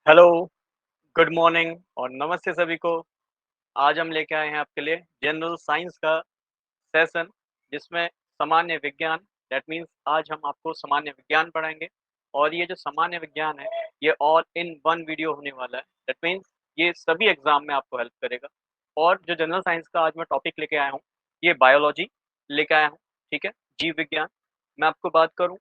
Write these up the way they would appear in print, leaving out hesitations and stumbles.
Hello, good morning और नमस्ते सभी को। आज हम लेके आए हैं आपके लिए जनरल साइंस का सेशन जिसमें सामान्य विज्ञान दैट मीन्स आज हम आपको सामान्य विज्ञान पढ़ाएँगे और ये जो सामान्य विज्ञान है, ये ऑल इन वन वीडियो होने वाला है। दैट मीन्स ये सभी एग्ज़ाम में आपको हेल्प करेगा और जो जनरल साइंस का आज मैं टॉपिक लेके आया हूँ, ये बायोलॉजी लेके आया हूँ, ठीक है? जीव विज्ञान। मैं आपको बात करूँ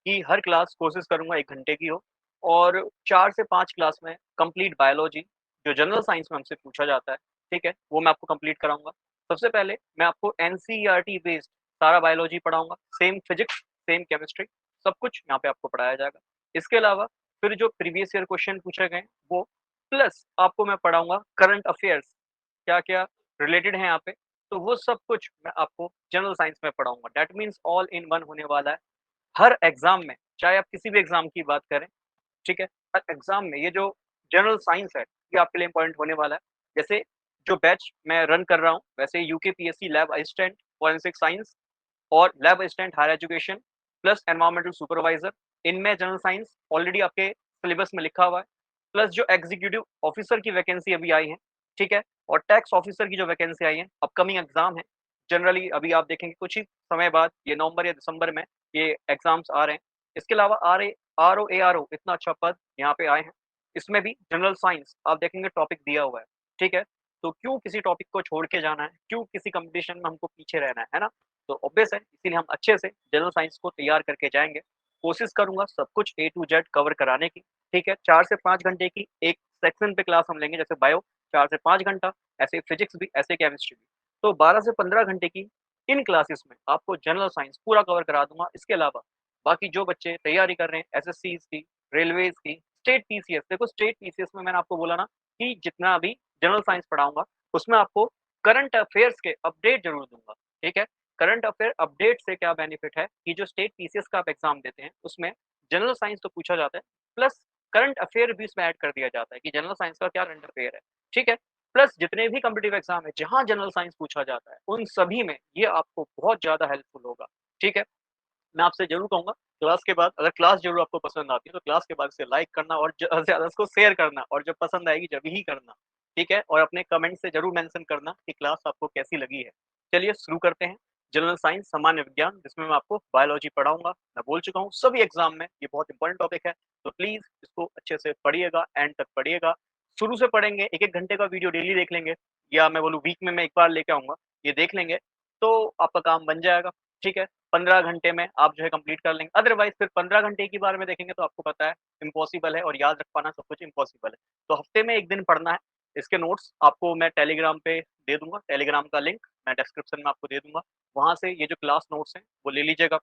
कि हर क्लास कोशिश करूँगा 1 घंटे की हो और 4 से 5 क्लास में कंप्लीट बायोलॉजी जो जनरल साइंस में हमसे पूछा जाता है, ठीक है? वो मैं आपको कंप्लीट कराऊँगा। सबसे पहले मैं आपको एनसीईआरटी बेस्ड सारा बायोलॉजी पढ़ाऊँगा, सेम फिजिक्स, सेम केमिस्ट्री, सब कुछ यहाँ पे आपको पढ़ाया जाएगा। इसके अलावा फिर जो प्रीवियस ईयर क्वेश्चन पूछे गए हैं, वो प्लस आपको मैं पढ़ाऊँगा करंट अफेयर्स, क्या-क्या रिलेटेड हैं यहाँ पे, तो वो सब कुछ मैं आपको जनरल साइंस में पढ़ाऊँगा। That means all in one होने वाला है। हर एग्ज़ाम में, चाहे आप किसी भी एग्ज़ाम की बात करें, ठीक है? हर एग्ज़ाम में ये जो जनरल साइंस है, ये आपके लिए इम्पोर्टेंट होने वाला है। जैसे जो बैच मैं रन कर रहा हूँ, वैसे UKPSC lab assistant forensic science और lab assistant higher education plus environmental supervisor, इनमें जनरल साइंस ऑलरेडी आपके सिलेबस में लिखा हुआ है। प्लस जो एग्ज़ीक्यूटिव ऑफ़िसर की वैकेंसी अभी आई है, ठीक है? और टैक्स ऑफ़िसर की जो वैकेंसी आई है, अपकमिंग एग्ज़ाम है। जनरली अभी आप देखेंगे कुछ ही समय बाद ये नवंबर या दिसंबर में ये एग्ज़ाम्स आ रहे हैं। इसके अलावा आरओ, एआरओ इतना अच्छा पद यहाँ पे आए हैं। इसमें भी जनरल साइंस आप देखेंगे टॉपिक दिया हुआ है, ठीक है? तो क्यों किसी टॉपिक को छोड़ के जाना है? क्यों किसी कॉम्पिटिशन में हमको पीछे रहना है ना? तो ऑब्वियस है इसीलिए हम अच्छे से जनरल साइंस को तैयार करके जाएँगे। कोशिश करूँगा सब कुछ ए टू जेड कवर कराने की, ठीक है? 4 से 5 घंटे की एक सेक्शन पे क्लास हम लेंगे जैसे बायो 4 से 5 घंटा, ऐसे फिजिक्स भी, ऐसे केमिस्ट्री भी। तो 12 से 15 घंटे की इन क्लासेस में आपको जनरल साइंस पूरा कवर करा दूँगा। इसके अलावा बाकी जो बच्चे तैयारी कर रहे हैं एसएससीज़ की, रेलवेज़ की, स्टेट पीसीएस देखो स्टेट पीसीएस में मैंने आपको बोला ना कि जितना अभी जनरल साइंस पढ़ाऊँगा, उसमें आपको करंट अफेयर्स के अपडेट ज़रूर दूँगा, ठीक है? करंट अफेयर अपडेट से क्या बेनिफिट है कि जो स्टेट पीसीएस का आप एग्ज़ाम देते हैं, उसमें जनरल साइंस तो पूछा जाता है, प्लस करंट अफेयर भी उसमें ऐड कर दिया जाता है कि जनरल साइंस का क्या करंट अफेयर है, ठीक है? प्लस जितने भी कॉम्पिटिटिव एग्ज़ाम है, जहाँ जनरल साइंस पूछा जाता है, उन सभी में ये आपको बहुत ज़्यादा हेल्पफुल होगा, ठीक है? मैं आपसे ज़रूर कहूँगा क्लास के बाद अगर क्लास ज़रूर आपको पसंद आती है, तो क्लास के बाद इसे लाइक करना और ज़्यादा से ज़्यादा इसको शेयर करना और जब पसंद आएगी जब ही करना, ठीक है? और अपने कमेंट से ज़रूर मेंशन करना कि क्लास आपको कैसी लगी है। चलिए शुरू करते हैं। जनरल साइंस सामान्य विज्ञान जिसमें मैं आपको बायोलॉजी पढ़ाऊँगा। मैं बोल चुका हूँ सभी एग्ज़ाम में ये बहुत इंपॉर्टेंट टॉपिक है, तो प्लीज़ इसको अच्छे से पढ़िएगा, एंड तक पढ़िएगा। शुरू से पढ़ेंगे, 1-1 घंटे का वीडियो डेली देख लेंगे या मैं बोलूँ वीक में मैं 1 बार लेके आऊँगा, ये देख लेंगे, तो आपका काम बन जाएगा, ठीक है? 15 घंटे में आप जो है कंप्लीट कर लेंगे। अदरवाइज़ फिर 15 घंटे की बार में देखेंगे तो आपको पता है इम्पॉसिबल है और याद रख पाना सब कुछ इम्पॉसिबल है। तो हफ्ते में 1 दिन पढ़ना है। इसके नोट्स आपको मैं टेलीग्राम पे दे दूँगा, टेलीग्राम का लिंक मैं डिस्क्रिप्शन में आपको दे दूँगा। वहाँ से ये जो क्लास नोट्स हैं, वो ले लीजिएगा।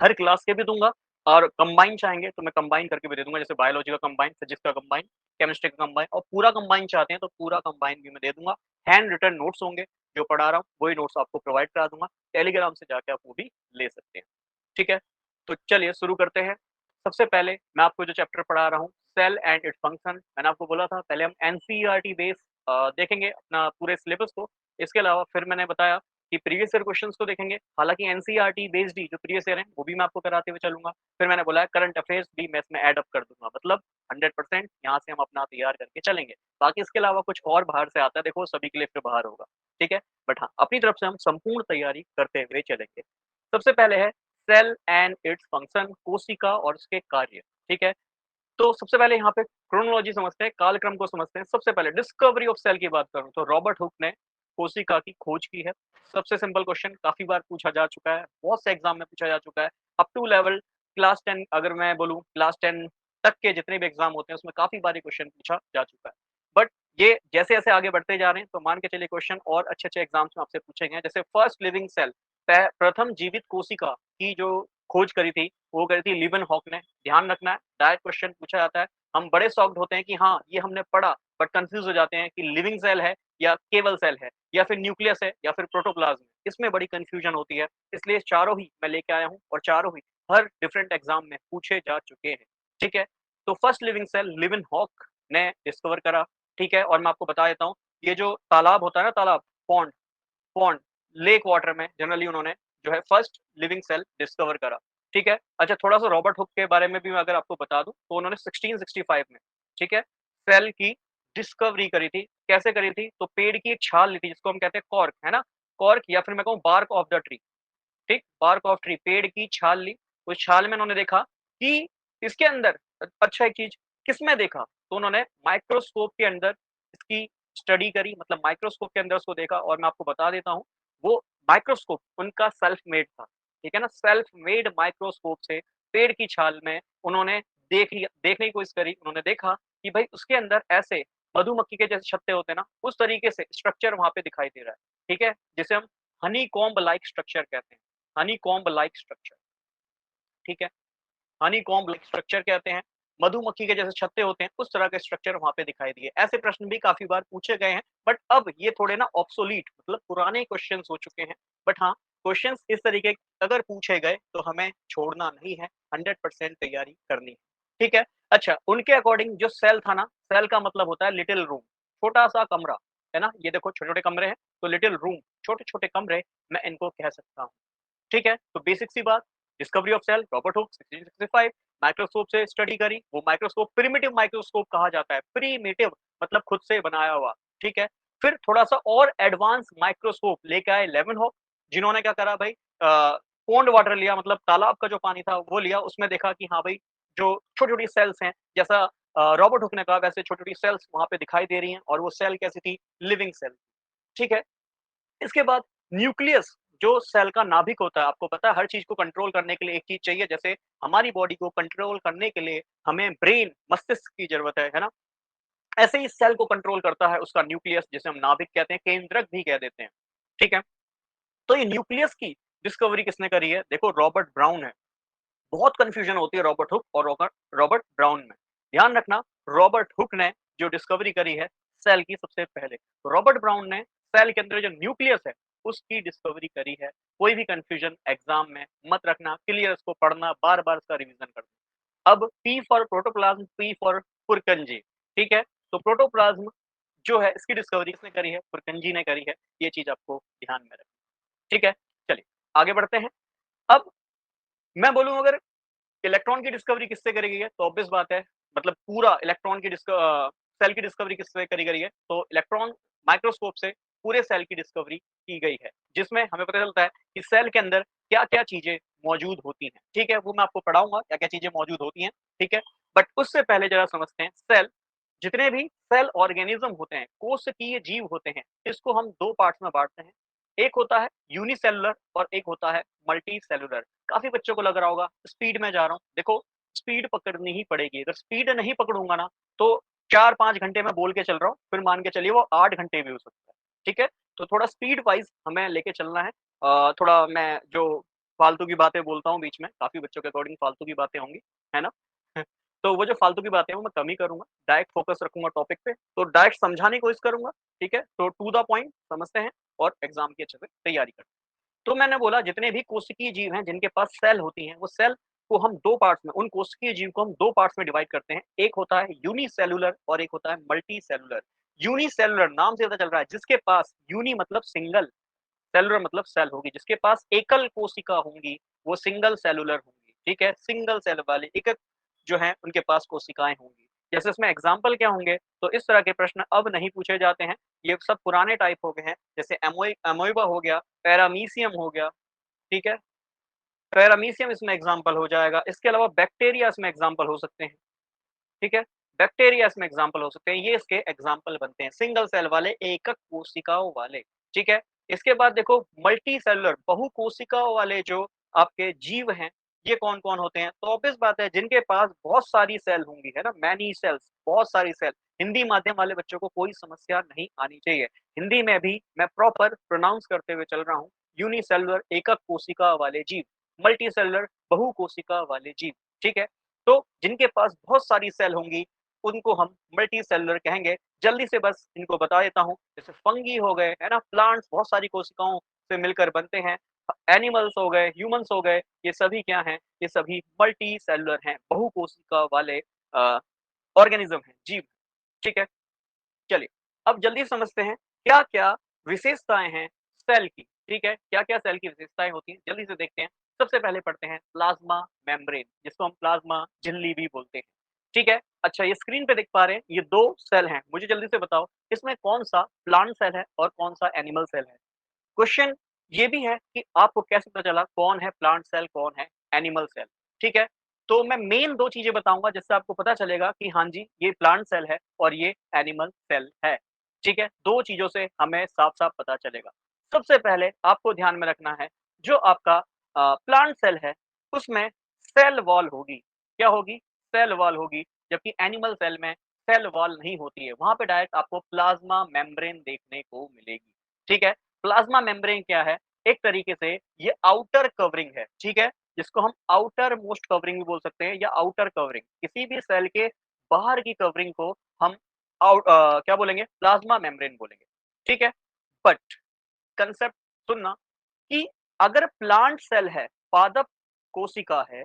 हर क्लास के भी दूँगा और कंबाइन चाहेंगे तो मैं कंबाइन करके भी दे दूँगा, जैसे बायोलॉजी का कंबाइन, फिजिक्स का कंबाइन, केमिस्ट्री का कंबाइन और पूरा कंबाइन चाहते हैं तो पूरा कंबाइन भी मैं दे दूँगा। हैंड रिटन नोट्स होंगे, जो पढ़ा रहा हूँ, वही नोट्स आपको प्रोवाइड करा दूँगा। टेलीग्राम से जाके आप वो भी ले सकते हैं, ठीक है? तो चलिए शुरू करते हैं। सबसे पहले मैं आपको जो चैप्टर पढ़ा रहा हूँ, सेल एंड इट्स फंक्शन मैंने आपको बोला था पहले हम एनसीईआरटी बेस देखेंगे अपना पूरे सिलेबस को। इसके अलावा फिर मैंने बताया कि प्रीवियस ईयर क्वेश्चंस को देखेंगे, हालाँकि एनसीईआरटी बेस्ड ही जो प्रीवियस ईयर हैं, वो भी मैं आपको कराते हुए चलूँगा। फिर मैंने बोला है करंट अफेयर्स भी मैं इसमें ऐड अप कर दूँगा, मतलब 100% यहाँ से हम अपना तैयार करके चलेंगे। बाकी इसके अलावा कुछ और बाहर से आता है, देखो सभी के लिए फिर बाहर होगा, ठीक है? बट हाँ, अपनी तरफ से हम संपूर्ण तैयारी करते हुए चलेंगे। सबसे पहले है सेल एंड इट्स फंक्शन, कोशिका और उसके कार्य, ठीक है? तो सबसे पहले यहाँ पे क्रोनोलॉजी समझते हैं, कालक्रम को समझते हैं। सबसे पहले डिस्कवरी ऑफ सेल की बात करूँ तो रॉबर्ट हुक ने कोशिका की खोज की है। सबसे सिंपल क्वेश्चन काफ़ी बार पूछा जा चुका है, बहुत से एग्ज़ाम में पूछा जा चुका है। अप टू लेवल क्लास 10 अगर मैं बोलूँ क्लास 10 तक के जितने भी एग्ज़ाम होते हैं उसमें काफ़ी बार ये क्वेश्चन पूछा जा चुका है। बट ये जैसे-जैसे आगे बढ़ते जा रहे हैं तो मान के चलिए क्वेश्चन और अच्छे-अच्छे एग्ज़ाम्स में आपसे पूछे गए हैं। जैसे फर्स्ट लिविंग सेल प्रथम जीवित कोशिका की जो खोज करी थी, वो करी थी लीवेनहॉक ने। ध्यान रखना है, डायरेक्ट क्वेश्चन पूछा जाता है। हम बड़े शॉक्ड होते हैं कि हाँ, ये हमने पढ़ा, बट कन्फ्यूज़ हो जाते हैं कि लिविंग सेल है या केवल सेल है या फिर न्यूक्लियस है या फिर प्रोटोप्लाज़्म है। इसमें बड़ी कन्फ्यूज़न होती है। इसलिए चारों ही मैं लेके आया हूँ और चारों ही हर डिफरेंट एग्ज़ाम में पूछे जा चुके हैं। ठीक है? तो फर्स्ट लिविंग सेल लीवेनहॉक ने डिस्कवर करा, ठीक है? और मैं आपको बता देता हूँ, ये जो तालाब होता है ना तालाब, पॉन्ड पॉन्ड, लेक वाटर में जनरली उन्होंने जो है फर्स्ट लिविंग सेल डिस्कवर करा, ठीक है? अच्छा थोड़ा-सा रॉबर्ट हुक के बारे में भी मैं अगर आपको बता दूँ, तो उन्होंने 1665 में ठीक है? सेल की डिस्कवरी करी थी, कैसे करी थी? तो पेड़ की एक छाल ली थी जिसको हम कहते हैं कॉर्क, है ना? कॉर्क या फिर मैं कहूँ बार्क ऑफ द ट्री, ठीक? बार्क ऑफ ट्री, पेड़ की छाल ली, उस छाल में उन्होंने देखा कि इसके अंदर अच्छा एक चीज़ किसमें देखा? तो उन्होंने माइक्रोस्कोप के अंदर इसकी स्टडी करी, मतलब माइक्रोस्कोप के अंदर उसको देखा और मैं आपको बता देता हूँ, वो माइक्रोस्कोप उनका सेल्फ मेड था, ठीक है ना? सेल्फ मेड माइक्रोस्कोप से पेड़ की छाल में उन्होंने देखने की कोशिश करी, उन्होंने देखा कि भाई उसके अंदर ऐसे मधुमक्खी के जैसे छत्ते होते हैं ना, उस तरीके से स्ट्रक्चर वहाँ पे दिखाई दे रहा है, ठीक है? जिसे हम हनी कॉम्ब लाइक स्ट्रक्चर कहते हैं, हनी कॉम्ब लाइक स्ट्रक्चर, ठीक है? हनी कॉम्ब लाइक स्ट्रक्चर कहते हैं, मधुमक्खी के जैसे छत्ते होते हैं, उस तरह के स्ट्रक्चर वहाँ पे दिखाई दिए। ऐसे प्रश्न भी काफ़ी बार पूछे गए हैं, बट अब ये थोड़े ना ऑब्सोलीट मतलब पुराने क्वेश्चन्स हो चुके हैं। बट हाँ, क्वेश्चन्स इस तरीके अगर पूछे गए तो हमें छोड़ना नहीं है, 100% तैयारी करनी है, ठीक है? अच्छा, उनके अकॉर्डिंग जो सेल था ना, सेल का मतलब होता है लिटिल रूम, छोटा-सा कमरा, है ना? ये देखो छोटे-छोटे कमरे हैं, तो लिटिल रूम, छोटे-छोटे कमरे मैं इनको कह सकता हूँ। ठीक है? तो बेसिक सी बात, discovery of cell, Robert Hooke 1665 microscope से स्टडी करी, वो माइक्रोस्कोप प्रिमिटिव माइक्रोस्कोप कहा जाता है, प्रिमिटिव मतलब खुद से बनाया हुआ, ठीक है? फिर थोड़ा-सा और एडवांस माइक्रोस्कोप लेके आए लेवेनहॉक, जिन्होंने क्या करा भाई पोंड वाटर लिया मतलब तालाब का जो पानी था वो लिया, उसमें देखा कि हाँ भाई, जो छोटी-छोटी सेल्स हैं, जैसा रॉबर्ट हुक ने कहा वैसे छोटी-छोटी सेल्स वहाँ पे दिखाई दे रही हैं और वो सेल कैसी थी? लिविंग सेल, ठीक है? इसके बाद न्यूक्लियस जो सेल का नाभिक होता है, आपको पता है हर चीज़ को कंट्रोल करने के लिए एक चीज़ चाहिए, जैसे हमारी बॉडी को कंट्रोल करने के लिए हमें ब्रेन, मस्तिष्क की ज़रूरत है ना? ऐसे ही सेल को कंट्रोल करता है उसका न्यूक्लियस जिसे हम नाभिक कहते हैं, केंद्रक भी कह देते हैं, ठीक है? तो ये न्यूक्लियस की डिस्कवरी किसने करी है? देखो रॉबर्ट ब्राउन है। बहुत कन्फ्यूजन होती है रॉबर्ट हुक और रॉबर्ट ब्राउन में। ध्यान रखना, रॉबर्ट हुक ने जो डिस्कवरी करी है सेल की सबसे पहले, तो रॉबर्ट ब्राउन ने सेल के अंदर जो न्यूक्लियस है उसकी डिस्कवरी करी है। कोई भी कन्फ्यूजन एग्जाम में मत रखना, क्लियर इसको पढ़ना, बार-बार इसका रिवीजन करना। अब P for protoplasm, P for पुरकंजी, ठीक है? तो प्रोटोप्लाज्म जो है इसकी डिस्कवरी किसने करी है? पुरकंजी ने करी है। ये चीज़ आपको ध्यान में रखनी, ठीक है? चलिए आगे बढ़ते हैं। अब मैं बोलूँ अगर इलेक्ट्रॉन की डिस्कवरी किससे करी गई है? तो ऑब्वियस बात है, मतलब पूरा इलेक्ट्रॉन की सेल की डिस्कवरी किससे करी गई है? तो इलेक्ट्रॉन माइक्रोस्कोप से पूरे सेल की डिस्कवरी की गई है, जिसमें हमें पता चलता है कि सेल के अंदर क्या-क्या चीज़ें मौजूद होती हैं, ठीक है? वो मैं आपको पढ़ाऊँगा क्या-क्या चीज़ें मौजूद होती हैं, ठीक है? बट उससे पहले ज़रा समझते हैं सेल, जितने भी सेल ऑर्गेनिज़्म होते हैं, कोशिकीय जीव होते हैं, इसको हम 2 पार्ट्स में बाँटते हैं। एक होता है यूनिसेलुलर और एक होता है मल्टीसेलुलर। काफ़ी बच्चों को लग रहा होगा स्पीड में जा रहा हूँ, देखो स्पीड पकड़नी ही पड़ेगी, अगर स्पीड नहीं पकड़ूँगा ना तो 4-5 घंटे मैं बोल के चल रहा हूँ, फिर मान के चलिए वो 8 घंटे भी हो सकता है, ठीक है? तो थोड़ा स्पीड वाइज़ हमें लेके चलना है। थोड़ा मैं जो फालतू की बातें बोलता हूँ बीच में, काफ़ी बच्चों के अकॉर्डिंग फालतू की बातें होंगी, है ना? तो वो जो फालतू की बातें हैं वो मैं कम ही करूँगा, डायरेक्ट फ़ोकस रखूँगा टॉपिक पे, तो डायरेक्ट समझाने की कोशिश करूँगा, ठीक है? तो टू द पॉइंट समझते हैं और एग्ज़ाम की अच्छे से तैयारी करते हैं। तो मैंने बोला जितने भी कोशिकीय जीव हैं जिनके पास सेल होती हैं, वो सेल को हम 2 पार्ट्स में उन कोशिकीय जीव को हम 2 पार्ट्स में डिवाइड करते हैं। एक होता है यूनिसेलुलर और एक होता है मल्टीसेलुलर। यूनिसेलुलर नाम से पता चल रहा है जिसके पास यूनि मतलब सिंगल, सेलुलर मतलब सेल होगी, जिसके पास एकल कोशिका होंगी, वो सिंगल सेलुलर होंगी, ठीक है? सिंगल सेल वाले एक-एक जो हैं उनके पास कोशिकाएँ होंगी। जैसे इसमें एग्ज़ाम्पल क्या होंगे? तो इस तरह के प्रश्न अब नहीं पूछे जाते हैं, ये सब पुराने टाइप हो गए हैं, जैसे एमोइबा हो गया, पैरामीशियम हो गया, ठीक है? पैरामीशियम इसमें एग्ज़ाम्पल हो जाएगा, इसके अलावा बैक्टीरिया इसमें एग्ज़ाम्पल हो सकते हैं, ठीक है? बैक्टीरिया इसमें एग्ज़ाम्पल हो सकते हैं, ये इसके एग्ज़ाम्पल बनते हैं, सिंगल सेल वाले, एकक कोशिकाओं वाले, ठीक है? इसके बाद देखो मल्टी सेलुलर बहुकोशिकाओं वाले जो आपके जीव हैं, ये कौन-कौन होते हैं? तो ऑब्वियस बात है जिनके पास बहुत सारी सेल होंगी, है ना? मैनी सेल्स, बहुत सारी सेल। हिंदी माध्यम वाले बच्चों को कोई समस्या नहीं आनी चाहिए। हिंदी में भी मैं प्रॉपर प्रोनाउंस करते हुए चल रहा हूँ, यूनिसेलुलर एकक कोशिका वाले जीव, मल्टी सेलुलर बहुकोशिका वाले जीव, ठीक है? तो जिनके पास बहुत सारी सेल होंगी, उनको हम मल्टी सेलुलर कहेंगे। जल्दी से बस इनको बता देता हूँ, जैसे फंगी हो गए, है ना? प्लांट्स बहुत सारी कोशिकाओं से मिलकर बनते हैं। एनिमल्स हो गए, ह्यूमन्स हो गए, ये सभी क्या हैं? ये सभी मल्टी सेलुलर हैं, बहुकोशिका वाले ऑर्गेनिज़्म हैं, जीव, ठीक है? चलिए, अब जल्दी से समझते हैं क्या-क्या विशेषताएँ हैं सेल की, ठीक है? क्या-क्या सेल की विशेषताएँ होती हैं, जल्दी से देखते हैं। सबसे पहले पढ़ते हैं प्लाज़्मा मेम्ब्रेन, जिसको हम प्लाज़्मा झिल्ली भी बोलते हैं, ठीक है? अच्छा ये स्क्रीन पे देख पा रहे हैं, ये 2 सेल हैं। मुझे जल्दी से बताओ इसमें कौन-सा प्लांट सेल है और कौन-सा एनिमल सेल है? क्वेश्चन ये भी है कि आपको कैसे पता चला कौन है प्लांट सेल, कौन है एनिमल सेल, ठीक है? तो मैं मेन 2 चीज़ें बताऊँगा जिससे आपको पता चलेगा कि हाँ जी, ये प्लांट सेल है और ये एनिमल सेल है, ठीक है? 2 चीज़ों से हमें साफ-साफ पता चलेगा। सबसे पहले आपको ध्यान में रखना है, जो आपका प्लांट सेल है, उसमें सेल वॉल होगी। क्या होगी? सेल वॉल होगी, जबकि एनिमल सेल में सेल वॉल नहीं होती है। वहाँ पे डायरेक्ट आपको प्लाज्मा मेम्ब्रेन देखने को मिलेगी, ठीक है? प्लाज्मा मेम्ब्रेन क्या है? एक तरीके से ये आउटर कवरिंग है, ठीक है? जिसको हम आउटर मोस्ट कवरिंग भी बोल सकते हैं या आउटर कवरिंग। किसी भी सेल के बाहर की कवरिंग को हम क्या बोलेंगे? प्लाज्मा मेम्ब्रेन बोलेंगे, ठीक है? बट कांसेप्ट सुनना कि अगर प्लांट सेल है, पादप कोशिका है,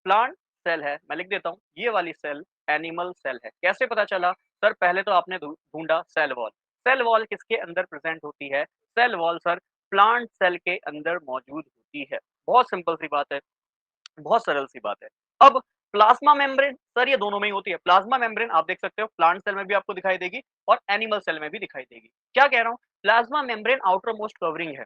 प्लांट सेल है, मैं लिख देता हूँ, ये वाली सेल एनिमल सेल है। कैसे पता चला? सर पहले तो आपने ढूँढा सेल वॉल। सेल वॉल किसके अंदर प्रेज़ेंट होती है? Cell wall sir plant cell के अंदर मौजूद होती है। बहुत सिंपल सी बात है, बहुत सरल सी बात है। अब प्लाज्मा मेम्ब्रेन सर ये दोनों में ही होती है। प्लाज्मा मेम्ब्रेन आप देख सकते हो प्लांट सेल में भी आपको दिखाई देगी और एनिमल सेल में भी दिखाई देगी। क्या कह रहा हूँ? Plasma membrane outer most covering है।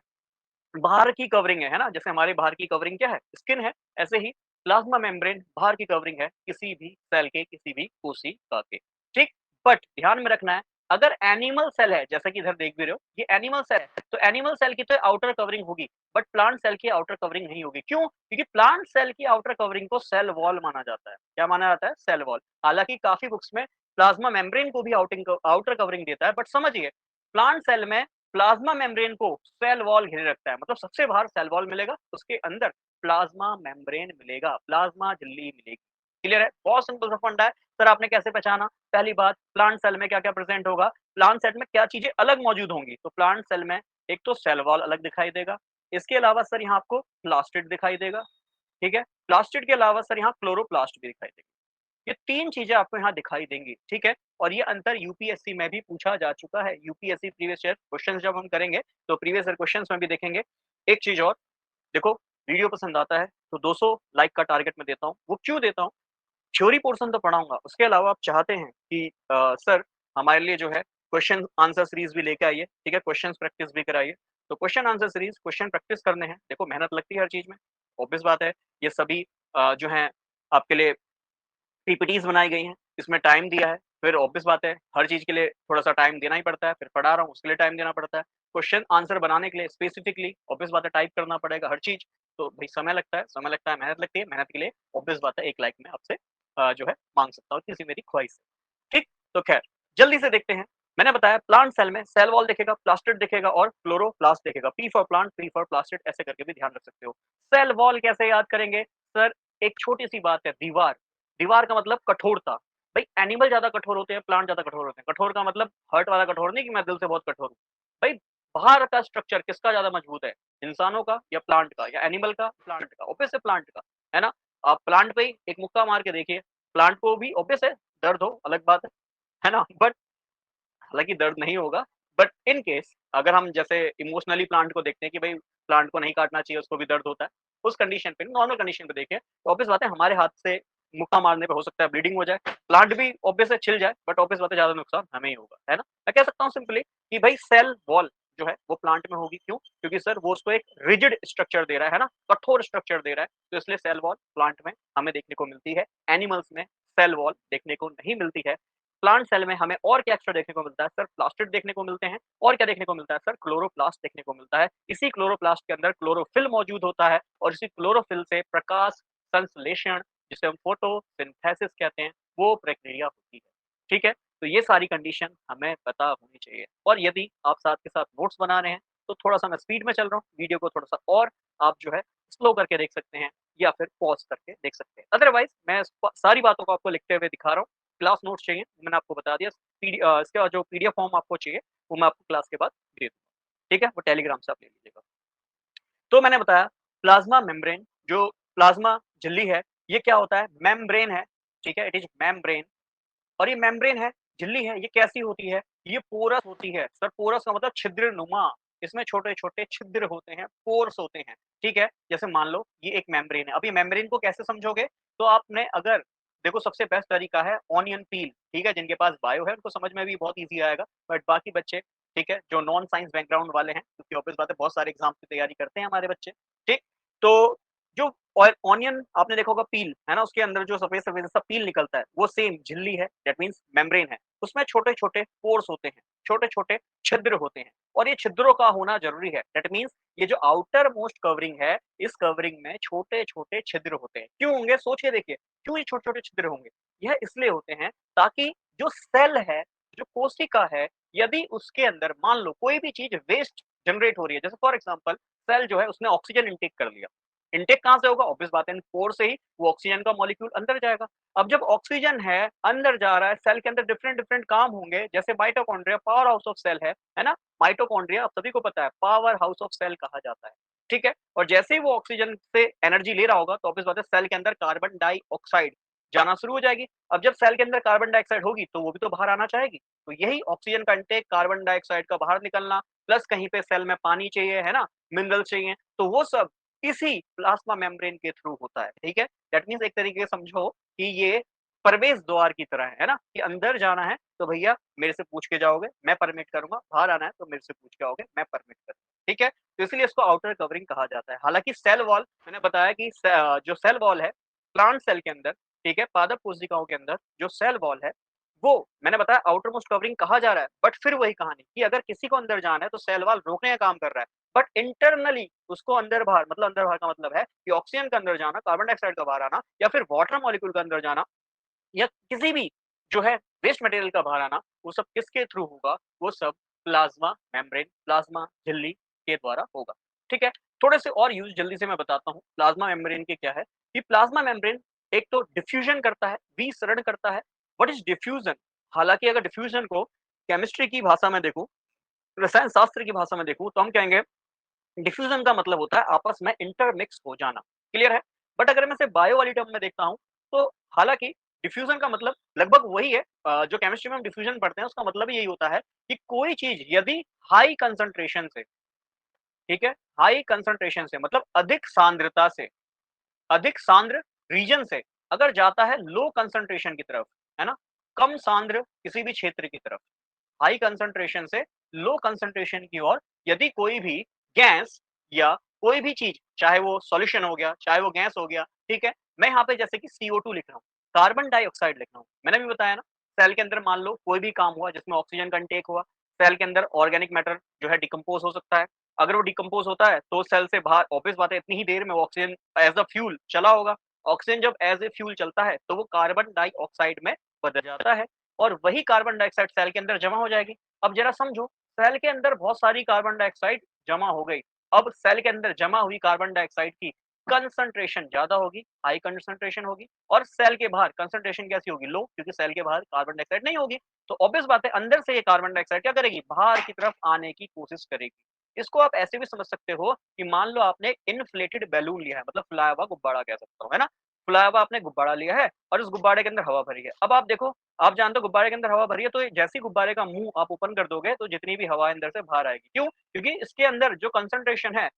बाहर की कवरिंग है ना? जैसे हमारे बाहर की कवरिंग क्या है? स्किन है, ऐसे ही प्लाज्मा मेम्ब्रेन बाहर की कवरिंग है किसी भी सेल के, किसी भी कोशिका के, ठीक? बट ध्यान में रखना है, अगर एनिमल सेल है, जैसा कि इधर देख भी रहे हो, ये एनिमल सेल है, तो एनिमल सेल की तो आउटर कवरिंग होगी, बट प्लांट सेल की आउटर कवरिंग नहीं होगी। क्यों? क्योंकि प्लांट सेल की आउटर कवरिंग को सेल वॉल माना जाता है। क्या माना जाता है? Cell wall. हालाँकि काफ़ी बुक्स में प्लाज्मा मेम्ब्रेन को भी आउटर कवरिंग देता है, बट समझिए, प्लांट सेल में प्लाज्मा मेम्ब्रेन को सेल वॉल घेरे रखता है, मतलब सबसे बाहर सेल वॉल मिलेगा, उसके अंदर प्लाज्मा मेम्ब्रेन मिलेगा, प्लाज्मा झिल्ली मिलेगी। क्लियर है? बहुत सिंपल सा फंडा है। सर आपने कैसे पहचाना? पहली बात, प्लांट सेल में क्या-क्या प्रेज़ेंट होगा? प्लांट सेल में क्या चीज़ें अलग मौजूद होंगी? तो प्लांट सेल में एक तो सेल वॉल अलग दिखाई देगा, इसके अलावा सर यहाँ आपको प्लास्टिड दिखाई देगा, ठीक है? प्लास्टिड के अलावा सर यहाँ क्लोरोप्लास्ट भी दिखाई देगा। ये 3 चीज़ें आपको यहाँ दिखाई देंगी, ठीक है? और ये अंतर यूपीएससी में भी पूछा जा चुका है। यूपीएससी प्रीवियस ईयर क्वेश्चन्स जब हम करेंगे, तो प्रीवियस ईयर क्वेश्चन्स में भी देखेंगे। एक चीज़ और, देखो वीडियो पसंद आता है, तो 200 लाइक का टारगेट मैं देता हूँ। वो क्यों देता हूँ? थ्योरी पोर्शन तो पढ़ाऊँगा, उसके अलावा आप चाहते हैं कि सर हमारे लिए जो है क्वेश्चन आंसर सीरीज़ भी लेके आइए, ठीक है? क्वेश्चन्स प्रैक्टिस भी कराइए। तो question answer series, question practice करने हैं, देखो मेहनत लगती है हर चीज़ में, ऑब्वियस बात है। ये सभी जो हैं आपके लिए पीपीटीज़ बनाई गई हैं, इसमें टाइम दिया है, फिर ऑब्वियस बात है, हर चीज़ के लिए थोड़ा-सा टाइम देना ही पड़ता है, फिर पढ़ा रहा हूँ, उसके लिए टाइम देना पड़ता है। क्वेश्चन आंसर बनाने के लिए स्पेसिफिकली ऑब्वियस बात है टाइप करना पड़ेगा हर चीज़, तो भई समय लगता है, मेहनत लगती है, मेहनत के लिए ऑब्वियस बात है 1 लाइक मैं आपसे जो है माँग सकता हूँ, किसी मेरी ख्वाहिश है। ठीक? तो ख़ैर, जल्दी से देखते हैं। मैंने बताया प्लांट सेल में सेल वॉल दिखेगा, प्लास्टिड दिखेगा और क्लोरोप्लास्ट दिखेगा। P for plant, P for plastid ऐसे करके भी ध्यान रख सकते हो। सेल वॉल कैसे याद करेंगे? सर एक छोटी-सी बात है दीवार। दीवार का मतलब कठोरता। भाई एनिमल ज़्यादा कठोर होते हैं, प्लांट ज़्यादा कठोर होते हैं। कठोर का मतलब हर्ट वाला कठोर नहीं कि मैं दिल से बहुत कठोर हूँ। भाई बाहर का स्ट्रक्चर किसका ज़्यादा मजबूत है? इंसानों का या प्लांट का या एनिमल का? प्लांट का। ऑब्वियस है प्लांट का, है ना? आप प्लांट पे ही एक मुक्का मार के देखिए, प्लांट को भी ऑब्वियस है दर्द हो, अलग बात है ना? बट हालाँकि दर्द नहीं होगा, बट इन केस अगर हम जैसे इमोशनली प्लांट को देखते हैं कि भई प्लांट को नहीं काटना चाहिए, उसको भी दर्द होता है। उस कंडीशन पे नॉर्मल कंडीशन पे देखें, तो ऑब्वियस बात है हमारे हाथ से मुक्का मारने पे हो सकता है ब्लीडिंग हो जाए। प्लांट भी ऑब्वियस है छिल जाए, बट ऑब्वियस बात है ज़्यादा नुकसान हमें ही होगा, है ना? मैं कह सकता हूँ सिंपली कि भई सेल वॉल जो है वो प्लांट में होगी, क्यों? क्योंकि सर वो उसको एक रिजिड स्ट्रक्चर दे रहा है ना? कठोर स्ट्रक्चर दे रहा है, तो इसलिए सेल वॉल प्लांट में हमें देखने को मिलती है। एनिमल्स में सेल वॉल देखने को नहीं मिलती है। प्लांट सेल में हमें और क्या एक्स्ट्रा देखने को मिलता है? सर प्लास्टिड देखने को मिलते हैं और क्या देखने को मिलता है? सर क्लोरोप्लास्ट देखने को मिलता है। इसी क्लोरोप्लास्ट के अंदर क्लोरोफिल मौजूद होता है और इसी क्लोरोफिल से प्रकाश संश्लेषण, जिसे हम फोटोसिंथेसिस कहते हैं, वो प्रक्रिया होती है। ठीक है? तो ये सारी कंडीशन हमें पता होनी चाहिए और यदि आप साथ के साथ नोट्स बना रहे हैं, तो थोड़ा-सा मैं स्पीड में चल रहा हूँ, वीडियो को थोड़ा-सा और आप जो है स्लो करके देख सकते हैं या फिर पॉज़ करके देख सकते हैं। अदरवाइज़ मैं सारी बातों को आपको लिखते हुए दिखा रहा हूँ। क्लास नोट्स चाहिए, मैंने आपको बता दिया। इसका जो पीडीएफ फॉर्म आपको चाहिए, वो मैं आपको क्लास के बाद दे दूँगा। ठीक है? वो टेलीग्राम से आप ले लीजिएगा। तो मैंने बताया प्लाज्मा मेम्ब्रेन जो प्लाज्मा झिल्ली है, ये क्या होता है? मेम्ब्रेन है, ठीक है? इट इज़ मेम्ब्रेन और ये मेम्ब्रेन है, झिल्ली है, ये कैसी होती है? ये पोरस होती है। सर पोरस का मतलब छिद्रनुमा, इसमें छोटे-छोटे छिद्र होते हैं, पोर्स होते हैं, ठीक है? जैसे मान लो ये एक मेम्ब्रेन है, अब ये मेम्ब्रेन को कैसे समझोगे? तो आपने अगर देखो सबसे बेस्ट तरीका है ऑनियन पील, ठीक है? जिनके पास बायो है उनको समझ में भी बहुत ईज़ी आएगा, बट बाकी बच्चे, ठीक है, जो नॉन साइंस बैकग्राउंड वाले हैं, क्योंकि ऑब्वियस बात है बहुत सारे एग्ज़ाम्स की तैयारी करते हैं हमारे बच्चे, ठीक? तो जो ऑनियन आपने देखा होगा पील, है ना? उसके अंदर जो सफ़ेद-सफ़ेद सा पील निकलता है, वो सेम झिल्ली है, दैट मीन्स मेम्ब्रेन है। उसमें छोटे-छोटे पोर्स होते हैं, छोटे-छोटे छिद्र होते हैं और ये छिद्रों का होना ज़रूरी है। दैट मीन्स ये जो आउटर मोस्ट कवरिंग है, इस कवरिंग में छोटे-छोटे छिद्र होते हैं। क्यों होंगे? सोच के देखिए, क्यों ये छोटे-छोटे छिद्र होंगे? यह इसलिए होते हैं ताकि जो सेल है, जो कोशिका है, यदि उसके अंदर मान लो कोई भी चीज़ वेस्ट जनरेट हो रही है, जैसे फॉर एग्ज़ाम्पल सेल जो है उसने ऑक्सीजन इनटेक कर लिया। इनटेक कहाँ से होगा? ऑब्वियस बात है, पोर से ही वो ऑक्सीजन का मॉलिक्यूल अंदर जाएगा। अब जब ऑक्सीजन है, अंदर जा रहा है, सेल के अंदर डिफरेंट डिफरेंट काम होंगे, जैसे mitochondria power house of cell है ना? माइटोकॉन्ड्रिया आप सभी को पता है, पावर हाउस ऑफ सेल कहा जाता है, ठीक है? और जैसे ही वो ऑक्सीजन से एनर्जी ले रहा होगा, तो ऑब्वियस बात है सेल के अंदर कार्बन डाइऑक्साइड जाना शुरू हो जाएगी। अब जब सेल के अंदर कार्बन डाइऑक्साइड होगी, तो वो भी तो बाहर आना चाहेगी। तो यही ऑक्सीजन का इनटेक, कार्बन डाइऑक्साइड का बाहर निकलना, प्लस कहीं पे सेल में पानी चाहिए, है ना? मिनरल्स चाहिए, तो वो सब इसी प्लाज्मा मेम्ब्रेन के थ्रू होता है, ठीक है? दैट मीन्स एक तरीके से समझो कि ये प्रवेश द्वार की तरह है ना? कि अंदर जाना है तो भैया मेरे से पूछ के जाओगे, मैं परमिट करूँगा, बाहर आना है तो मेरे से पूछ के आओगे, मैं परमिट करूँगा, ठीक है? तो इसलिए इसको आउटर कवरिंग कहा जाता है। हालाँकि सेल वॉल मैंने बताया कि जो सेल वॉल है, प्लांट सेल के अंदर, ठीक है? पादप कोशिकाओं के अंदर जो सेल वॉल है, वो मैंने बताया आउटर मोस्ट कवरिंग कहा जा रहा है, बट फिर वही कहानी कि अगर किसी को अंदर जाना है तो सेल वॉल रोकने का काम कर रहा है। बट इंटरनली उसको अंदर-बाहर मतलब अंदर-बाहर का मतलब है कि ऑक्सीजन का अंदर जाना, कार्बन डाइऑक्साइड का बाहर आना या फिर वाटर मॉलिक्यूल का अंदर जाना या किसी भी जो है वेस्ट मटेरियल का बाहर आना, वो सब किसके थ्रू होगा? वो सब प्लाज़्मा मेम्ब्रेन, प्लाज़्मा झिल्ली के द्वारा होगा, ठीक है? थोड़े से और यूज़ जल्दी से मैं बताता हूँ, प्लाज़्मा मेम्ब्रेन के क्या है कि प्लाज़्मा मेम्ब्रेन एक तो डिफ्यूज़न करता है, विसरण करता है। What is diffusion? हालाँकि अगर डिफ्यूज़न को केमिस्ट्री की भाषा में देखूँ, रसायन शास्त्र की भाषा में देखूँ, तो हम कहेंगे डिफ्यूजन का मतलब होता है आपस में इंटरमिक्स हो जाना, क्लियर है? बट अगर मैं इसे बायो वाली टर्म में देखता हूँ, तो हालाँकि डिफ्यूजन का मतलब लगभग वही है, जो केमिस्ट्री में हम डिफ्यूजन पढ़ते हैं उसका मतलब ही यही होता है कि कोई चीज़ यदि हाई कंसंट्रेशन से, ठीक है? हाई कंसंट्रेशन से मतलब अधिक सांद्रता से, अधिक सांद्र रीजन से अगर जाता है लो कंसंट्रेशन की तरफ, है ना? कम सांद्र किसी भी क्षेत्र की तरफ, हाई कंसंट्रेशन से लो कंसंट्रेशन की ओर यदि कोई भी गैस या कोई भी चीज, चाहे वो सॉल्यूशन हो गया, चाहे वो गैस हो गया, ठीक है? मैं यहाँ पे जैसे कि CO2 लिख रहा हूँ, कार्बन डाइऑक्साइड लिख रहा हूँ, मैंने भी बताया ना, सेल के अंदर मान लो कोई भी काम हुआ जिसमें ऑक्सीजन का इंटेक हुआ, सेल के अंदर ऑर्गेनिक मैटर जो है डिकम्पोज हो सकता है। अगर वो डिकम्पोज होता है तो सेल से बाहर ऑब्वियस बात है इतनी ही देर में वो ऑक्सीजन एज अ फ्यूल चला होगा। ऑक्सीजन जब एज ए फ्यूल चलता है तो वो कार्बन डाइऑक्साइड में बदल जाता है और वही कार्बन डाइऑक्साइड सेल के अंदर जमा हो जाएगी। अब जरा समझो, सेल के अंदर बहुत सारी कार्बन डाइऑक्साइड जमा हो गई। अब सेल के अंदर जमा हुई कार्बन डाइऑक्साइड की कंसंट्रेशन ज्यादा होगी, हाई कंसंट्रेशन होगी, और सेल के बाहर कंसंट्रेशन कैसी होगी? लो, क्योंकि सेल के बाहर कार्बन डाइऑक्साइड नहीं होगी। तो ऑब्वियस बात है अंदर से ये कार्बन डाइऑक्साइड क्या करेगी? बाहर की तरफ आने की कोशिश करेगी। इसको आप ऐसे भी समझ सकते हो कि मान लो आपने इन्फ्लेटेड बैलून लिया है, मतलब फुलाया हुआ गुब्बारा कह सकता हूँ, है ना? फुलाया हुआ आपने गुब्बारा लिया है और उस गुब्बारे के अंदर हवा भरी है। अब आप देखो, आप जानते हो गुब्बारे के अंदर हवा भरी है, तो जैसे ही गुब्बारे का मुँह आप ओपन कर दोगे, तो जितनी भी हवा अंदर से बाहर आएगी। क्यों? क्योंकि इसके अंदर जो कंसंट्रेशन है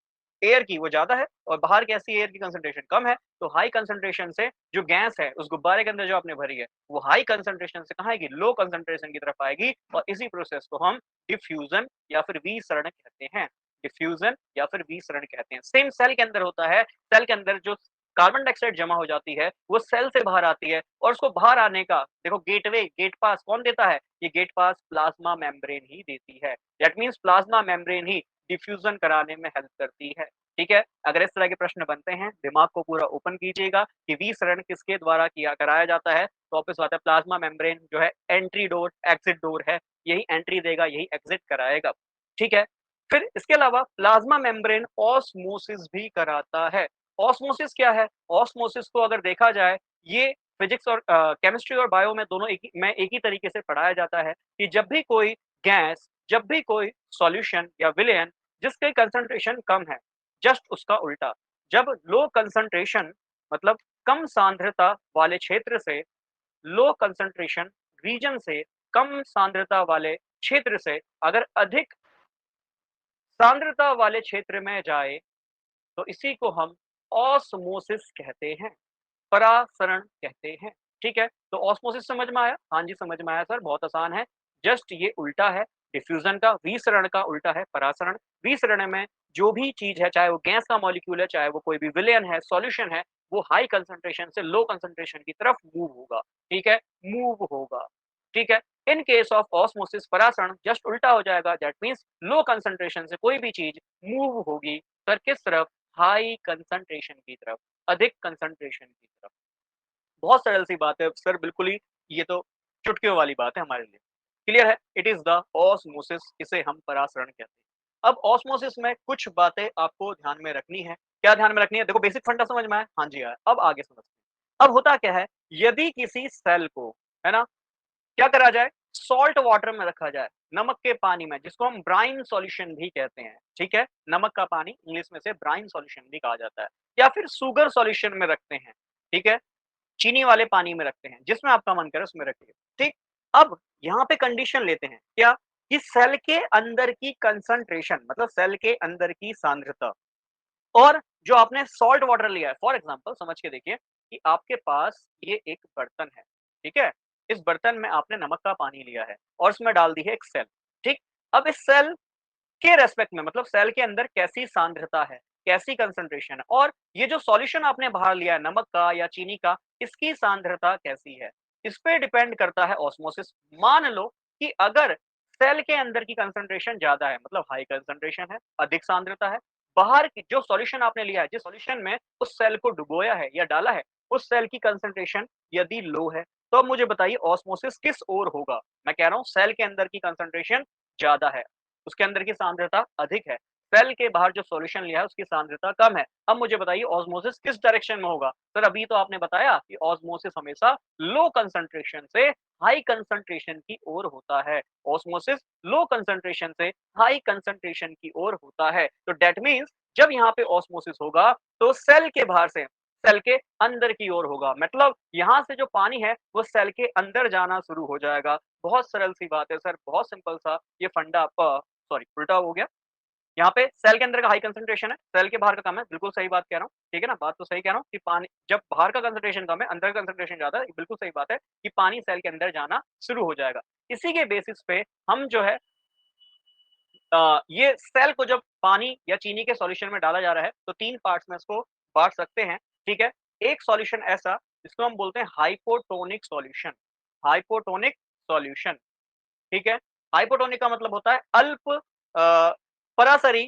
एयर की वो ज़्यादा है और बाहर कैसी एयर की कंसंट्रेशन कम है। तो हाई कंसंट्रेशन से जो गैस है उस गुब्बारे के अंदर जो आपने भरी है, वो हाई कंसंट्रेशन से कहाँ आएगी? लो कंसंट्रेशन की तरफ आएगी और इसी प्रोसेस को हम डिफ्यूज़न या फिर विसरण कहते हैं। डिफ्यूज़न या फिर विसरण कहते हैं। सेम सेल के अंदर होता है। सेल के अंदर जो कार्बन डाइऑक्साइड जमा हो जाती है, वो सेल से बाहर आती है और उसको बाहर आने का देखो गेटवे, गेट पास कौन देता है? ये गेट पास प्लाज्मा मेम्ब्रेन ही देती है। That means plasma membrane he diffusion कराने में हेल्प करती है। ठीक है? अगर इस तरह के प्रश्न बनते हैं, दिमाग को पूरा ओपन कीजिएगा कि विसरण किसके द्वारा किया कराया जाता है, तो ऑब्वियस बात है प्लाज्मा मेम्ब्रेन जो है एंट्री डोर, एग्जिट डोर है, यही एंट्री देगा, यही एग्जिट कराएगा। ठीक है? फिर इसके अलावा प्लाज्मा मेम्ब्रेन ऑस्मोसिस भी कराता है। ऑस्मोसिस क्या है? ऑस्मोसिस को अगर देखा जाए, ये फिजिक्स और केमिस्ट्री और बायो में दोनों एक ही तरीके से पढ़ाया जाता है कि जब भी कोई गैस, जब भी कोई सॉल्यूशन या विलेन जिसकी कंसंट्रेशन कम है, जस्ट उसका उल्टा, जब लो कंसंट्रेशन मतलब कम सांद्रता वाले क्षेत्र से लो कंसंट्रेशन रीजन से कम सांद्रता वाले क्षेत्र से अगर अधिक सांद्रता वाले क्षेत्र में जाए, तो इसी को हम ऑस्मोसिस कहते हैं, परासरण कहते हैं। ठीक है? तो ऑस्मोसिस समझ में आया? हाँ जी, समझ में आया सर, बहुत आसान है। जस्ट ये उल्टा है डिफ्यूज़न का, विसरण का उल्टा है परासरण। विसरण में जो भी चीज़ है, चाहे वो गैस का मॉलिक्यूल है, चाहे वो कोई भी विलयन है, सॉल्यूशन है, वो हाई कंसंट्रेशन से लो कंसंट्रेशन की तरफ मूव होगा, ठीक है? मूव होगा, ठीक है? इन केस ऑफ ऑस्मोसिस परासरण जस्ट उल्टा हो जाएगा, दैट मीन्स लो कंसंट्रेशन से कोई भी चीज़ मूव होगी, सर किस तरफ? हाई कंसंट्रेशन की तरफ, अधिक कंसंट्रेशन की तरफ। बहुत सरल सी बात है सर, बिल्कुल ही ये तो चुटकियों वाली बात है हमारे लिए। क्लियर है? इट इज़ द ऑस्मोसिस, इसे हम परासरण कहते हैं। अब ऑस्मोसिस में कुछ बातें आपको ध्यान में रखनी है। क्या ध्यान में रखनी है? देखो बेसिक फंडा समझ में आया? हाँ जी आया। अब आगे समझते हैं। अब होता क्या है, यदि किसी सेल को, है ना, क्या करा जाए? सॉल्ट वाटर में रखा जाए, नमक के पानी में, जिसको हम ब्राइन सॉल्यूशन भी कहते हैं, ठीक है? नमक का पानी इंग्लिश में से ब्राइन सॉल्यूशन भी कहा जाता है, या फिर शुगर सॉल्यूशन में रखते हैं, ठीक है? चीनी वाले पानी में रखते हैं, जिसमें आपका मन करे उसमें रखिए, ठीक? अब यहाँ पे कंडीशन लेते हैं, क्या? कि सेल के अंदर की कंसंट्रेशन, मतलब सेल के अंदर की सांद्रता, और जो आपने सॉल्ट वाटर लिया है, फॉर एग्जांपल समझ के देखिए कि आपके पास ये एक बर्तन है, ठीक है? इस बर्तन में आपने नमक का पानी लिया है और उसमें डाल दी है एक सेल, ठीक? अब इस सेल के रेस्पेक्ट में, मतलब सेल के अंदर कैसी सांद्रता है, कैसी कंसंट्रेशन है, और ये जो सॉल्यूशन आपने बाहर लिया है नमक का या चीनी का, इसकी सांद्रता कैसी है, इस पे डिपेंड करता है ऑस्मोसिस। मान लो कि अगर सेल के अंदर की कंसंट्रेशन ज्यादा है, मतलब हाई कंसंट्रेशन है, अधिक सांद्रता है, बाहर की जो सॉल्यूशन आपने लिया है, जिस सॉल्यूशन में उस सेल को डुबोया है या डाला है, उस सेल की कंसंट्रेशन यदि लो है, तो अब मुझे बताइए ऑस्मोसिस किस ओर होगा? मैं कह रहा हूं सेल के अंदर की कंसंट्रेशन ज्यादा है, उसके अंदर की सांद्रता अधिक है, सेल के बाहर जो सॉल्यूशन लिया है उसकी सांद्रता कम है। अब मुझे बताइए ऑस्मोसिस किस डायरेक्शन में होगा? सर अभी तो आपने बताया कि ऑस्मोसिस हमेशा लो कंसंट्रेशन से हाई कंसंट्रेशन की ओर होता है। ऑस्मोसिस लो कंसंट्रेशन से हाई कंसंट्रेशन की ओर होता है। तो दैट मीन्स जब यहाँ पे ऑस्मोसिस होगा तो सेल के बाहर से सेल के अंदर की ओर होगा, मतलब यहाँ से जो पानी है वो सेल के अंदर जाना शुरू हो जाएगा। बहुत सरल सी बात है सर, बहुत सिंपल सा ये फंडा आपका, सॉरी उल्टा हो गया। यहाँ पे सेल के अंदर का हाई कंसंट्रेशन है, सेल के बाहर का कम है, बिल्कुल सही बात कह रहा हूँ, ठीक है ना? बात तो सही कह रहा हूँ कि पानी जब बाहर का कंसंट्रेशन कम है, अंदर का कंसंट्रेशन ज्यादा है, बिल्कुल सही बात है कि पानी सेल के अंदर जाना शुरू हो जाएगा। इसी के बेसिस पे हम जो है ये सेल को जब पानी या चीनी के सॉल्यूशन में डाला जा रहा है, तो 3 पार्ट्स में इसको बाँट सकते हैं, ठीक है? एक सॉल्यूशन ऐसा जिसको हम बोलते हैं हाइपोटोनिक सॉल्यूशन, हाइपोटोनिक सॉल्यूशन, ठीक है? हाइपोटोनिक का मतलब होता है अल्प परासरी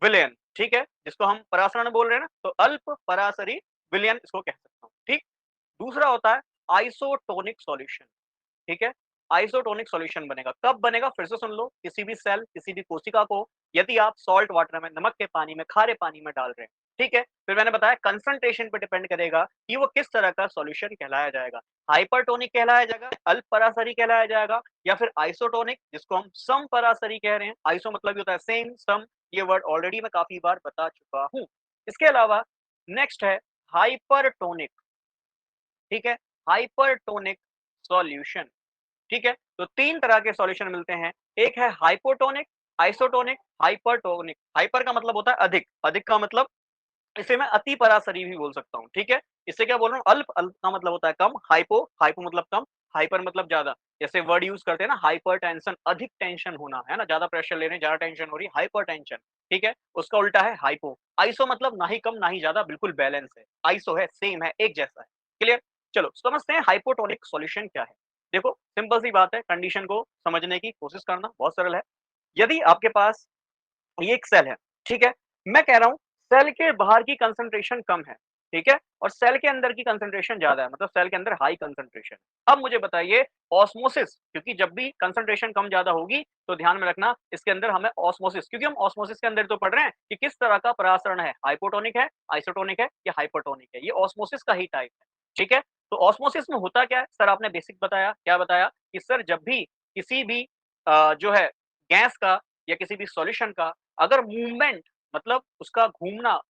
विलयन, ठीक है? जिसको हम परासरण बोल रहे हैं ना, तो अल्प परासरी विलयन इसको कह सकता हूँ, ठीक? दूसरा होता है आइसोटोनिक सॉल्यूशन, ठीक है? आइसोटोनिक सॉल्यूशन बनेगा, कब बनेगा फिर से सुन लो, किसी भी सेल, किसी भी कोशिका को यदि आप सॉल्ट वाटर में, नमक के पानी में, खारे पानी में डाल रहे हैं, ठीक है? फिर मैंने बताया कंसंट्रेशन पे डिपेंड करेगा कि वो किस तरह का सॉल्यूशन कहलाया जाएगा। हाइपरटोनिक कहलाया जाएगा, अल्प परासरी कहलाया जाएगा, या फिर आइसोटोनिक जिसको हम सम परासरी कह रहे हैं। आइसो मतलब ये होता है सेम, सम ये वर्ड ऑलरेडी मैं काफ़ी बार बता चुका हूँ। इसके अलावा नेक्स्ट है हाइपरटोनिक, ठीक है? हाइपरटोनिक सॉल्यूशन, ठीक है? तो 3 तरह के सॉल्यूशन मिलते हैं। एक है हाइपोटोनिक, आइसोटोनिक, हाइपरटोनिक। हाइपर का मतलब होता है अधिक, अधिक का मतलब इसे मैं अति परासरी भी बोल सकता हूँ, ठीक है? इससे क्या बोल रहा हूँ अल्प, अल्प का मतलब होता है कम, हाइपो, हाइपो मतलब कम, हाइपर मतलब ज़्यादा। जैसे वर्ड यूज़ करते हैं ना हाइपरटेंशन, अधिक टेंशन होना, है ना? ज़्यादा प्रेशर ले रहे हैं, ज़्यादा टेंशन हो रही है, हाइपरटेंशन, ठीक है? उसका उल्टा है हाइपो। आइसो मतलब ना ही कम ना ही ज़्यादा, बिल्कुल बैलेंस है। आइसो है, सेम है, एक जैसा है। क्लियर? चलो समझते हैं हाइपोटोनिक सॉल्यूशन क्या है। देखो सिंपल सी बात है, कंडीशन को समझने की कोशिश करना बहुत सरल है। यदि आपके पास ये एक सेल है, ठीक है? मैं कह रहा हूँ सेल के बाहर की कंसंट्रेशन कम है, ठीक है? और सेल के अंदर की कंसंट्रेशन ज़्यादा है, मतलब सेल के अंदर हाई कंसंट्रेशन। अब मुझे बताइए ऑस्मोसिस, क्योंकि जब भी कंसंट्रेशन कम ज़्यादा होगी तो ध्यान में रखना इसके अंदर हमें ऑस्मोसिस, क्योंकि हम ऑस्मोसिस के अंदर तो पढ़ रहे हैं कि किस तरह का परासरण है, हाइपोटोनिक है, आइसोटोनिक है या हाइपरटोनिक है। ये ऑस्मोसिस का ही टाइप है, ठीक है? तो ऑस्मोसिस में होता क्या है? सर आपने बेसिक बताया, क्या बताया? कि सर जब भी किसी भी जो है गैस का या किसी भी सॉल्यूशन का अगर मूवमेंट, मतलब उसका घूमना,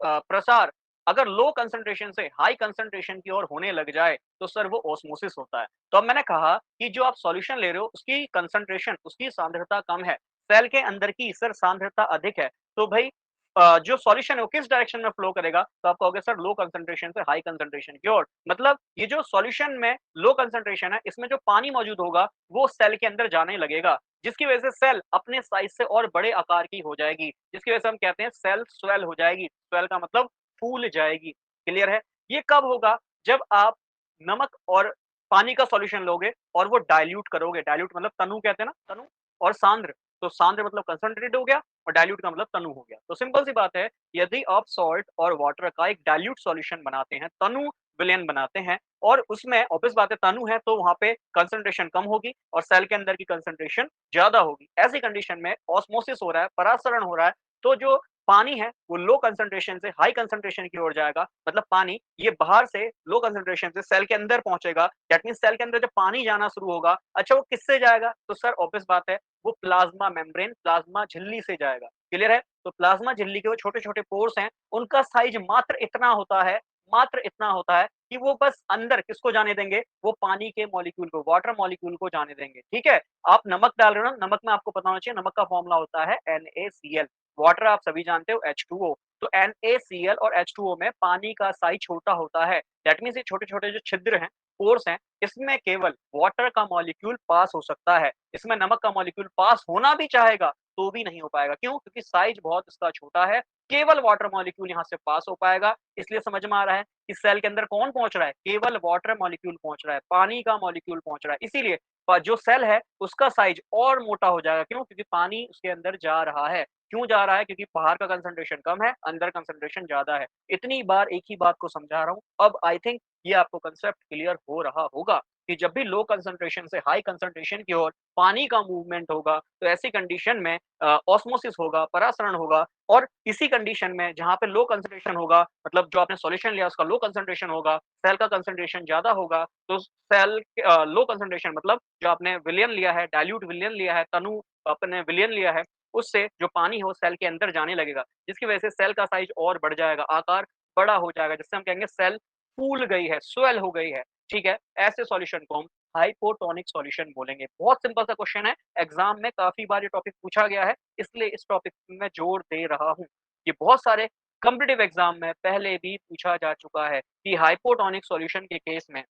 प्रसार अगर लो कंसंट्रेशन से हाई कंसंट्रेशन की ओर होने लग जाए तो सर वो ऑस्मोसिस होता है। तो अब मैंने कहा कि जो आप सॉल्यूशन ले रहे हो उसकी कंसंट्रेशन, उसकी सांद्रता कम है, सेल के अंदर की सर सांद्रता अधिक है, तो भाई जो सॉल्यूशन है वो किस डायरेक्शन में फ्लो करेगा, तो आप कहोगे सर लो कंसंट्रेशन से हाई कंसंट्रेशन की ओर। मतलब ये जो सॉल्यूशन में लो कंसंट्रेशन है, इसमें जो पानी मौजूद होगा, वो सेल के अंदर जाने लगेगा, जिसकी वजह से सेल अपने साइज से और बड़े आकार की हो जाएगी, जिसकी वजह से हम कहते हैं सेल स्वेल हो जाएगी। स्वेल का मतलब फूल जाएगी। क्लियर है? ये कब होगा? जब आप नमक और पानी का सॉल्यूशन लोगे और वो डाइल्यूट करोगे। डाइल्यूट मतलब तनु कहते हैं ना, तनु और सांद्र। तो सांद्र मतलब कंसंट्रेटेड हो गया और डाइल्यूट का मतलब तनु हो गया। तो सिंपल सी बात है, यदि आप सॉल्ट और वाटर का एक डाइल्यूट सॉल्यूशन बनाते हैं, तनु विलयन बनाते हैं और उसमें ऑब्वियस बात है तनु है तो वहाँ पे कंसंट्रेशन कम होगी और सेल के अंदर की कंसंट्रेशन ज़्यादा होगी। ऐसी कंडीशन में ऑस्मोसिस हो रहा है, परासरण हो रहा है, तो जो पानी है वो लो कंसंट्रेशन से हाई कंसंट्रेशन की ओर जाएगा। मतलब पानी ये बाहर से लो कंसंट्रेशन से सेल के अंदर पहुँचेगा। दैट मीन्स सेल के अंदर जब पानी जाना शुरू होगा, अच्छा वो किससे जाएगा? तो सर ऑब्वियस बात है वो प्लाज्मा मेम्ब्रेन, प्लाज्मा झिल्ली से जाएगा। क्लियर है? तो प्लाज्मा झिल्ली के वो छोटे-छोटे पोर्स हैं, उनका साइज़ मात्र इतना होता है कि वो बस अंदर किसको जाने देंगे? वो पानी के मॉलिक्यूल को, वाटर मॉलिक्यूल को जाने देंगे। ठीक है? आप नमक डाल रहे हो ना, नमक में आपको पता होना चाहिए नमक का फ़ॉर्मूला होता है NaCl। वाटर आप सभी जानते हो H2O। तो NaCl और H2O में पानी का साइज़ छोटा होता है। दैट मीन्स ये छोटे-छोटे जो छिद्र हैं, पोर्स हैं, इसमें केवल वाटर का मॉलिक्यूल पास हो सकता है। इसमें नमक का मॉलिक्यूल पास होना भी चाहेगा, तो भी नहीं हो पाएगा। क्यों? क्योंकि साइज़ बहुत इसका छोटा है, केवल वाटर मॉलिक्यूल यहाँ से पास हो पाएगा। इसलिए समझ में आ रहा है कि सेल के अंदर कौन पहुँच रहा है? केवल वाटर मॉलिक्यूल पहुँच रहा है, पानी का मॉलिक्यूल पहुँच रहा है। इसीलिए जो सेल है, उसका साइज़ और मोटा हो जाएगा। क्यों? क्योंकि पानी उसके अंदर जा रहा है। क्यों जा रहा है? क्योंकि बाहर का कंसंट्रेशन कम है, अंदर कंसंट्रेशन ज़्यादा है। इतनी बार एक ही बात को समझा रहा हूँ। अब आई थिंक ये आपको कांसेप्ट क्लियर हो रहा होगा कि जब भी लो कंसंट्रेशन से हाई कंसंट्रेशन की ओर पानी का मूवमेंट होगा, तो ऐसी कंडीशन में ऑस्मोसिस होगा, परासरण होगा और इसी कंडीशन में जहाँ पे लो कंसंट्रेशन होगा, मतलब जो आपने सॉल्यूशन लिया उसका लो कंसंट्रेशन होगा, सेल का कंसंट्रेशन ज़्यादा होगा, तो सेल लो कंसंट्रेशन मतलब जो आपने विलयन लिया है, डाइल्यूट विलयन लिया है, तनु आपने विलयन लिया है, उससे जो पानी है वो सेल के अंदर जाने लगेगा, जिसकी वजह से सेल का साइज़ और बढ़ जाएगा, आकार बड़ा हो जाएगा, जिससे हम कहेंगे सेल फूल गई है, स्वेल हो गई है, ठीक है? ऐसे सॉल्यूशन को हम हाइपोटोनिक सॉल्यूशन बोलेंगे। बहुत सिंपल सा क्वेश्चन है, एग्ज़ाम में काफ़ी बार ये टॉपिक पूछा गया है, इसलिए इस टॉपिक पे मैं जोर दे रहा हूँ। ये बहुत सारे कॉम्पिटिटिव एग्ज़ाम में पहले भी पूछा जा चुका है कि हाइपोटोनिक सॉल्यूशन के केस में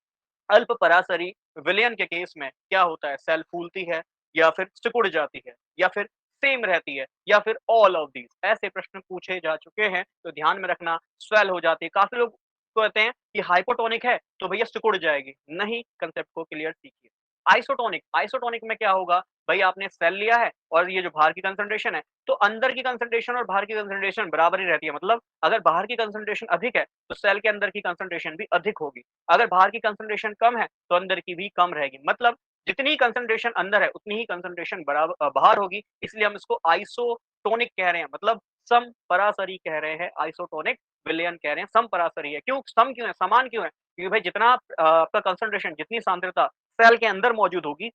अल्प परासरी विलयन के केस में क्या होता है? सेल फूलती है या फिर सिकुड़ जाती है या फिर सेम रहती है या फिर ऑल ऑफ दीज़ ऐसे प्रश्न पूछे जा चुके हैं, तो ध्यान में रखना स्वेल हो जाती है। काफ़ी लोग कहते हैं कि हाइपोटोनिक है तो भैया सिकुड़ जाएगी। नहीं, कांसेप्ट को क्लियर कीजिए। आइसोटोनिक, आइसोटोनिक में क्या होगा? भई आपने सेल लिया है और ये जो बाहर की कंसंट्रेशन है, तो अंदर की कंसंट्रेशन और बाहर की कंसंट्रेशन बराबर ही रहती है। मतलब अगर बाहर की कंसंट्रेशन अधिक है, तो सेल के अंदर की कंसंट्रेशन भी अधिक होगी। अगर बाहर की कंसंट्रेशन कम है, तो अंदर की भी कम रहेगी। मतलब जितनी कंसंट्रेशन अंदर है, उतनी ही कंसंट्रेशन बाहर होगी, इसलिए हम इसको आइसोटोनिक कह रहे हैं। मतलब समपरासरी कह रहे हैं, आइसोटोनिक विलयन कह रहे हैं, समपरासरी है। क्यों? सम क्यों है? समान क्यों है? क्योंकि भाई जितना आपका कंसंट्रेशन, जितनी सांद्रता सेल के अंदर मौजूद होगी,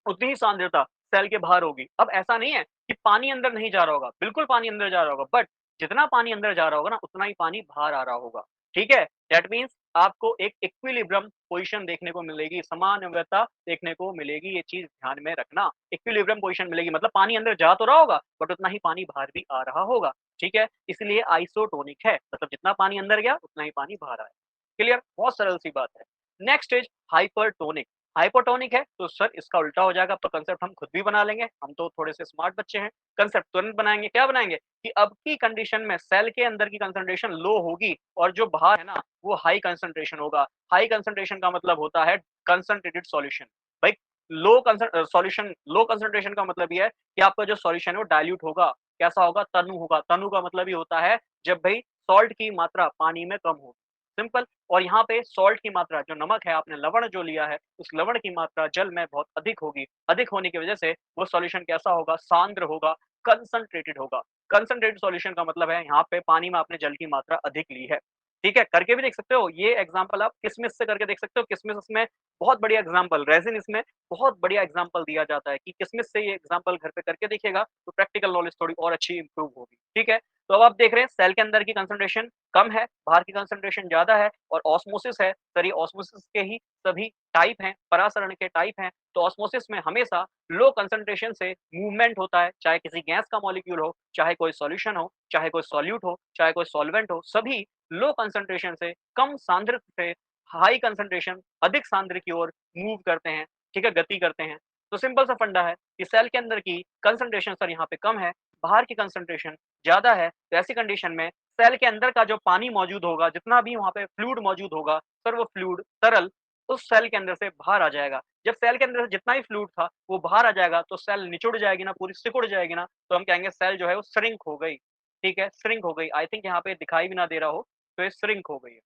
उतनी ही सांद्रता सेल के बाहर होगी। अब ऐसा नहीं है कि पानी अंदर नहीं जा रहा होगा, बिल्कुल पानी अंदर जा रहा होगा, बट जितना पानी अंदर जा रहा होगा ना, उतना ही पानी बाहर आ रहा होगा। ठीक है? दैट मीन्स आपको एक इक्विलिब्रियम पोज़ीशन देखने को मिलेगी, समानव्यता देखने को मिलेगी, ये चीज़ ध्यान में रखना। इक्विलिब्रियम पोज़ीशन मिलेगी मतलब पानी अंदर जा तो रहा होगा, बट उतना ही पानी बाहर भी आ रहा होगा। ठीक है? इसलिए आइसोटोनिक है, मतलब जितना पानी अंदर गया, उतना ही पानी बाहर आया। क्लियर? बहुत सरल सी बात है। Next is hypertonic. हाइपोटोनिक है तो सर इसका उल्टा हो जाएगा, तो कांसेप्ट हम खुद भी बना लेंगे, हम तो थोड़े से स्मार्ट बच्चे हैं। कांसेप्ट तुरंत बनाएँगे, क्या बनाएँगे कि अब की कंडीशन में सेल के अंदर की कंसंट्रेशन लो होगी और जो बाहर है ना, वो हाई कंसंट्रेशन होगा। हाई कंसंट्रेशन का मतलब होता है कंसंट्रेटेड सॉल्यूशन। भाई सॉल्यूशन लो कंसंट्रेशन का मतलब ये है कि आपका जो सॉल्यूशन है वो डाइल्यूट होगा। कैसा होगा? तनु होगा। तनु का मतलब ये होता है जब भई सॉल्ट की मात्रा पानी में कम हो। सिंपल। और यहाँ पे सॉल्ट की मात्रा जो नमक है, आपने लवण जो लिया है, उस लवण की मात्रा जल में बहुत अधिक होगी। अधिक होने की वजह से वो सॉल्यूशन कैसा होगा? सांद्र होगा, कंसंट्रेटेड होगा। कंसंट्रेटेड सॉल्यूशन का मतलब है यहाँ पे पानी में आपने जल की मात्रा अधिक ली है। ठीक है? करके भी देख सकते हो। ये एग्ज़ाम्पल आप किशमिश से करके देख सकते हो। किशमिश इसमें बहुत बढ़िया एग्ज़ाम्पल, रेज़िन इसमें बहुत बढ़िया एग्ज़ाम्पल दिया जाता है कि किशमिश से ये एग्ज़ाम्पल घर पे करके देखिएगा, तो प्रैक्टिकल नॉलेज थोड़ी और अच्छी इम्प्रूव होगी। ठीक है? तो अब आप देख रहे हैं सेल के अंदर की कंसंट्रेशन कम है, बाहर की कंसंट्रेशन ज़्यादा है और ऑस्मोसिस है। सर ये ऑस्मोसिस के ही सभी टाइप हैं, परासरण के टाइप हैं, तो ऑस्मोसिस में हमेशा लो कंसंट्रेशन से मूवमेंट होता है, चाहे किसी गैस का मॉलिक्यूल हो, चाहे कोई सॉल्यूशन हो, चाहे कोई सॉल्यूट हो, चाहे कोई सॉल्वेंट हो, सभी लो कंसंट्रेशन से कम सांद्र से हाई कंसंट्रेशन अधिक सांद्र की ओर मूव करते हैं, ठीक है, गति करते हैं। तो सिंपल सा फंडा है कि सेल के अंदर की कंसंट्रेशन सर यहाँ पे कम है, बाहर की कंसंट्रेशन ज़्यादा है, तो ऐसी कंडीशन में सेल के अंदर का जो पानी मौजूद होगा, जितना भी वहाँ पे फ्लूइड मौजूद होगा, सर वो फ्लूइड तरल उस सेल के अंदर से बाहर आ जाएगा। जब सेल के अंदर से जितना भी फ्लूइड था, वो बाहर आ जाएगा, तो सेल निचुड़ जाएगी ना, पूरी सिकुड़ जाएगी ना, तो हम कहेंगे सेल जो है वो श्रिंक हो गई, ठीक है? श्रिंक हो गई। आई थिंक यहाँ पे दिखाई भी ना दे रहा हो, तो ये श्रिंक हो गई है,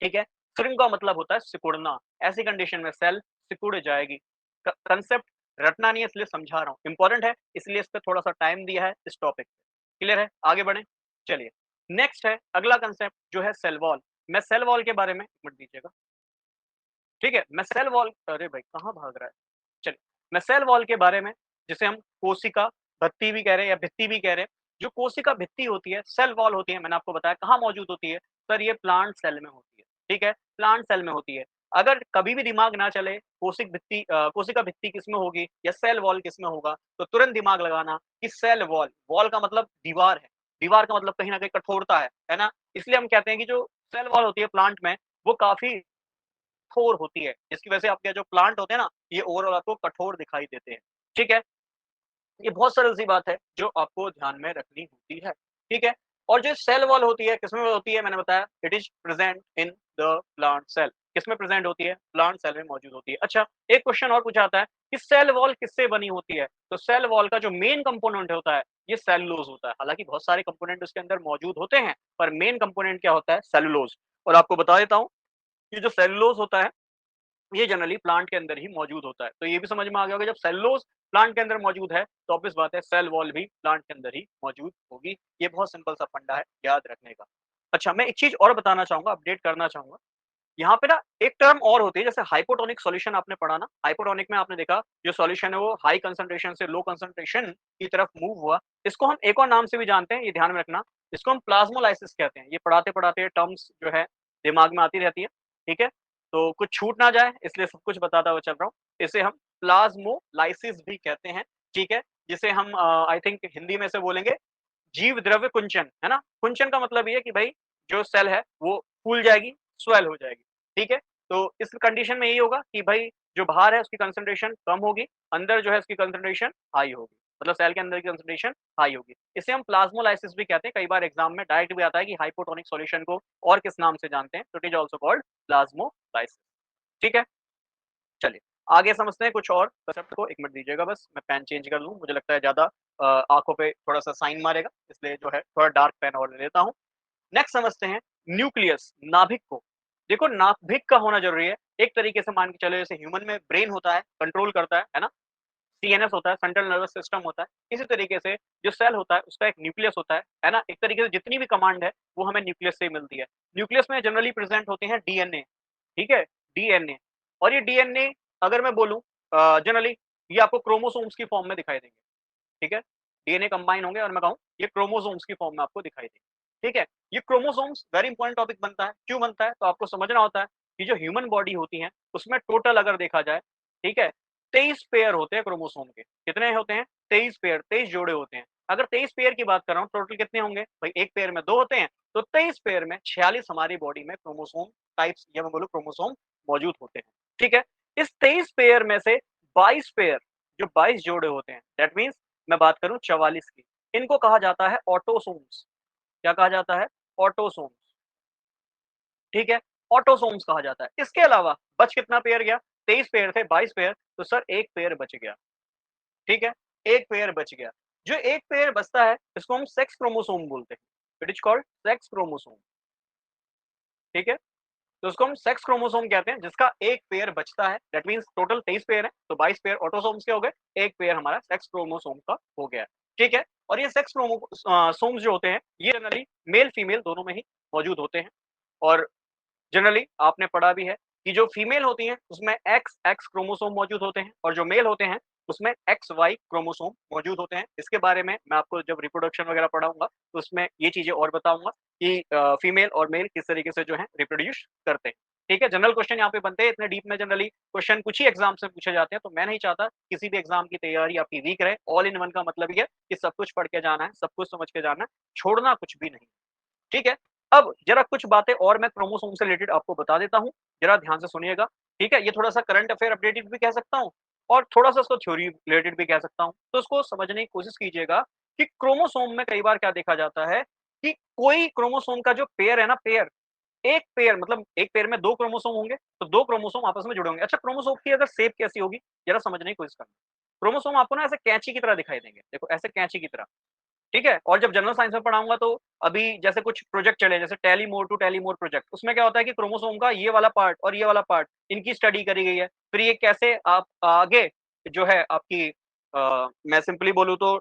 ठीक है? श्रिंक का मतलब होता है सिकुड़ना। ऐसी कंडीशन में सेल सिकुड़ जाएगी। क कांसेप्ट रटना नहीं है इसलिए समझा रहा हूँ। इम्पोर्टेंट है इसलिए इस पे थोड़ा-सा टाइम दिया है इस टॉपिक पे। क्लियर है? आगे बढ़ें? चलिए। नेक्स्ट है अगला कांसेप्ट जो है सेल वॉल। मैं सेल वॉल के बारे में 1 मिनट दीजिएगा। ठीक है? मैं सेल वॉल अरे भाई कहाँ भाग रहा है? चलिए, मैं सेल वॉल के बारे में जिसे हम कोशिका भित्ति भी कह रहे हैं या भित्ति भी कह रहे हैं। जो कोशिका भित्ति होती है, सेल वॉल होती है, मैंने आपको बताया कहाँ मौजूद होती है? सर ये प्लांट सेल में होती है, ठीक है? प्लांट सेल में होती है। अगर कभी भी दिमाग ना चले कोशिका भित्ति किसमें होगी या सेल वॉल किसमें होगा, तो तुरंत दिमाग लगाना कि सेल वॉल, वॉल का मतलब दीवार है। दीवार का मतलब कहीं न कहीं कठोरता है ना? इसलिए हम कहते हैं कि जो सेल वॉल होती है प्लांट में, वो काफ़ी कठोर होती है, जिसकी वजह से आपके जो प्लांट होते हैं ना, ये ओवरऑल आपको कठोर दिखाई देते हैं, ठीक है? ये बहुत सरल सी बात है, जो आपको ध्यान में रखनी होती है, ठीक है? और जो सेल वॉल होती है, किसमें होती है मैंने बताया it is present in the plant cell. किसमें प्रेज़ेंट होती है? प्लांट सेल में मौजूद होती है। अच्छा, एक क्वेश्चन और पूछा जाता है कि सेल वॉल किससे बनी होती है? तो सेल वॉल का जो मेन कंपोनेंट होता है, ये सेलुलोज़ होता है। हालाँकि बहुत सारे कंपोनेंट उसके अंदर मौजूद होते हैं, पर मेन कंपोनेंट क्या होता है? सेलुलोज़। और आपको बता देता हूँ, ये जो सेलुलोज़ होता है ये जनरली प्लांट के अंदर ही मौजूद होता है। तो ये भी समझ में आ गया होगा जब सेलुलोज़ प्लांट के अंदर मौजूद है, तो ऑब्वियस बात है सेल वॉल भी प्लांट के अंदर ही मौजूद होगी। ये बहुत सिंपल सा फंडा है याद रखने का। अच्छा मैं एक चीज़ और बताना चाहूँगा, अपडेट करना चाहूँगा। यहाँ पे ना एक टर्म और होती है जैसे हाइपोटोनिक सॉल्यूशन आपने पढ़ा ना, हाइपोटोनिक में आपने देखा जो सॉल्यूशन है वो हाई कंसंट्रेशन से लो कंसंट्रेशन की तरफ मूव हुआ। इसको हम एक और नाम से भी जानते हैं, ये ध्यान में रखना। इसको हम प्लाज़्मोलाइसिस कहते हैं। ये पढ़ाते-पढ़ाते टर्म्स जो है दिमाग में आती रहती है, ठीक है? तो कुछ छूट ना जाए इसलिए सब कुछ बताता हुआ चल रहा हूँ। इसे हम प्लाज़्मोलाइसिस भी कहते हैं, ठीक है? जिसे हम आई थिंक हिंदी में से बोलेंगे जीव द्रव्य कुंचन, है ना? कुंचन का मतलब ये है कि भाई जो सेल है वो फूल जाएगी, स्वेल हो जाएगी, ठीक है? तो इस कंडीशन में यही होगा कि भाई जो बाहर है उसकी कंसंट्रेशन कम होगी, अंदर जो है उसकी कंसंट्रेशन हाई होगी। मतलब सेल के अंदर की कंसंट्रेशन हाई होगी। इसे हम प्लाज़्मोलाइसिस भी कहते हैं, कई बार एग्ज़ाम में डायरेक्ट भी आता है कि हाइपोटोनिक सॉल्यूशन को और किस नाम से जानते हैं? तो इट इज़ आल्सो कॉल्ड प्लाज़्मोलाइसिस, ठीक है? चलिए, आगे समझते हैं कुछ और कंसेप्ट को। 1 मिनट दीजिएगा बस, मैं पेन चेंज कर लूँ, मुझे लगता है ज़्यादा आँखों पे थोड़ा-सा साइन मारेगा, इसलिए जो है थोड़ा डार्क पेन और ले लेता हूँ। नेक्स्ट समझते हैं न्यूक्लियस, नाभिक को। देखो नाभिक का होना ज़रूरी है, एक तरीके से मान के चलो जैसे ह्यूमन में ब्रेन होता है, कंट्रोल करता है ना? सीएनएस होता है, सेंट्रल नर्वस सिस्टम होता है। इसी तरीके से जो सेल होता है, उसका एक न्यूक्लियस होता है ना? एक तरीके से जितनी भी कमांड है, वो हमें न्यूक्लियस से ही मिलती है। न्यूक्लियस में जनरली प्रेज़ेंट होते हैं डीएनए, ठीक है? डीएनए और ये डीएनए अगर मैं बोलूँ जनरली ये आपको क्रोमोसोम्स की फॉर्म में दिखाई देंगे, ठीक है? डीएनए कंबाइन होंगे और मैं कहूँ ये क्रोमोसोम्स की फॉर्म में आपको दिखाई देंगे, ठीक है? ये क्रोमोसोम्स वेरी इंपॉर्टेंट टॉपिक बनता है, क्यों बनता है? तो आपको समझना होता है कि जो ह्यूमन बॉडी होती है, उसमें टोटल अगर देखा जाए, ठीक है? 23 पेयर होते हैं क्रोमोसोम के। कितने होते हैं? 23 पेयर, 23 जोड़े होते हैं। अगर 23 पेयर की बात कर रहा हूँ, टोटल कितने होंगे? भाई एक पेयर में 2 होते हैं, तो 23 पेयर में 46 हमारी बॉडी में क्रोमोसोम टाइप्स या मैं बोलूँ क्रोमोसोम मौजूद होते हैं, ठीक है? इस 23 पेयर में से 22 पेयर जो 22 जोड़े होते हैं, दैट मीन्स मैं बात करूँ 44 की, इनको कहा जाता है ऑटोसोम्स। क्या कहा जाता है? ऑटोसोम्स, ठीक है? ऑटोसोम्स कहा जाता है। इसके अलावा बच कितना पेयर गया? 23 पेयर थे, 22 पेयर, तो सर 1 पेयर बच गया। ठीक है? 1 पेयर बच गया। जो 1 पेयर बचता है, इसको हम सेक्स क्रोमोसोम बोलते हैं। It is called sex chromosome, ठीक है? तो उसको हम सेक्स क्रोमोसोम कहते हैं, जिसका 1 पेयर बचता है। दैट मीन्स टोटल 23 पेयर है, तो 22 पेयर ऑटोसोम्स के हो गए, 1 पेयर हमारा सेक्स क्रोमोसोम का हो गया, ठीक है? और ये सेक्स सोम्स जो होते हैं, ये जनरली मेल फीमेल दोनों में ही मौजूद होते हैं और जनरली आपने पढ़ा भी है कि जो फीमेल होती हैं उसमें एक्स एक्स क्रोमोसोम मौजूद होते हैं और जो मेल होते हैं उसमें एक्स वाई क्रोमोसोम मौजूद होते हैं। इसके बारे में मैं आपको जब रिप्रोडक्शन वगैरह पढ़ाऊँगा तो उसमें ये चीज़ें और बताऊँगा कि फीमेल और मेल किस तरीके से जो है रिप्रोड्यूस करते हैं। ठीक है, जनरल क्वेश्चन यहाँ पे बनते हैं, इतने डीप में जनरली क्वेश्चन कुछ ही एग्जाम से पूछे जाते हैं, तो मैं नहीं चाहता किसी भी एग्जाम की तैयारी आपकी वीक रहे। ऑल इन वन का मतलब ये है कि सब कुछ पढ़ के जाना है, सब कुछ समझ के जाना है, छोड़ना कुछ भी नहीं। ठीक है? अब जरा कुछ बातें और मैं क्रोमोसोम से रिलेटेड आपको बता देता हूँ, जरा ध्यान से सुनिएगा, ठीक है? ये थोड़ा-सा करंट अफेयर अपडेटेड भी कह सकता हूँ और थोड़ा-सा इसको थ्योरी रिलेटेड भी कह सकता हूँ। तो इसको समझने की कोशिश कीजिएगा कि क्रोमोसोम में कई बार क्या देखा जाता है कि कोई क्रोमोसोम का जो पेयर है ना पेयर, एक पेयर मतलब एक पेयर में 2 क्रोमोसोम होंगे, तो 2 क्रोमोसोम आपस में जुड़े होंगे। अच्छा क्रोमोसोम की अगर शेप कैसी होगी, जरा समझने की कोशिश करना। क्रोमोसोम आपको ना ऐसे कैंची की तरह दिखाई देंगे, देखो ऐसे कैंची की तरह। ठीक है? और जब जनरल साइंस में पढ़ाऊँगा तो अभी जैसे कुछ प्रोजेक्ट चले जैसे टेलीमोर टू टेलीमोर प्रोजेक्ट, उसमें क्या होता है कि क्रोमोसोम का ये वाला पार्ट और ये वाला पार्ट इनकी स्टडी करी गई है। फिर ये कैसे आप आगे जो है आपकी मैं सिंपली बोलूँ तो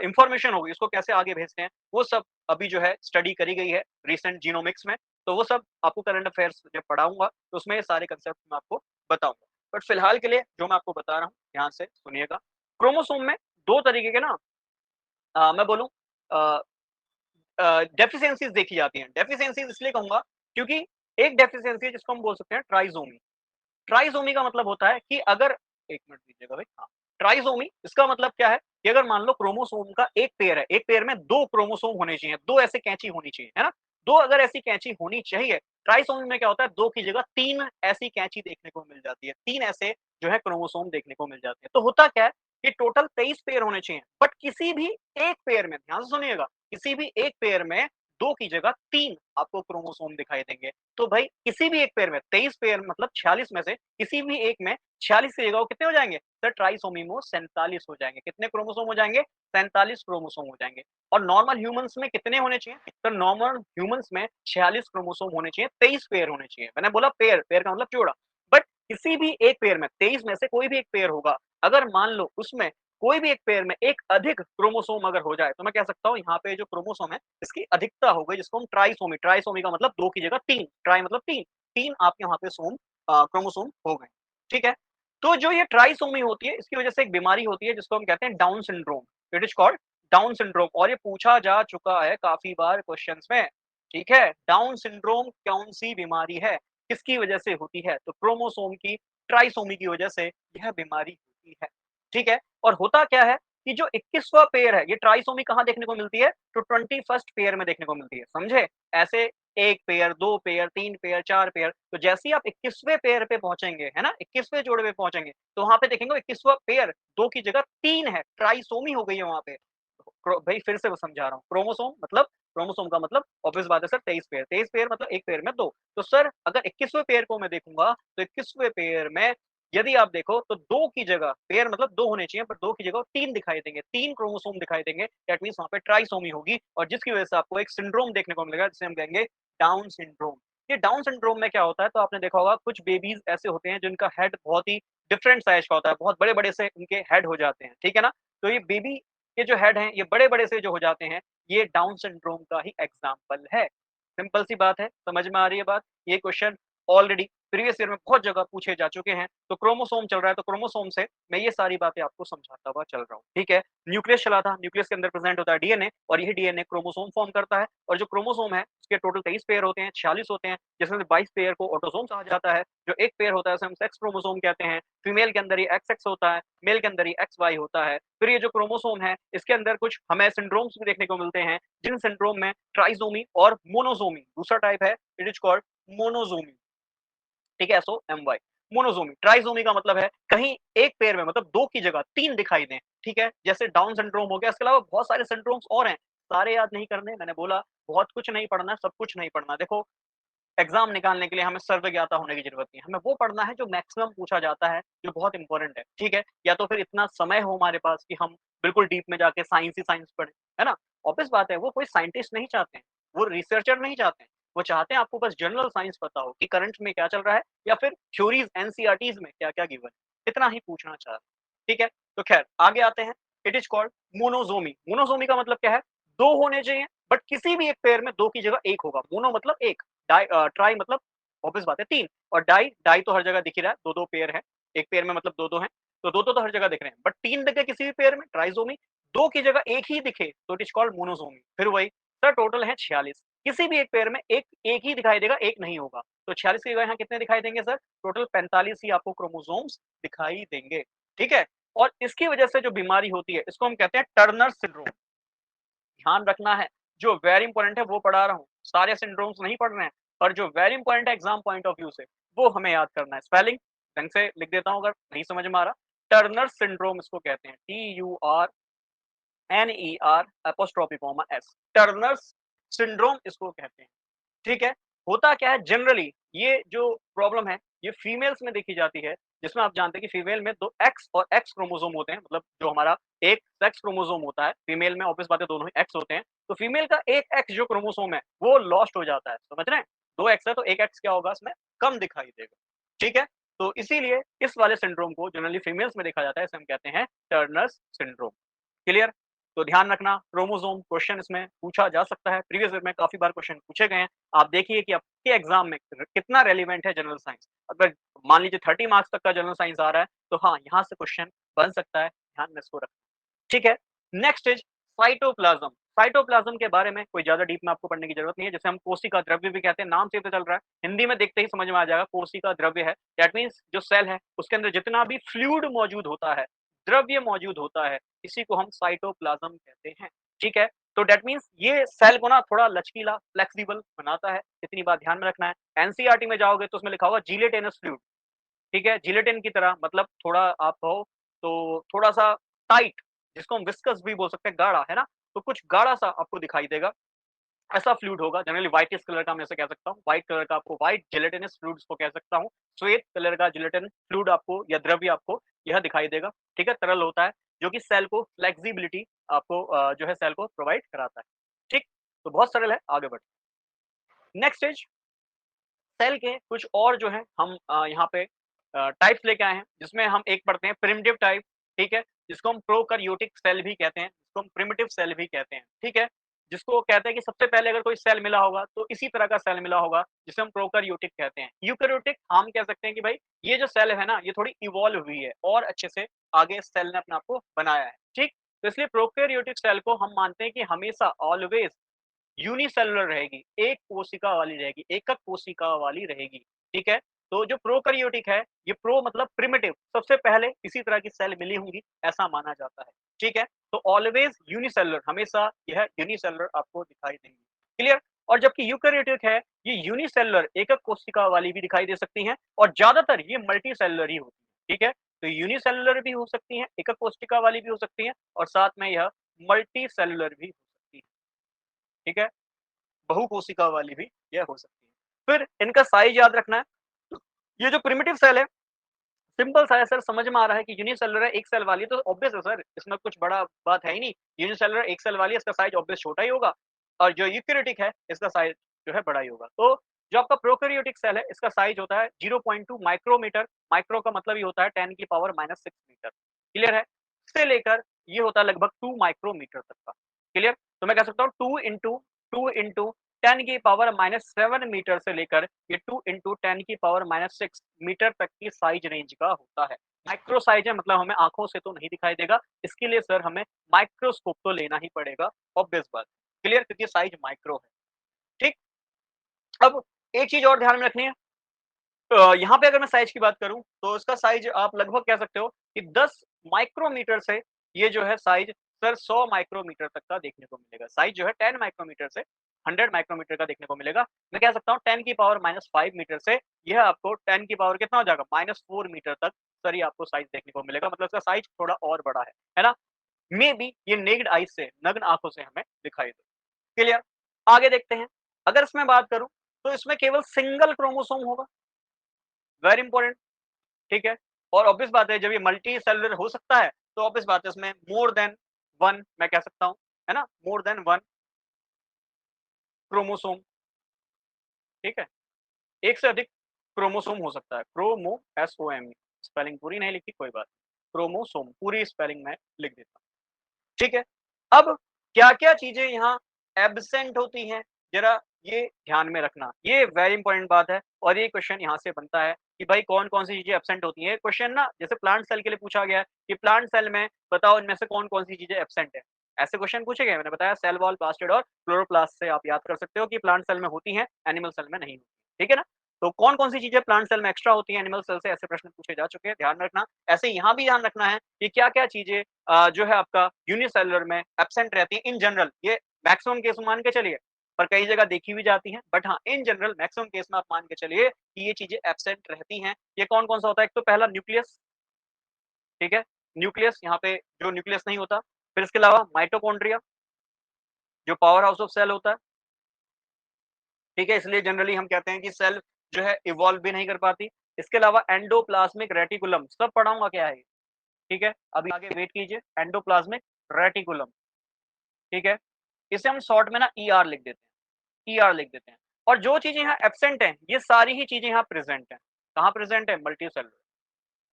इन्फॉर्मेशन होगी इसको कैसे आगे भेजते हैं, वो सब अभी जो है स्टडी करी गई है रिसेंट जीनोमिक्स में। तो वो सब आपको करंट अफेयर्स जब पढ़ाऊँगा तो उसमें ये सारे कांसेप्ट मैं आपको बताऊँगा। बट फिलहाल के लिए जो मैं आपको बता रहा हूँ, ध्यान से सुनिएगा। क्रोमोसोम में 2 तरीके के ना मैं बोलूँ अ डेफिशिएंसीज़ देखी जाती हैं। डेफिशिएंसीज़ इसलिए कहूँगा क्योंकि एक डेफिशिएंसी है जिसको हम बोल सकते हैं ट्राइज़ोमी। ट्राइज़ोमी का मतलब होता है कि अगर 1 मिनट दीजिएगा भाई, हाँ। ट्राइज़ोमी इसका मतलब क्या है कि अगर मान लो क्रोमोसोम का एक पेयर है, एक पेयर में 2 क्रोमोसोम होने चाहिए, 2 ऐसे कैंची होनी चाहिए, है ना? 2 अगर ऐसी कैंची होनी चाहिए, ट्राइसोमी में क्या होता है 2 की जगह 3 ऐसी कैंची देखने को मिल जाती है। 3 ऐसे जो है क्रोमोसोम देखने को मिल जाते हैं। तो होता क्या है कि टोटल 23 पेयर होने चाहिए, बट किसी भी एक पेयर में ध्यान से सुनिएगा, किसी भी एक पेयर में 2 की जगह 3 आपको क्रोमोसोम दिखाई देंगे। तो भाई किसी भी एक पेयर में 23 पेयर मतलब 46 में से किसी भी एक में 46 की जगह वो कितने हो जाएँगे? सर ट्राइसोमी में वो 47 हो जाएँगे। कितने क्रोमोसोम हो जाएँगे? 47 क्रोमोसोम हो जाएँगे। और नॉर्मल ह्यूमन्स में कितने होने चाहिए? तो नॉर्मल ह्यूमन्स में 46 क्रोमोसोम होने चाहिए, 23 पेयर होने चाहिए। मैंने बोला पेयर, पेयर का मतलब जोड़ा। बट किसी भी एक पेयर में 23 में से कोई भी एक पेयर होगा, अगर मान लो उसमें कोई भी एक पेयर में एक अधिक क्रोमोसोम अगर हो जाए, तो मैं कह सकता हूँ यहाँ पे जो क्रोमोसोम है, इसकी अधिकता हो गई जिसको हम ट्राइसोमी ट्राइसोमी का मतलब 2 की जगह 3 ट्राई मतलब 3 3 आपके वहाँ पे क्रोमोसोम हो गए। ठीक है? तो जो ये ट्राइसोमी होती है, इसकी वजह से एक बीमारी होती है जिसको हम कहते हैं down syndrome. It is called down syndrome और ये पूछा जा चुका है काफ़ी बार क्वेश्चन्स में, ठीक है? डाउन सिंड्रोम कौन-सी बीमारी है? किसकी वजह से होती है? तो क्रोमोसोम की ट्राइसोमी की वजह से यह बीमारी होती है, ठीक है? और होता क्या है कि जो 21वाँ पेयर है, ये ट्राइसोमी कहाँ देखने को मिलती है? तो 21st पेयर में देखने को मिलती है, समझे? ऐसे 1 पेयर, 2 पेयर, 3 पेयर, 4 पेयर, तो जैसे ही आप 21वें पेयर पे पहुँचेंगे, है ना? 21वें जोड़े पे पहुँचेंगे, तो वहाँ पे देखेंगे 21वाँ पेयर 2 की जगह 3 है, ट्राइसोमी हो गई है वहाँ पे। भाई फिर से वो समझा रहा हूँ, क्रोमोसोम का मतलब ऑब्वियस बात है सर 23 पेयर मतलब एक पेयर में 2। तो सर अगर 21वें पेयर को मैं देखूँगा, तो 21वें पेयर में यदि आप देखो तो 2 की जगह पेयर मतलब 2 होने चाहिए पर 2 की जगह 3 दिखाई देंगे, 3 क्रोमोसोम दिखाई देंगे, दैट मीन्स वहाँ पे ट्राइसोमी होगी और जिसकी वजह से आपको एक सिंड्रोम देखने को मिलेगा जिसे हम कहेंगे डाउन सिंड्रोम। ये डाउन सिंड्रोम में क्या होता है तो आपने देखा होगा कुछ बेबीज़ ऐसे होते हैं जिनका हेड बहुत ही डिफरेंट साइज़ का होता है, बहुत बड़े-बड़े से उनके हेड हो जाते हैं, ठीक है ना? तो ये बेबी के जो हेड हैं, ये बड़े-बड़े से जो हो जाते हैं, ये डाउन सिंड्रोम का ही एग्ज़ाम्पल है। सिंपल सी बात है, समझ में आ रही है बात? ये क्वेश्चन ऑलरेडी प्रीवियस ईयर में बहुत जगह पूछे जा चुके हैं, तो क्रोमोसोम चल रहा है, तो क्रोमोसोम से मैं ये सारी बातें आपको समझाता हुआ चल रहा हूँ, ठीक है? न्यूक्लियस चला था, न्यूक्लियस के अंदर प्रेज़ेंट होता है डीएनए और यही डीएनए क्रोमोसोम फ़ॉर्म करता है और जो क्रोमोसोम है, उसके टोटल 23 पेयर होते हैं, 46 होते हैं, जिसमें से 22 पेयर को ऑटोसोम कहा जाता है, जो एक पेयर होता है उसे हम सेक्स क्रोमोसोम कहते हैं, फीमेल के अंदर ये एक्सएक्स होता है, मेल के अंदर ये एक्सवाई होता है। फिर ये जो क्रोमोसोम है, इसके अंदर कुछ हमें सिंड्रोम्स भी देखने को मिलते हैं, जिन सिंड्रोम में ट्राइसोमी और मोनोसोमी दूसरा टाइप है, इट इज़ कॉल्ड मोनोसोमी। ठीक है, एसओ-एम-वाई मोनोसोमी, ट्राइसोमी का मतलब है कहीं एक पेयर में मतलब 2 की जगह 3 दिखाई दें, ठीक है? जैसे डाउन सिंड्रोम हो गया, इसके अलावा बहुत सारे सिंड्रोम्स और हैं, सारे याद नहीं करने, मैंने बोला बहुत कुछ नहीं पढ़ना, सब कुछ नहीं पढ़ना। देखो, एग्ज़ाम निकालने के लिए हमें सर्वज्ञता होने की ज़रूरत नहीं है, हमें वो पढ़ना है जो मैक्सिमम पूछा जाता है, जो बहुत इम्पोर्टेंट है, ठीक है? या तो फिर इतना समय हो हमारे पास कि हम बिल्कुल डीप में जाके साइंस ही साइंस पढ़ें, है ना? ऑब्वियस बात है, वो कोई साइंटिस्ट नहीं चाहते हैं, वो रिसर्चर नहीं चाहते हैं, वो चाहते हैं आपको बस जनरल साइंस पता हो कि करंट में क्या चल रहा है या फिर थ्योरीज़ एनसीईआरटीज़ में क्या-क्या गिवन है, इतना ही पूछना चाह रहे हैं, ठीक है? तो ख़ैर आगे आते हैं, इट इज़ कॉल्ड मोनोज़ोमी, मोनोज़ोमी का मतलब क्या है? 2 होने चाहिए, बट किसी भी एक पेयर में 2 की जगह 1 होगा, मोनो मतलब 1 ट्राई मतलब ऑब्वियस बात है 3 और डाई डाई तो हर जगह दिख ही रहा है, 2-2 पेयर है। एक पेयर में मतलब 2-2 हैं, तो 2-2 तो हर जगह दिख रहे हैं। बट 3 दिखे किसी भी पेयर में ट्राइसोमी, 2 की जगह 1 ही दिखे तो इट इज़ कॉल्ड मोनोसोमी। फिर वही सर टोटल है 46। किसी भी एक पेयर में एक एक ही दिखाई देगा, एक नहीं होगा। तो 46 की जगह यहाँ कितने दिखाई देंगे सर? टोटल 45 ही आपको क्रोमोसोम्स दिखाई देंगे, ठीक है? और इसकी वजह से जो बीमारी होती है, इसको हम कहते हैं टर्नर सिंड्रोम। ध्यान रखना है, जो वेरी इंपॉर्टेंट है वो पढ़ा रहा हूँ, सारे सिंड्रोम्स नहीं पढ़ रहे हैं, और जो वेरी इंपॉर्टेंट है एग्जाम पॉइंट ऑफ व्यू से, वो हमें याद करना है। स्पेलिंग ढंग से लिख देता हूँ अगर नहीं समझ में आ रहा। टर्नर सिंड्रोम इसको कहते हैं, TURNER apostrophe comma S, Turner syndrome इसको कहते हैं, ठीक है? होता क्या है जनरली, ये जो प्रॉब्लम है, ये फीमेल्स में देखी जाती है, जिसमें आप जानते हैं कि फीमेल में 2 एक्स और एक्स क्रोमोसोम होते हैं, मतलब जो हमारा एक सेक्स क्रोमोसोम होता है, फीमेल में ऑब्वियस बात है दोनों ही एक्स होते हैं, तो फीमेल का एक एक्स जो क्रोमोसोम है, वो लॉस्ट हो जाता है, समझ रहे हैं? 2 एक्स है तो 1 एक्स क्या होगा इसमें कम दिखाई देगा, ठीक है? तो इसीलिए इस वाले सिंड्रोम को जनरली फीमेल्स में देखा जाता है, इसे हम कहते हैं टर्नर्स सिंड्रोम, क्लियर? तो ध्यान रखना, क्रोमोसोम क्वेश्चन इसमें पूछा जा सकता है, प्रीवियस ईयर में काफ़ी बार क्वेश्चन पूछे गए हैं। आप देखिए कि आपके एग्ज़ाम में कितना रेलेवेंट है जनरल साइंस। अगर मान लीजिए 30 मार्क्स तक का जनरल साइंस आ रहा है, तो हाँ, यहाँ से क्वेश्चन बन सकता है, ध्यान में इसको रखना। ठीक है? Next is cytoplasm. साइटोप्लाज़्म के बारे में कोई ज़्यादा डीप में आपको पढ़ने की ज़रूरत नहीं है, जिसे हम कोशिका द्रव्य भी कहते हैं, नाम से ही पता चल रहा है। हिंदी में देखते ही समझ में आ जाएगा, कोशिका द्रव्य है। दैट मीन्स जो सेल है, उसके अंदर जितना भी फ्लूइड मौजूद होता है, द्रव्य मौजूद होता है, इसी को हम साइटोप्लाज़्म कहते हैं। ठीक है? तो दैट मीन्स ये सेल को ना थोड़ा लचकीला, फ्लेक्सिबल बनाता है, इतनी बात ध्यान में रखना है। एनसीईआरटी में जाओगे तो उसमें लिखा होगा जिलेटिनस फ्लूइड, ठीक है? जिलेटिन की तरह, मतलब थोड़ा आप कहो तो थोड़ा-सा टाइट, जिसको हम विस्कस भी बोल सकते हैं, गाढ़ा, है ना? तो कुछ गाढ़ा-सा आपको दिखाई देगा, ऐसा फ्लूइड होगा, जनरली व्हाइटिश कलर का मैं इसे कह सकता हूँ। व्हाइट कलर का आपको व्हाइट जेलेटिनस फ्लूइड इसको कह सकता हूँ। श्वेत कलर का जेलेटिन फ्लूइड आपको या द्रव्य आपको यह दिखाई देगा, ठीक है? तरल होता है, जो कि सेल को फ्लेक्सिबिलिटी आपको जो है सेल को प्रोवाइड कराता है, ठीक? तो बहुत सरल है, आगे बढ़ते हैं। नेक्स्ट इज़ सेल के कुछ और जो है हम यहाँ पे टाइप्स लेके आए हैं, जिसमें हम एक पढ़ते हैं प्रिमिटिव टाइप, ठीक है? जिसको हम प्रोकैरियोटिक सेल भी कहते हैं, जिसको हम प्रिमिटिव सेल भी कहते हैं, ठीक है? जिसको कहते हैं कि सबसे पहले अगर कोई सेल मिला होगा, तो इसी तरह का सेल मिला होगा, जिसे हम प्रोकैरियोटिक कहते हैं। यूकैरियोटिक हम कह सकते हैं कि भाई ये जो सेल है ना, ये थोड़ी इवॉल्व हुई है और अच्छे से आगे इस सेल ने अपने आप को बनाया है, ठीक? तो इसलिए प्रोकैरियोटिक सेल को हम मानते हैं कि हमेशा ऑलवेज़ यूनिसेलुलर रहेगी, एक कोशिका वाली रहेगी, एकक कोशिका वाली रहेगी, ठीक है? तो जो प्रोकैरियोटिक है, ये प्रो मतलब प्रिमिटिव, सबसे पहले इसी तरह की सेल मिली होंगी, ऐसा माना जाता है, ठीक है? तो ऑलवेज़ यूनिसेलुलर, हमेशा यह यूनिसेलुलर आपको दिखाई देंगी, क्लियर? और जबकि यूकैरियोटिक है, ये यूनिसेलुलर एकक कोशिका वाली भी दिखाई दे सकती हैं और ज़्यादातर ये मल्टीसेलुलर ही होती है, ठीक है? तो यूनिसेलुलर भी हो सकती हैं, एकक कोशिका वाली भी हो सकती हैं और साथ में यह मल्टीसेलुलर भी हो सकती है, ठीक है? बहुकोशिका वाली भी यह हो सकती है। फिर इनका साइज़ याद रखना है। तो ये जो प्रिमिटिव सेल है, सिंपल सा है सर, समझ में आ रहा है कि यूनिसेलुलर है, एक सेल वाली है, तो ऑब्वियस है सर, इसमें कुछ बड़ा बात है ही नहीं। यूनिसेलुलर एक सेल वाली है, इसका साइज़ ऑब्वियस छोटा ही होगा और जो यूकैरियोटिक है, इसका साइज़ जो है बड़ा ही होगा। तो जो आपका प्रोकैरियोटिक सेल है, इसका साइज़ होता है 0.2 माइक्रोमीटर, माइक्रो का मतलब ये होता है 10 की पावर -6 मीटर, क्लियर है? से लेकर ये होता है लगभग 2 माइक्रोमीटर तक का, क्लियर? तो मैं कह सकता हूँ 2 इंटू 10 की पावर -7 मीटर से लेकर ये 2 इंटू 10 की पावर -6 मीटर तक की साइज रेंज का होता है। माइक्रो साइज है, मतलब हमें आँखों से तो नहीं दिखाई देगा, इसके लिए सर हमें माइक्रोस्कोप तो लेना ही पड़ेगा, ऑब्वियस बात है, क्लियर? क्योंकि साइज माइक्रो है, ठीक? अब एक चीज़ और ध्यान में रखनी है, यहाँ पे अगर मैं साइज की बात करूँ, तो इसका साइज आप लगभग कह सकते हो कि 10 माइक्रोमीटर से ये जो है साइज सर 100 माइक्रोमीटर तक का देखने को मिलेगा। साइज जो है 10 माइक्रोमीटर से 100 माइक्रोमीटर का देखने को मिलेगा। मैं कह सकता हूँ 10 की पावर -5 मीटर से यह आपको 10 की पावर कितना हो जाएगा? -4 मीटर तक सर ये आपको साइज देखने को मिलेगा। मतलब इसका साइज थोड़ा और बड़ा है ना? मेबी ये नेक्ड आइज़ से, नग्न आँखों से हमें दिखाई दे। क्लियर? आगे देखते हैं। अगर इसमें बात करूँ, तो इसमें केवल सिंगल क्रोमोसोम होगा, वेरी इंपॉर्टेंट, ठीक है? और ऑब्वियस बात है जब ये मल्टी सेलुलर हो सकता है, तो ऑब्वियस बात है इसमें मोर देन 1 मैं कह सकता हूँ, है ना? मोर देन 1 क्रोमोसोम, ठीक है? एक से अधिक क्रोमोसोम हो सकता है। क्रोमो SOME, स्पेलिंग पूरी नहीं लिखी कोई बात नहीं। क्रोमोसोम पूरी स्पेलिंग मैं लिख देता हूँ, ठीक है? अब क्या-क्या चीज़ें यहाँ एब्सेंट होती हैं, ज़रा ये ध्यान में रखना। ये वेरी इंपॉर्टेंट बात है और ये क्वेश्चन यहाँ से बनता है कि भाई कौन-कौन सी चीज़ें एब्सेंट होती हैं। क्वेश्चन ना जैसे प्लांट सेल के लिए पूछा गया है कि प्लांट सेल में बताओ इनमें से कौन-कौन सी चीज़ें एब्सेंट है। ऐसे क्वेश्चन पूछे गए, मैंने बताया सेल वॉल, प्लास्टिड और क्लोरोप्लास्ट से आप याद कर सकते हो कि प्लांट सेल में होती हैं, एनिमल सेल में नहीं होती, ठीक है ना? तो कौन-कौन सी चीज़ें प्लांट सेल में एक्स्ट्रा होती हैं एनिमल सेल से, ऐसे प्रश्न पूछे जा चुके हैं, ध्यान रखना। ऐसे यहाँ भी ध्यान रखना है कि क्या-क्या चीज़ें जो है आपका यूनिसेलुलर में एब्सेंट रहती हैं इन जनरल, ये मैक्सिमम केस में मान के चलिए, पर कई जगह देखी भी जाती हैं, बट हाँ, इन जनरल मैक्सिमम केस में आप मान के चलिए कि ये चीज़ें एब्सेंट रहती हैं। ये कौन-कौन सा होता है? एक तो पहला न्यूक्लियस, ठीक है? न्यूक्लियस यहाँ पे जो न्यूक्लियस नहीं होता, फिर इसके अलावा माइटोकॉन्ड्रिया जो पावर हाउस ऑफ सेल होता है, ठीक है? इसलिए जनरली हम कहते हैं कि सेल जो है इवॉल्व भी नहीं कर पाती। इसके अलावा एंडोप्लाज्मिक रेटिकुलम, सब पढ़ाऊँगा क्या है ये, ठीक है? अभी आगे वेट कीजिए, एंडोप्लाज्मिक रेटिकुलम, ठीक है? इसे हम शॉर्ट में ना ईआर लिख देते हैं, ईआर लिख देते हैं। और जो चीज़ें यहाँ एब्सेंट हैं, ये सारी ही चीज़ें यहाँ प्रेज़ेंट हैं। कहाँ प्रेज़ेंट है? मल्टीसेलुलर,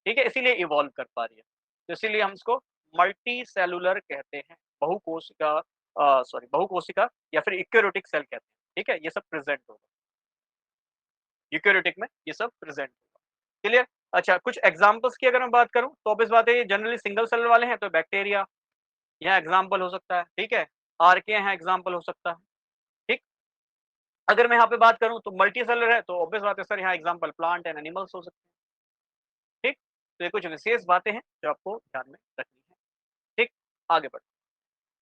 ठीक है? इसीलिए इवॉल्व कर पा रही है। तो इसीलिए हम इसको मल्टीसेलुलर कहते हैं। बहुकोशिका बहुकोशिका या फिर यूकेरियोटिक सेल कहते हैं, ठीक है? ये सब प्रेज़ेंट होगा। यूकेरियोटिक में ये सब प्रेज़ेंट होगा। क्लियर? अच्छा, कुछ एग्ज़ाम्पल्स की अगर मैं बात करूँ, तो ऑब्वियस बात है ये जनरली सिंगल सेलुलर वाले हैं, तो बैक्टीरिया यहाँ एग्ज़ाम्पल हो सकता है, ठीक है? आर्किया यहाँ एग्ज़ाम्पल हो सकता है, ठीक? अगर मैं यहाँ पे बात करूँ तो मल्टी सेलुलर है, तो ऑब्वियस बात है सर यहाँ एग्ज़ाम्पल प्लांट एंड एनिमल्स हो सकते हैं, ठीक? तो ये कुछ विशेष बातें हैं जो आपको ध्यान में रखनी है, ठीक? आगे बढ़ते हैं।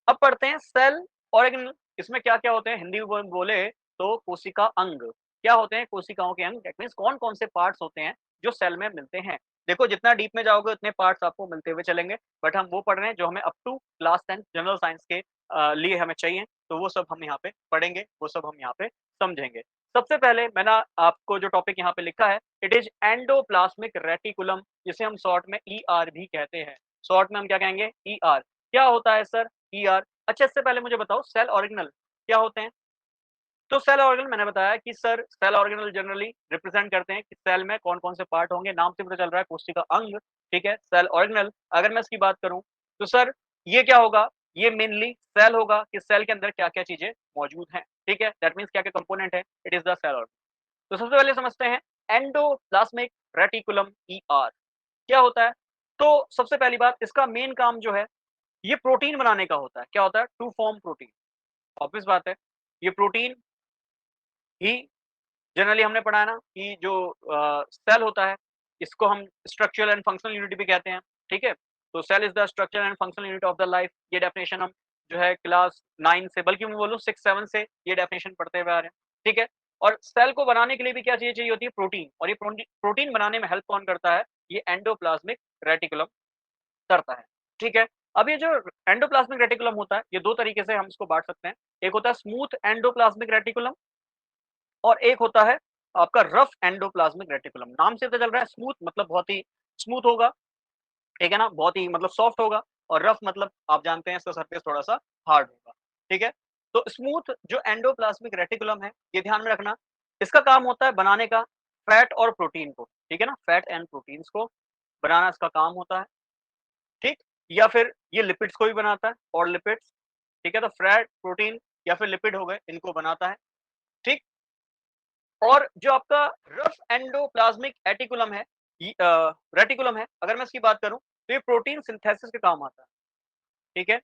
अब पढ़ते हैं सेल ऑर्गेनेल, इसमें क्या-क्या होते हैं? हिंदी में बोले तो कोशिका अंग। क्या होते हैं कोशिकाओं के अंग? दैट मीन्स कौन-कौन से पार्ट्स होते हैं जो सेल में मिलते हैं। देखो जितना डीप में जाओगे उतने पार्ट्स आपको मिलते हुए चलेंगे, बट हम वो पढ़ रहे हैं जो हमें up to class 10 general science के लिए हमें चाहिए, तो वो सब हम यहाँ पे पढ़ेंगे, वो सब हम यहाँ पे समझेंगे। सबसे पहले मैंने आपको जो टॉपिक यहाँ पे लिखा है, इट इज़ एंडोप्लाज्मिक रेटिकुलम, जिसे हम शॉर्ट में ईआर भी कहते हैं। शॉर्ट में हम क्या कहेंगे? ईआर। क्या होता है सर ईआर? अच्छा, इससे पहले मुझे बताओ सेल ऑर्गेनल क्या होते हैं? तो सेल ऑर्गेनल मैंने बताया कि sir cell organelle generally represent करते हैं कि सेल में कौन-कौन से पार्ट होंगे, नाम से पता चल रहा है कोशिका अंग, ठीक है? Cell organelle. अगर मैं इसकी बात करूँ, तो सर ये क्या होगा? ये मेनली सेल होगा कि सेल के अंदर क्या-क्या चीज़ें मौजूद हैं, ठीक है? दैट मीन्स क्या-क्या कंपोनेंट है, it is the cell organelle. तो सबसे पहले समझते हैं एंडोप्लाज्मिक रेटिकुलम ईआर क्या होता है? तो सबसे पहली बात इसका मेन काम जो है, ये प्रोटीन बनाने का होता है। क्या होता है? To form protein. ऑब्वियस बात है, ये प्रोटीन ही जनरली हमने पढ़ा है ना कि जो सेल होता है, इसको हम स्ट्रक्चरल एंड फंक्शनल यूनिट भी कहते हैं, ठीक है? तो cell is the structural and functional unit of the life, ये डेफिनिशन हम जो है क्लास 9 से, बल्कि मैं बोलूँ 6-7 से ये डेफिनिशन पढ़ते हुए आ रहे हैं, ठीक है? और सेल को बनाने के लिए भी क्या चीज़ चाहिए होती है? प्रोटीन, और ये प्रोटीन बनाने में हेल्प कौन करता है? ये एंडोप्लाज्मिक रेटिकुलम करता है, ठीक है? अब ये जो एंडोप्लाज्मिक रेटिकुलम होता है, ये 2 तरीके से हम इसको बाँट सकते हैं। एक होता है स्मूथ एंडोप्लाज्मिक रेटिकुलम और एक होता है आपका रफ एंडोप्लाज्मिक रेटिकुलम। नाम से पता चल रहा है स्मूथ मतलब बहुत ही स्मूथ होगा, ठीक है ना? बहुत ही मतलब सॉफ्ट होगा, और रफ मतलब आप जानते हैं इसका सरफेस थोड़ा-सा हार्ड होगा, ठीक है? तो स्मूथ जो एंडोप्लाज्मिक रेटिकुलम है, ये ध्यान में रखना, इसका काम होता है बनाने का फैट और प्रोटीन को, ठीक है ना? फैट एंड प्रोटीन्स को बनाना इसका काम होता है, ठीक? या फिर ये लिपिड्स को भी बनाता है, और लिपिड्स, ठीक है? तो फैट, प्रोटीन या फिर लिपिड हो गए, इनको बनाता है, ठीक? और जो आपका रफ एंडोप्लाज्मिक एटिकुलम है, रेटिकुलम है, अगर मैं इसकी बात करूँ, तो ये प्रोटीन सिंथेसिस के काम आता है, ठीक है?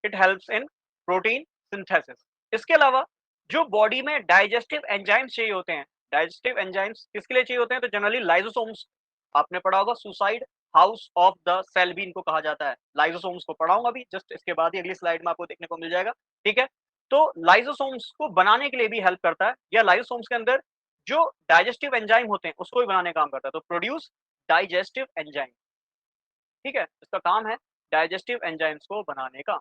It helps in protein synthesis. इसके अलावा जो बॉडी में डाइजेस्टिव एंजाइम्स चाहिए होते हैं, डाइजेस्टिव एंजाइम्स किसके लिए चाहिए होते हैं? तो जनरली लाइसोसोम्स, आपने पढ़ा होगा suicide house of the cell भी इनको कहा जाता है। लाइसोसोम्स को पढ़ाऊँगा अभी, जस्ट इसके बाद ही अगली स्लाइड में आपको देखने को मिल जाएगा, ठीक है? तो लाइसोसोम्स को बनाने के लिए भी हेल्प करता है, या लाइसोसोम्स के अंदर जो डाइजेस्टिव एंजाइम होते हैं, उसको भी बनाने का काम करता है। तो प्रोड्यूस डाइजेस्टिव एंजाइम, ठीक है? इसका काम है डाइजेस्टिव एंजाइम्स को बनाने का,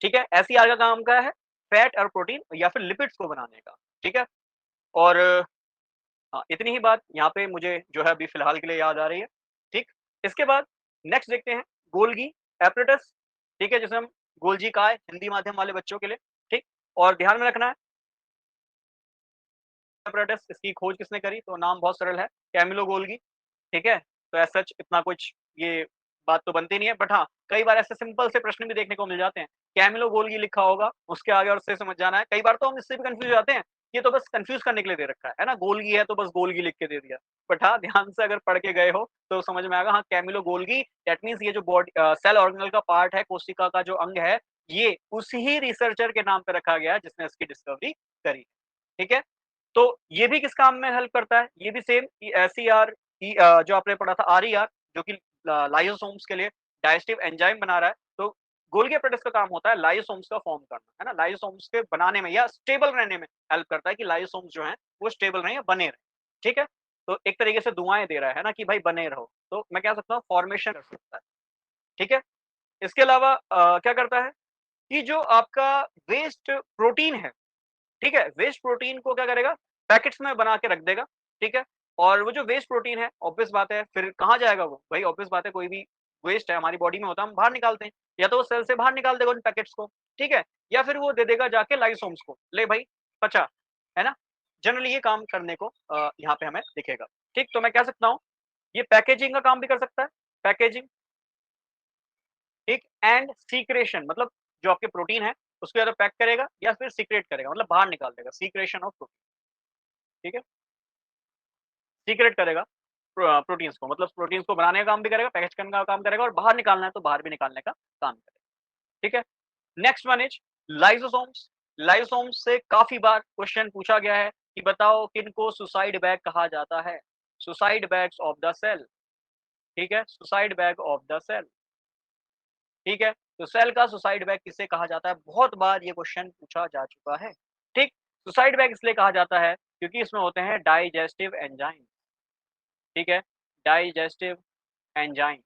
ठीक है? एसईआर का काम क्या है? फैट और प्रोटीन या फिर लिपिड्स को बनाने का, ठीक है? और हाँ, इतनी ही बात यहाँ पे मुझे जो है अभी फिलहाल के लिए याद आ रही है, ठीक? इसके बाद नेक्स्ट देखते हैं गोल्गी एपरेटस, ठीक है? जिसे हम गोल्जी काय हिंदी माध्यम वाले बच्चों के लिए, ठीक? और ध्यान में रखना है एपरेटस इसकी खोज किसने करी? तो नाम बहुत सरल है, कैमिलो गोल्गी, ठीक है? तो एज़ सच इतना कुछ ये बात तो बनती नहीं है, बट हाँ, कई बार ऐसे सिंपल से प्रश्न भी देखने को मिल जाते हैं। कैमिलो गोल्गी लिखा होगा, उसके आगे और उससे समझ जाना है। कई बार तो हम इससे भी कन्फ्यूज़ हो जाते हैं, ये तो बस कन्फ्यूज़ करने के लिए दे रखा है ना? गोल्गी है तो बस गोल्गी लिख के दे दिया। बट हाँ, ध्यान से अगर पढ़ के गए हो तो समझ में आएगा, हाँ, कैमिलो गोल्गी दैट मीन्स ये जो सेल ऑर्गेनल का पार्ट है, कोशिका का जो अंग है, ये उसी ही रिसर्चर के नाम पे रखा गया है जिसने इसकी डिस्कवरी करी, ठीक है? तो ये भी किस काम में हेल्प करता है? ये भी सेम एसईआर जो आपने पढ़ा था आरईआर जो कि लाइसोसोम्स के लिए डाइजेस्टिव एंजाइम बना रहा है। तो गोल्गी एपेटाइटिस का काम होता है लाइसोसोम्स का फॉर्म करना, है ना? लाइसोसोम्स के बनाने में या स्टेबल रहने में हेल्प करता है कि लाइसोसोम्स जो हैं वो स्टेबल रहें या बने रहें, ठीक है? तो एक तरीके से दुआएँ दे रहा है ना कि भाई बने रहो। तो मैं कह सकता हूँ फॉर्मेशन कर सकता है, ठीक है? इसके अलावा क्या करता है कि जो आपका वेस्ट प्रोटीन है, ठीक है? वेस्ट प्रोटीन को क्या करेगा? पैकेट्स में बना के रख देगा, ठीक है? और वो जो वेस्ट प्रोटीन है, ऑब्वियस बात है फिर कहाँ जाएगा वो? भाई ऑब्वियस बात है कोई भी वेस्ट है हमारी बॉडी में होता है, हम बाहर निकालते हैं। या तो वो सेल से बाहर निकाल देगा उन पैकेट्स को, ठीक है? या फिर वो दे देगा जाके लाइसोम्स को, ले भाई पचा, है ना? जनरली ये काम करने को यहाँ पे हमें दिखेगा, ठीक? तो मैं कह सकता हूँ, ये पैकेजिंग का काम भी कर सकता है, पैकेजिंग, ठीक? एंड सीक्रेशन मतलब जो आपके प्रोटीन है, उसको या तो पैक करेगा या फिर सीक्रेट करेगा मतलब बाहर निकाल देगा, सीक्रेशन ऑफ प्रोटीन, ठीक है? सीक्रेट करेगा प्रोटीन्स को मतलब प्रोटीन्स को बनाने का काम भी करेगा, पैकेज करने का काम करेगा और बाहर निकालना है तो बाहर भी निकालने का काम करेगा, ठीक है? Next one is lysosomes. Lysosomes से काफ़ी बार क्वेश्चन पूछा गया है कि बताओ किनको सुसाइड बैग कहा जाता है? Suicide bags of the cell, ठीक है? Suicide bag of the cell, ठीक है? तो सेल का सुसाइड बैग किसे कहा जाता है? बहुत बार ये क्वेश्चन पूछा जा चुका है, ठीक? सुसाइड बैग इसलिए कहा जाता है क्योंकि इसमें होते हैं डाइजेस्टिव एंजाइम, ठीक है? डाइजेस्टिव एंजाइम,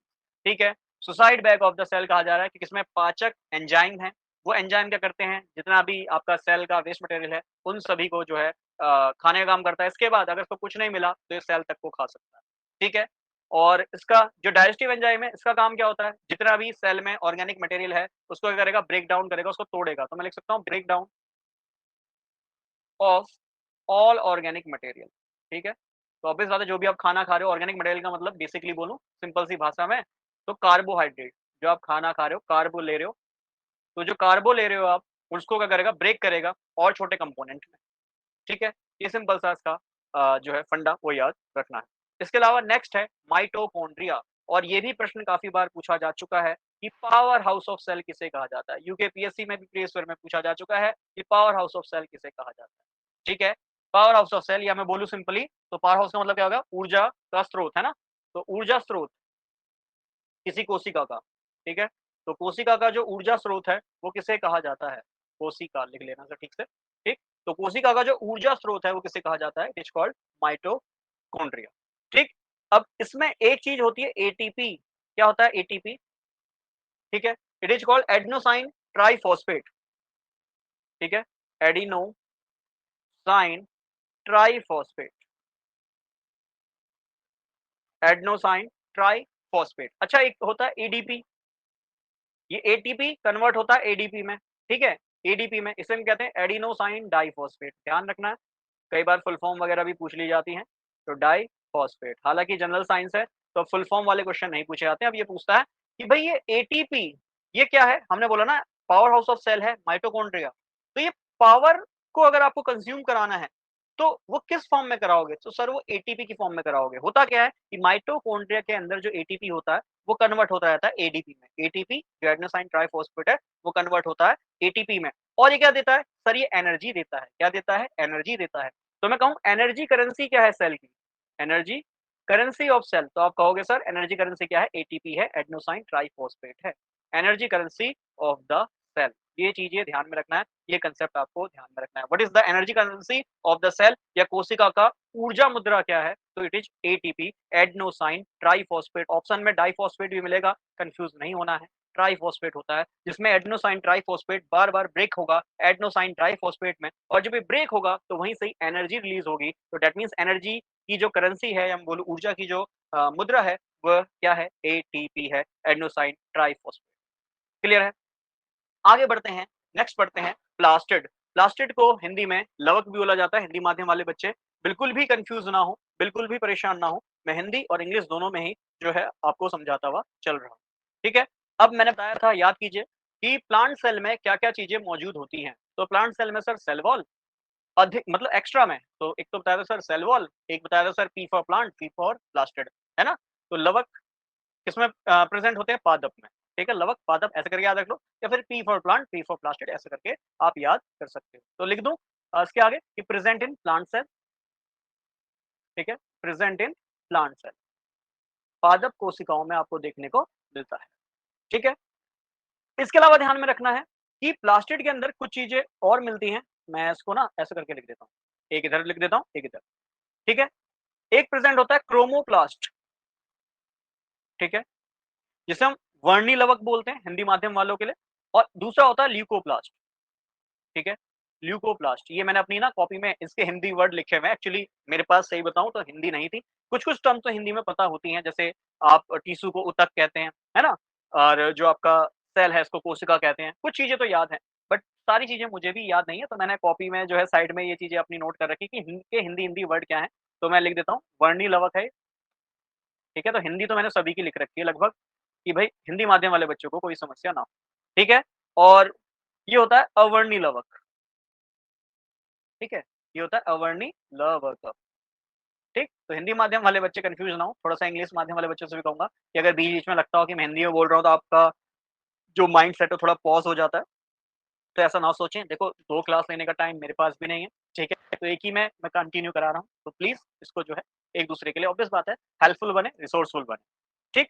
ठीक है? Suicide bag of the cell कहा जा रहा है क्योंकि इसमें पाचक एंजाइम हैं। वो एंजाइम क्या करते हैं, जितना भी आपका सेल का वेस्ट मटेरियल है, उन सभी को जो है खाने का काम करता है। इसके बाद अगर इसको कुछ नहीं मिला, तो ये सेल तक को खा सकता है, ठीक है? और इसका जो डाइजेस्टिव एंजाइम है, इसका काम क्या होता है, जितना भी सेल में ऑर्गेनिक मटेरियल है, उसको क्या करेगा, ब्रेक डाउन करेगा, उसको तोड़ेगा। तो मैं लिख सकता हूँ break down of all organic material, ठीक है? तो ऑब्वियस बात है जो भी आप खाना खा रहे हो ऑर्गेनिक मटेरियल का मतलब बेसिकली बोलूँ सिंपल सी भाषा में तो कार्बोहाइड्रेट, जो आप खाना खा रहे हो, कार्बो ले रहे हो, तो जो कार्बो ले रहे हो आप, उसको क्या करेगा, ब्रेक करेगा और छोटे कंपोनेंट में, ठीक है? ये सिंपल सा इसका जो है फंडा वो याद रखना है। इसके अलावा नेक्स्ट है माइटोकॉन्ड्रिया और ये भी प्रश्न काफ़ी बार पूछा जा चुका है कि पावर हाउस ऑफ सेल किसे कहा जाता है? यूकेपीएससी में भी प्रीवियस ईयर में पूछा जा चुका है कि पावर हाउस ऑफ सेल किसे कहा जाता है? ठीक है? पावर हाउस ऑफ सेल या मैं बोलूँ सिंपली तो पावर हाउस का मतलब क्या होगा? ऊर्जा का स्रोत, है ना? तो ऊर्जा स्रोत किसी कोशिका का, ठीक है? तो कोशिका का जो ऊर्जा स्रोत है, वो किसे कहा जाता है? कोशिका लिख लेना सर ठीक से, ठीक? तो कोशिका का जो ऊर्जा स्रोत है, वो किसे कहा जाता है? इट इज़ कॉल्ड माइटोकॉन्ड्रिया, ठीक? अब इसमें एक चीज़ होती है एटीपी, क्या होता है एटीपी? ठीक है? It is called adenosine triphosphate, ठीक है? Adenosine triphosphate, adenosine triphosphate. अच्छा एक होता है एडीपी, ये एटीपी कन्वर्ट होता है एडीपी में, ठीक है? एडीपी में इसे हम कहते हैं एडिनोसाइन डाइफॉस्फेट, ध्यान रखना है। कई बार फुल फॉर्म वगैरह भी पूछ ली जाती हैं, तो डाइफॉस्फेट। हालाँकि जनरल साइंस है, तो फुल फॉर्म वाले क्वेश्चन नहीं पूछे जाते हैं। अब ये पूछता है कि भई ये एटीपी ये क्या है? हमने बोला ना पावर हाउस ऑफ सेल है माइटोकॉन्ड्रिया। तो ये पावर को अगर आपको कंज़्यूम कराना है, तो वो किस फॉर्म में कराओगे? तो सर वो एटीपी की फॉर्म में कराओगे। होता क्या है कि माइटोकॉन्ड्रिया के अंदर जो एटीपी होता है, वो कन्वर्ट होता रहता है एडीपी में। एटीपी जो एडेनोसाइन ट्राइफॉस्फेट है, वो कन्वर्ट होता है एटीपी में। और ये क्या देता है? सर ये एनर्जी देता है। क्या देता है? एनर्जी देता है। तो मैं कहूँ एनर्जी करेंसी क्या है सेल की? एनर्जी करेंसी ऑफ सेल तो आप कहोगे सर एनर्जी करेंसी क्या है? एटीपी है, एडेनोसाइन ट्राइफॉस्फेट है। Energy currency of the cell. ये चीज़ें ध्यान में रखना है, ये कांसेप्ट आपको ध्यान में रखना है। What is the energy currency of the cell या कोशिका का ऊर्जा मुद्रा क्या है? तो it is ATP, adenosine triphosphate. Option में डाइफॉस्फेट भी मिलेगा, कन्फ्यूज़ नहीं होना है। ट्राइफॉस्फेट होता है, जिसमें एडेनोसाइन ट्राइफॉस्फेट बार-बार ब्रेक होगा एडेनोसाइन ट्राइफॉस्फेट में और जब ये ब्रेक होगा तो वहीं से ही एनर्जी रिलीज़ होगी। तो दैट मीन्स एनर्जी की जो करेंसी है या हम बोलूँ ऊर्जा की जो मुद्रा है, वह क्या है? एटीपी है, एडेनोसाइन ट्राइफॉस्फेट। क्लियर है? आगे बढ़ते हैं, नेक्स्ट पढ़ते हैं प्लास्टिड। प्लास्टिड को हिंदी में लवक भी बोला जाता है, हिंदी माध्यम वाले बच्चे बिल्कुल भी कन्फ्यूज़ ना हो, बिल्कुल भी परेशान ना हो। मैं हिंदी और इंग्लिश दोनों में ही जो है आपको समझाता हुआ चल रहा हूँ। ठीक है? अब मैंने बताया था याद कीजिए कि प्लांट सेल में क्या-क्या चीज़ें मौजूद होती हैं। तो प्लांट सेल में सर सेल वॉल अधिक मतलब एक्स्ट्रा में, तो एक तो बताया था सर सेल वॉल, एक बताया था sir P for plant, P for plastid, है ना? तो लवक किसमें प्रेज़ेंट होते हैं? पादप में, ठीक है, लवक, पादप ऐसे करके याद रख लो, या फिर P for plant, P for plastid ऐसे करके आप याद कर सकते हो। तो लिख दूं इसके आगे कि प्रेजेंट इन प्लांट सेल, ठीक है, प्रेजेंट इन प्लांट सेल, पादप कोशिकाओं में आपको देखने को मिलता है, ठीक है। इसके अलावा ध्यान में रखना है कि प्लास्टिड के अंदर कुछ चीजें और मिलती हैं, मैं इसको ना ऐसे करके लिख देता हूँ, एक इधर लिख देता हूँ, एक इधर, ठीक है। एक प्रेजेंट होता है क्रोमोप्लास्ट, ठीक है, जिसे हम वर्णी लवक बोलते हैं हिंदी माध्यम वालों के लिए, और दूसरा होता है ल्यूकोप्लास्ट, ठीक है। ल्यूकोप्लास्ट ये मैंने अपनी ना कॉपी में इसके हिंदी वर्ड लिखे हुए हैं, एक्चुअली मेरे पास सही बताऊं तो हिंदी नहीं थी, कुछ-कुछ टर्म तो हिंदी में पता होती हैं, जैसे आप टिश्यू को ऊतक कहते हैं, है ना? और जो आपका सेल है इसको कोशिका कहते हैं, कुछ चीज़ें तो याद हैं, बट सारी चीज़ें मुझे भी याद नहीं है, तो मैंने कॉपी में जो है साइड में ये चीज़ें अपनी नोट कर रखी कि इनके हिंदी वर्ड क्या हैं, तो मैं लिख देता हूँ, वर्णी लवक है, ठीक है? तो हिंदी तो मैंने सभी की लिख रखी है लगभग, कि भई हिंदी माध्यम वाले बच्चों को कोई समस्या ना हो, ठीक है? और ये होता है अवर्णी लवक, ठीक है? ये होता है अवर्णी लवक, ठीक? तो हिंदी माध्यम वाले बच्चे कन्फ्यूज़ ना हो, थोड़ा-सा इंग्लिश माध्यम वाले बच्चों से भी कहूँगा कि अगर बीच-बीच में लगता हो कि मैं हिंदी में बोल रहा हूँ, तो आपका जो माइंड सेट है थोड़ा पॉज़ हो जाता है, तो ऐसा ना सोचें। देखो 2 क्लास लेने का टाइम मेरे पास भी नहीं है, ठीक है? तो एक ही में मैं कंटिन्यू करा रहा हूँ, तो प्लीज़ इसको जो है एक-दूसरे के लिए ऑब्वियस बात है हेल्पफुल बने, रिसोर्सफुल बने, ठीक?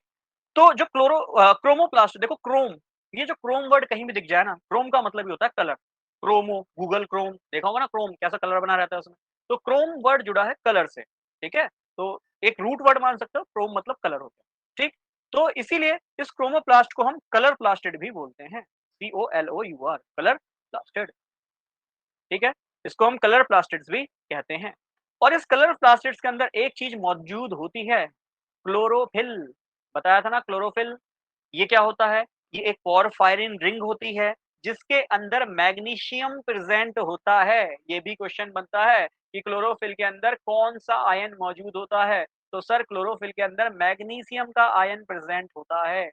तो जो क्रोमोप्लास्ट देखो क्रोम, ये जो क्रोम वर्ड कहीं भी दिख जाए ना, क्रोम का मतलब ये होता है कलर। क्रोमो, गूगल क्रोम देखा होगा ना क्रोम कैसा कलर बना रहता है उसमें। तो क्रोम वर्ड जुड़ा है कलर से, ठीक है? तो एक रूट वर्ड मान सकते हो, क्रोम मतलब कलर हो गया, ठीक? तो इसीलिए इस क्रोमोप्लास्ट को हम कलर प्लास्टिड भी बोलते हैं। COLOUR कलर प्लास्टिड, ठीक है? इसको हम कलर प्लास्टिड्स भी कहते हैं। और इस कलर प्लास्टिड्स के अंदर एक चीज़ मौजूद होती है, क्लोरोफिल। बताया था ना क्लोरोफिल, ये क्या होता है? ये एक पोरफायरिन रिंग होती है, जिसके अंदर मैग्नीशियम प्रेज़ेंट होता है। ये भी क्वेश्चन बनता है कि क्लोरोफिल के अंदर कौन-सा आयन मौजूद होता है? तो सर क्लोरोफिल के अंदर मैग्नीशियम का आयन प्रेज़ेंट होता है।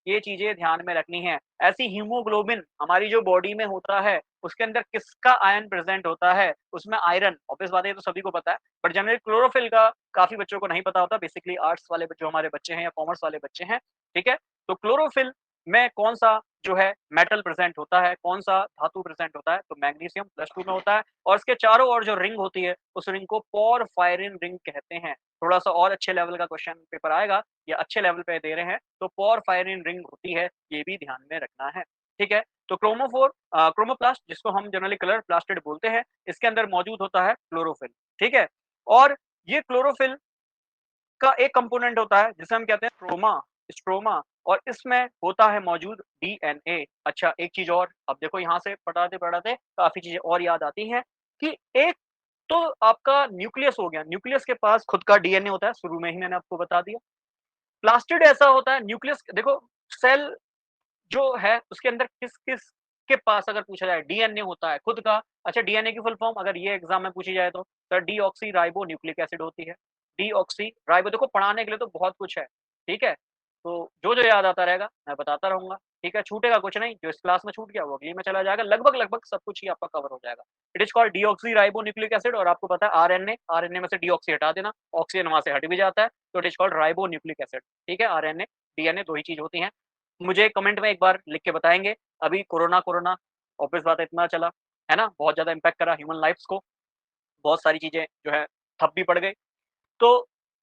ये चीज़ें ध्यान में रखनी है। ऐसी हीमोग्लोबिन हमारी जो बॉडी में होता है, उसके अंदर किसका आयन प्रेज़ेंट होता है? उसमें आयरन, ऑब्वियस बात है ये तो सभी को पता है, बट जनरली क्लोरोफिल का काफ़ी बच्चों को नहीं पता होता, बेसिकली आर्ट्स वाले जो हमारे बच्चे हैं या कॉमर्स वाले बच्चे हैं, ठीक है? तो क्लोरोफिल में कौन-सा जो है मेटल प्रेज़ेंट होता है, कौन-सा धातु प्रेज़ेंट होता है? तो मैग्नीशियम +2 में होता है, और इसके चारों ओर जो रिंग होती है, उस रिंग को पोरफायरिन रिंग कहते हैं। थोड़ा-सा और अच्छे लेवल का क्वेश्चन पेपर आएगा, या अच्छे लेवल पे दे रहे हैं, तो पोरफायरिन रिंग होती है, ये भी ध्यान में रखना है, ठीक है? तो क्रोमोप्लास्ट जिसको हम जनरली कलर प्लास्टिड बोलते हैं, इसके अंदर मौजूद होता है क्लोरोफिल, ठीक है? और ये क्लोरोफिल का एक कंपोनेंट होता है जिसे हम कहते हैं स्ट्रोमा, और इसमें होता है मौजूद डीएनए। अच्छा एक चीज़ और, अब देखो यहाँ से पढ़ाते-पढ़ाते काफ़ी चीज़ें और याद आती हैं कि एक तो आपका न्यूक्लियस हो गया, न्यूक्लियस के पास खुद का डीएनए होता है, शुरू में ही मैंने आपको बता दिया। प्लास्टिड ऐसा होता है न्यूक्लियस देखो, सेल जो है उसके अंदर किस-किस के पास अगर पूछा जाए डीएनए होता है खुद का। अच्छा डीएनए की फुल फॉर्म अगर ये एग्ज़ाम में पूछी जाए तो sir deoxy ribo nucleic acid होती है। डीऑक्सी राइबो देखो पढ़ाने के लिए तो बहुत कुछ है, ठीक है? तो जो-जो याद आता रहेगा मैं बताता रहूँगा, ठीक है? छूटेगा कुछ नहीं, जो इस क्लास में छूट गया वो अगली में चला जाएगा, लगभग-लगभग सब कुछ ही आपका कवर हो जाएगा। It is called deoxy ribo nucleic acid, और आपको पता है आरएनए, आरएनए में से डीऑक्सी हटा देना, ऑक्सीजन वहाँ से हट भी जाता है, तो it is called ribo nucleic acid, ठीक है? आरएनए, डीएनए 2 ही चीज़ होती हैं। मुझे कमेंट में एक बार लिख के बताएँगे, अभी कोरोना ऑब्वियस बात है इतना चला, है ना? बहुत ज़्यादा इम्पैक्ट करा ह्यूमन लाइफ़्स को, बहुत सारी चीज़ें जो है ठप भी पड़ गई। तो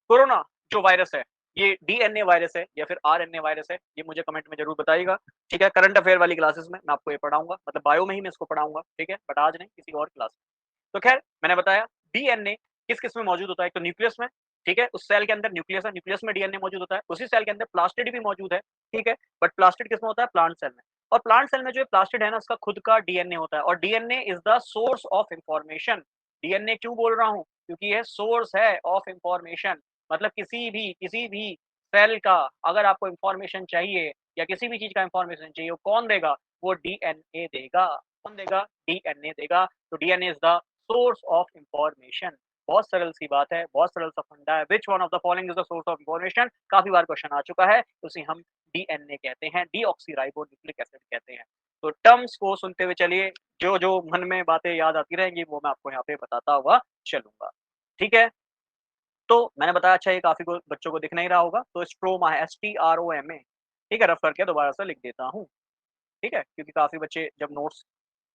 कोरोना जो वायरस है, ये डीएनए वायरस है या फिर आरएनए वायरस है, ये मुझे कमेंट में ज़रूर बताइएगा, ठीक है? करंट अफेयर वाली क्लासेस में मैं आपको ये पढ़ाऊँगा, मतलब बायो में ही मैं इसको पढ़ाऊँगा, ठीक है? बट आज नहीं, किसी और क्लास में। तो ख़ैर मैंने बताया डीएनए किस-किस में मौजूद होता है, एक तो न्यूक्लियस में, ठीक है? उस सेल के अंदर न्यूक्लियस है, न्यूक्लियस में डीएनए मौजूद होता है, उसी सेल के अंदर प्लास्टिड भी मौजूद है, ठीक है? बट प्लास्टिड किसमें होता है? प्लांट सेल में। और प्लांट सेल में जो प्लास्टिड है ना, उसका खुद का डीएनए होता है, और DNA is the source of information. DNA क्यों बोल रहा हूँ? क्योंकि ये सोर्स है ऑफ इन्फॉर्मेशन, मतलब किसी भी सेल का अगर आपको इन्फॉर्मेशन चाहिए या किसी भी चीज़ का इन्फॉर्मेशन चाहिए, वो कौन देगा? वो डीएनए देगा। कौन देगा? डीएनए देगा। तो DNA is the source of information. बहुत सरल सी बात है, बहुत सरल सा फंडा है। Which one of the following is the source of information? काफ़ी बार क्वेश्चन आ चुका है, उसे हम डीएनए कहते हैं, डीऑक्सीराइबोन्यूक्लिक एसिड कहते हैं। तो टर्म्स को सुनते हुए चलिए, जो-जो मन में बातें याद आती रहेंगी, वो मैं आपको यहाँ पे बताता हुआ चलूँगा। ठीक है? तो मैंने बताया अच्छा ये काफ़ी को बच्चों को दिख नहीं रहा होगा, तो स्ट्रोमा है, एसटीआरओएमए, ठीक है, रफ करके दोबारा से लिख देता हूँ, ठीक है? क्योंकि काफ़ी बच्चे जब नोट्स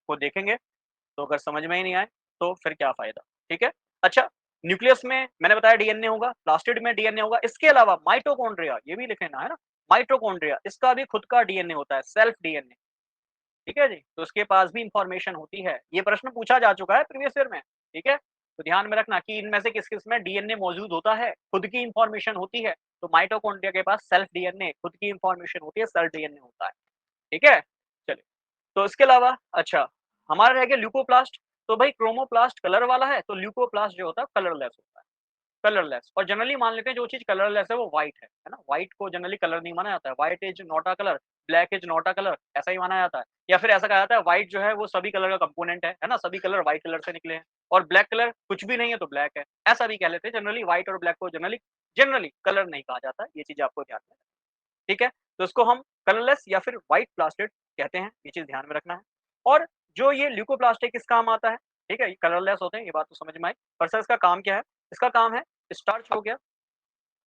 को देखेंगे, तो अगर समझ में ही नहीं आए, तो फिर क्या फ़ायदा, ठीक है? अच्छा, न्यूक्लियस में मैंने बताया डीएनए होगा, प्लास्टिड में डीएनए होगा, इसके अलावा माइटोकॉन्ड्रिया ये भी लिख लेना, है ना? माइटोकॉन्ड्रिया इसका भी खुद का डीएनए होता है, सेल्फ डीएनए, ठीक है जी? तो उसके पास भी इन्फॉर्मेशन होती है। ये प्रश्न पूछा जा चुका है प्रीवियस ईयर में, ठीक है? तो ध्यान में रखना कि इनमें से किस-किस में डीएनए मौजूद होता है, खुद की इन्फॉर्मेशन होती है। तो माइटोकॉन्ड्रिया के पास सेल्फ डीएनए, खुद की इन्फॉर्मेशन होती है, सेल्फ डीएनए होता है, ठीक है? चलिए, तो इसके अलावा अच्छा, हमारा रह गया ल्यूकोप्लास्ट, तो भाई क्रोमोप्लास्ट कलर वाला है, तो ल्यूकोप्लास्ट जो होता है कलरलेस होता है। कलरलेस और जनरली मान लेते हैं जो चीज़ कलरलेस है वो व्हाइट है ना? व्हाइट को जनरली कलर नहीं माना जाता है। White is not a colour, black is not a colour ऐसा ही माना जाता है। या फिर ऐसा कहा जाता है व्हाइट जो है वो सभी कलर का कंपोनेंट है ना? सभी कलर व्हाइट कलर से निकले हैं और ब्लैक कलर कुछ भी नहीं है तो ब्लैक है। ऐसा भी कह लेते हैं जनरली व्हाइट और ब्लैक को जनरली जनरली कलर नहीं कहा जाता है। ये चीज़ आपको ध्यान में ठीक है? तो इसको हम कलरलेस या फिर व्हाइट प्लास्टिड कहते हैं, ये चीज़ ध्यान में रखना है। और जो ये ल्यूकोप्लास्टिक किस काम आता है, ठीक है? ये कलरलेस होते हैं, ये बात तो समझ में आई। पर सर इसका काम क्या है? इसका काम है स्टार्च हो गया,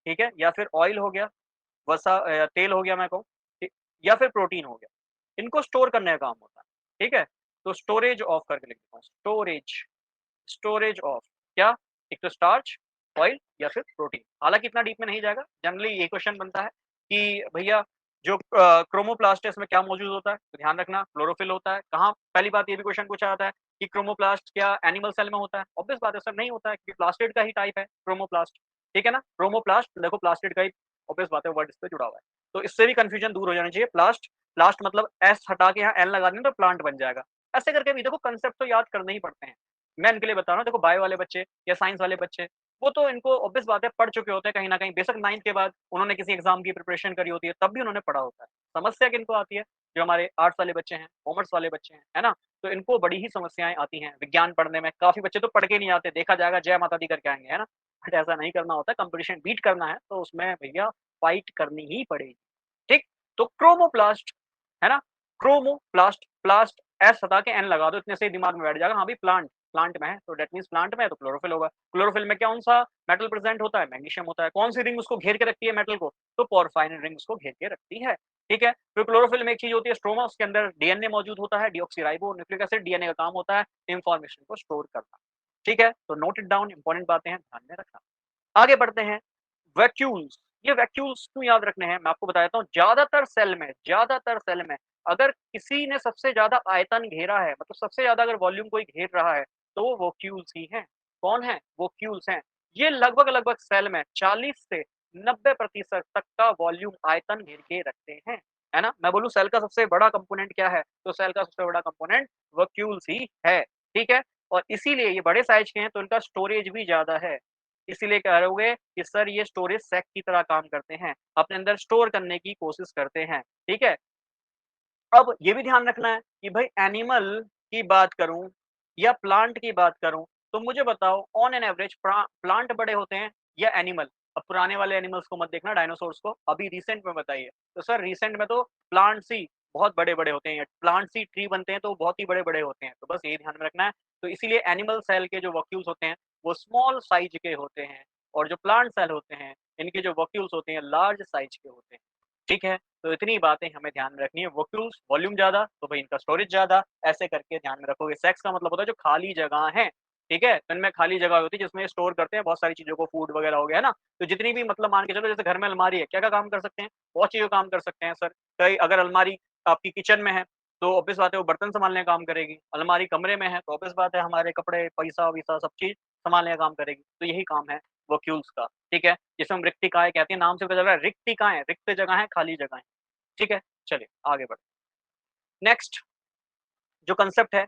ठीक है? या फिर ऑयल हो गया, तेल हो गया मैं कहूँ, ठीक? या फिर प्रोटीन हो गया। इनको स्टोर करने का काम होता है, ठीक है? तो स्टोरेज ऑफ करके लिख देता हूँ, स्टोरेज स्टोरेज ऑफ क्या? एक तो स्टार्च, ऑयल या फिर प्रोटीन। हालाँकि इतना डीप में नहीं जाएगा, जनरली ये क्वेश्चन बनता है कि भैया जो क्रोमोप्लास्ट है इसमें क्या मौजूद होता है? तो ध्यान रखना क्लोरोफिल होता है। कहाँ? पहली बात ये भी क्वेश्चन पूछा जाता है कि क्रोमोप्लास्ट क्या एनिमल सेल में होता है? ऑब्वियस बात है सर नहीं होता है क्योंकि प्लास्टिड का ही टाइप है क्रोमोप्लास्ट, ठीक है ना? क्रोमोप्लास्ट देखो प्लास्टिड का ही ऑब्वियस बात है वर्ड इससे जुड़ा हुआ है। तो इससे भी कन्फ्यूजन दूर हो जानी चाहिए। प्लास्ट मतलब एस हटा के यहाँ एन लगा देंगे तो प्लांट बन जाएगा। ऐसे करके भी देखो कांसेप्ट तो याद करने ही पड़ते हैं। मैं इनके लिए बता रहा हूँ देखो बायो वाले बच्चे या साइंस वाले बच्चे, वो तो इनको ऑब्वियस बात है पढ़ चुके होते हैं कहीं न कहीं बेशक 9th के बाद उन्होंने किसी एग्ज़ाम की प्रिपरेशन करी होती है, तब भी उन्होंने पढ़ा होता है। समस्या किनको आती है? जो हमारे आर्ट्स वाले बच्चे हैं, कॉमर्स वाले बच्चे हैं, है ना? तो इनको बड़ी ही समस्याएँ आती हैं विज्ञान पढ़ने में। काफ़ी बच्चे तो पढ़ के नहीं आते, देखा जाएगा जय माता दी करके आएँगे, है ना? बट ऐसा नहीं करना होता, कॉम्पिटिशन बीट करना है तो उसमें भैया फाइट करनी ही पड़ेगी, ठीक? तो क्रोमोप्लास्ट, है ना? क्रोमोप्लास्ट, प्लास्ट एस हटा के एन लगा दो, इतने से ही दिमाग में बैठ जाएगा, हाँ, भाई प्लांट में है, तो दैट मीन्स प्लांट में है तो क्लोरोफिल होगा। क्लोरोफिल में कौन-सा मेटल प्रेज़ेंट होता है? मैग्नीशियम होता है। कौन-सी रिंग उसको घेर के रखती है मेटल को? तो पोरफायरिन रिंग उसको घेर के रखती है, ठीक है? फिर क्लोरोफिल में एक चीज़ होती है स्ट्रोमा, उसके अंदर डीएनए मौजूद होता है, डीऑक्सीराइबो न्यूक्लिक एसिड, डीएनए का काम होता है इन्फॉर्मेशन को स्टोर करना, ठीक है? तो नोट इट डाउन इम्पोर्टेंट बातें हैं, ध्यान में रखना। आगे बढ़ते हैं, वैक्यूल्स, ये वैक्यूल्स क्यों याद रखने हैं? मैं आपको बता देता हूँ, ज़्यादातर सेल में अगर किसी ने सबसे ज़्यादा आयतन घेरा है, मतलब सबसे ज़्यादा अगर वॉल्यूम कोई घेर रहा है, तो वो वैक्यूल्स ही हैं। कौन है? वैक्यूल्स हैं। ये लगभग-लगभग सेल में 40 से 90% तक का वॉल्यूम आयतन घेर के रखते हैं, है ना? मैं बोलूँ सेल का सबसे बड़ा कंपोनेंट क्या है? तो सेल का सबसे बड़ा कंपोनेंट वैक्यूल्स ही है, ठीक है? और इसीलिए ये बड़े साइज़ के हैं, तो इनका स्टोरेज भी ज़्यादा है। इसीलिए कहोगे कि सर ये स्टोरेज सैक की तरह काम करते हैं, अपने अंदर स्टोर करने की कोशिश करते हैं, ठीक है? अब ये भी ध्यान रखना है कि भाई एनिमल की बात करूँ या प्लांट की बात करूँ, तो मुझे बताओ ऑन एन एवरेज प्लांट बड़े होते हैं या एनिमल? अब पुराने वाले एनिमल्स को मत देखना डायनासोर्स को, अभी रिसेंट में बताइए। तो सर रिसेंट में तो प्लांट्स ही बहुत बड़े-बड़े होते हैं, प्लांट्स ही ट्री बनते हैं तो बहुत ही बड़े-बड़े होते हैं, तो बस यही ध्यान में रखना है। तो इसीलिए एनिमल सेल के जो वैक्यूल्स होते हैं, वो स्मॉल साइज़ के होते हैं और जो प्लांट सेल होते हैं, इनके जो वैक्यूल्स होते हैं लार्ज साइज़ के होते हैं, ठीक है? तो इतनी बातें हमें ध्यान में रखनी है। वैक्यूल्स वॉल्यूम ज़्यादा, तो भई इनका स्टोरेज ज़्यादा, ऐसे करके ध्यान में रखोगे। सेक्स का मतलब होता है जो खाली जगह है, ठीक है? तो इनमें खाली जगह होती है जिसमें स्टोर करते हैं बहुत सारी चीज़ों को, फूड वगैरह हो गया, है ना? तो जितनी भी मतलब मान के चलो जैसे घर में अलमारी है, क्या-क्या काम कर सकते हैं? बहुत चीज़ों का काम कर सकते हैं सर। कई अगर अलमारी आपकी किचन में है, तो ऑब्वियस बात है वो बर्तन सँभालने का काम करेगी। अलमारी कमरे में है, तो ऑब्वियस बात है हमारे कपड़े, पैसा-वैसा सब चीज़ सँभालने का काम करेगी। तो यही काम है वैक्यूल्स का, ठीक है? जिसे हम रिक्तिकाएँ कहते हैं, नाम से पता चल रहा है रिक्तिकाएँ, रिक्त जगह है, खाली जगह है। ठीक है? चलिए आगे बढ़ते हैं। नेक्स्ट जो कांसेप्ट है,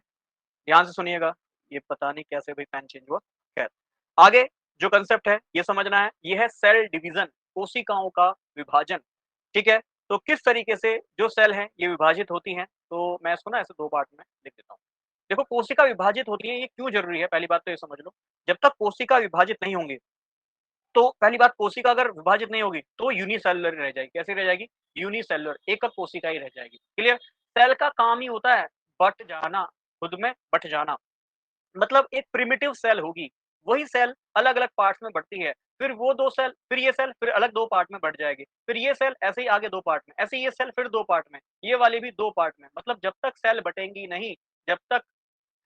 ध्यान से सुनिएगा, ये पता नहीं कैसे भाई पेन चेंज हुआ, खैर। आगे जो कांसेप्ट है, ये समझना है, ये है सेल डिवीज़न, कोशिकाओं का विभाजन, ठीक है? तो किस तरीके से जो सेल हैं, ये विभाजित होती हैं, तो मैं इसको ना ऐसे 2 पार्ट में लिख देता हूँ। देखो कोशिका विभाजित होती है, ये क्यों ज़रूरी है? पहली बात तो ये समझ लो, जब तक कोशिका विभाजित नहीं होंगी तो पहली बात कोशिका अगर विभाजित नहीं होगी तो यूनिसेलुलर रह जाएगी। कैसे रह जाएगी? यूनिसेलुलर, एकक कोशिका ही रह जाएगी। क्लियर? सेल का काम ही होता है बँट जाना, खुद में बँट जाना। मतलब एक प्रिमिटिव सेल होगी, वही सेल अलग-अलग पार्ट्स में बढ़ती है। फिर वो 2 सेल, फिर ये सेल, फिर अलग 2 पार्ट में बँट जाएगी, फिर ये सेल ऐसे ही आगे 2 पार्ट में, ऐसे ही ये सेल फिर 2 पार्ट में, ये वाली भी 2 पार्ट में। मतलब जब तक सेल बटेंगी नहीं, जब तक,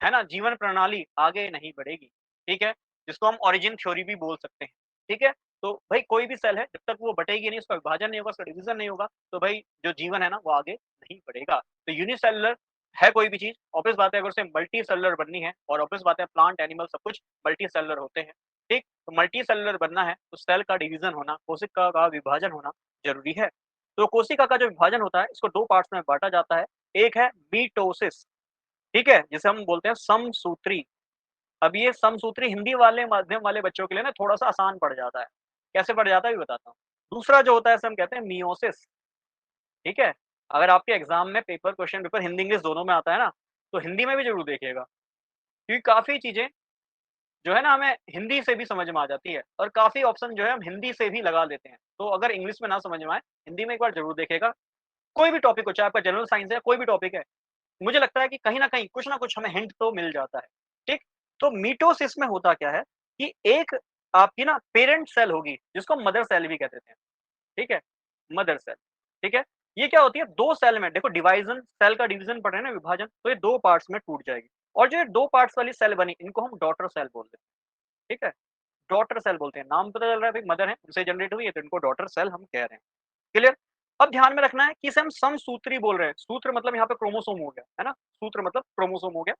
है ना, जीवन प्रणाली आगे नहीं बढ़ेगी, ठीक है? जिसको हम ओरिजिन थ्योरी भी बोल सकते हैं, ठीक है? तो भाई कोई भी सेल है, जब तक वो बटेगी नहीं, उसका विभाजन नहीं होगा, उसका डिवीज़न नहीं होगा, तो भाई जो जीवन है ना, वो आगे नहीं बढ़ेगा। तो यूनिसेल्युलर है कोई भी चीज़, ऑब्वियस बात है अगर उसे मल्टी सेल्युलर बननी है, और ऑब्वियस बात है प्लांट, एनिमल सब कुछ मल्टी सेल्युलर होते हैं, ठीक? तो मल्टी सेल्युलर बनना है, तो सेल का डिवीज़न होना, कोशिका का विभाजन होना ज़रूरी है। तो कोशिका का जो विभाजन होता है, इसको 2 पार्ट्स में बाँटा जाता है। एक है मिटोसिस, ठीक है? जिसे हम बोलते हैं समसूत्री। अब ये समसूत्री हिंदी वाले माध्यम वाले बच्चों के लिए ना थोड़ा-सा आसान पड़ जाता है। कैसे पड़ जाता है ये बताता हूँ। दूसरा जो होता है इसे हम कहते हैं मियोसिस, ठीक है? अगर आपके एग्ज़ाम में paper question paper Hindi English दोनों में आता है ना, तो हिंदी में भी ज़रूर देखिएगा। क्योंकि काफ़ी चीज़ें जो है ना हमें हिंदी से भी समझ में आ जाती है, और काफ़ी ऑप्शन जो है हम हिंदी से भी लगा लेते हैं। तो अगर इंग्लिश में ना समझ में आए, हिंदी में एक बार ज़रूर देखिएगा। कोई भी टॉपिक हो, चाहे आपका जनरल साइंस है, कोई भी टॉपिक है, मुझे लगता है कि कहीं न कहीं, कुछ न कुछ हमें हिंट तो मिल जाता है, ठीक? तो मिटोसिस में होता क्या है कि एक आपकी ना पेरेंट सेल होगी, जिसको हम मदर सेल भी कह देते हैं, ठीक है? मदर सेल, ठीक है? ये क्या होती है, 2 सेल में देखो डिवाइज़न, सेल का डिवीज़न पढ़ रहे हैं ना, विभाजन, तो ये 2 पार्ट्स में टूट जाएगी, और जो ये 2 पार्ट्स वाली सेल बनी, इनको हम डॉटर सेल बोलते हैं, ठीक है? डॉटर सेल बोलते हैं, नाम पता चल रहा है भाई, मदर है, उनसे जनरेट हुई है, तो इनको डॉटर सेल हम कह रहे हैं। क्लियर? अब ध्यान में रखना है कि इसे हम समसूत्री बोल रहे हैं। सूत्र मतलब यहाँ पे क्रोमोसोम हो गया, है ना? सूत्र मतलब क्रोमोसोम हो गया।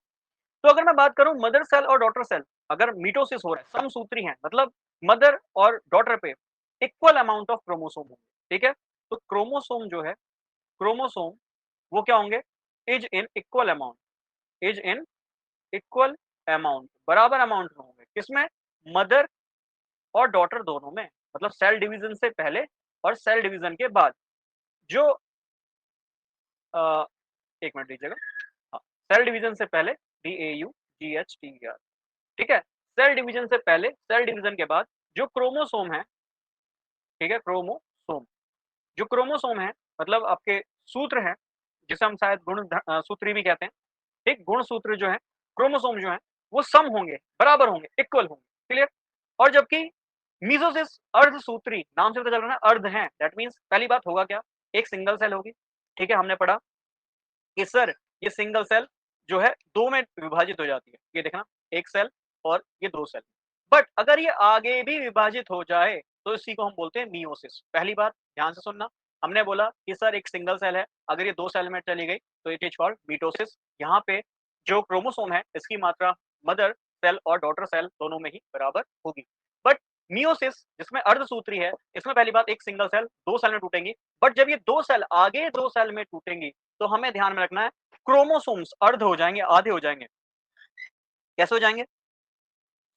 तो अगर मैं बात करूँ मदर सेल और डॉटर सेल, अगर मिटोसिस हो रहा है, समसूत्री हैं, मतलब मदर और डॉटर पे इक्वल अमाउंट ऑफ क्रोमोसोम होंगे, ठीक है? तो क्रोमोसोम जो है, क्रोमोसोम वो क्या होंगे? Is in equal amount, is in equal amount, बराबर अमाउंट में होंगे। किसमें? मदर और डॉटर दोनों में। मतलब सेल डिवीज़न से पहले और सेल डिवीज़न के बाद। जो 1 मिनट दीजिएगा। हाँ, सेल डिवीज़न से पहले DAUGHTER, ठीक है? सेल डिवीज़न से पहले, सेल डिवीज़न के बाद जो क्रोमोसोम है, ठीक है? क्रोमोसोम, जो क्रोमोसोम है, मतलब आपके सूत्र हैं, जिसे हम शायद सूत्री भी कहते हैं, ठीक? गुणसूत्र जो है, क्रोमोसोम जो है, वो सम होंगे, बराबर होंगे, इक्वल होंगे, क्लियर? और जबकि मेसोसिस अर्धसूत्री, नाम से पता चल रहा है ना, अर्ध हैं, दैट मीन्स पहली बात होगा क्या? एक सिंगल सेल होगी, ठीक है? हमने पढ़ा कि सर ये सिंगल सेल जो है 2 में विभाजित हो जाती है। ये देखना, 1 सेल और ये 2 सेल। बट अगर ये आगे भी विभाजित हो जाए, तो इसी को हम बोलते हैं मियोसिस। पहली बात ध्यान से सुनना, हमने बोला कि सर एक सिंगल सेल है, अगर ये 2 सेल में चली गई, तो इट इज़ कॉल्ड मिटोसिस। यहाँ पे जो क्रोमोसोम है, इसकी मात्रा मदर सेल और डॉटर सेल दोनों में ही बराबर होगी। बट मियोसिस जिसमें अर्धसूत्री है, इसमें पहली बात एक सिंगल सेल 2 सेल में टूटेंगी, बट जब ये 2 सेल आगे 2 सेल में टूटेंगी, तो हमें ध्यान में रखना है क्रोमोसोम्स अर्ध हो जाएँगे, आधे हो जाएँगे। कैसे हो जाएँगे?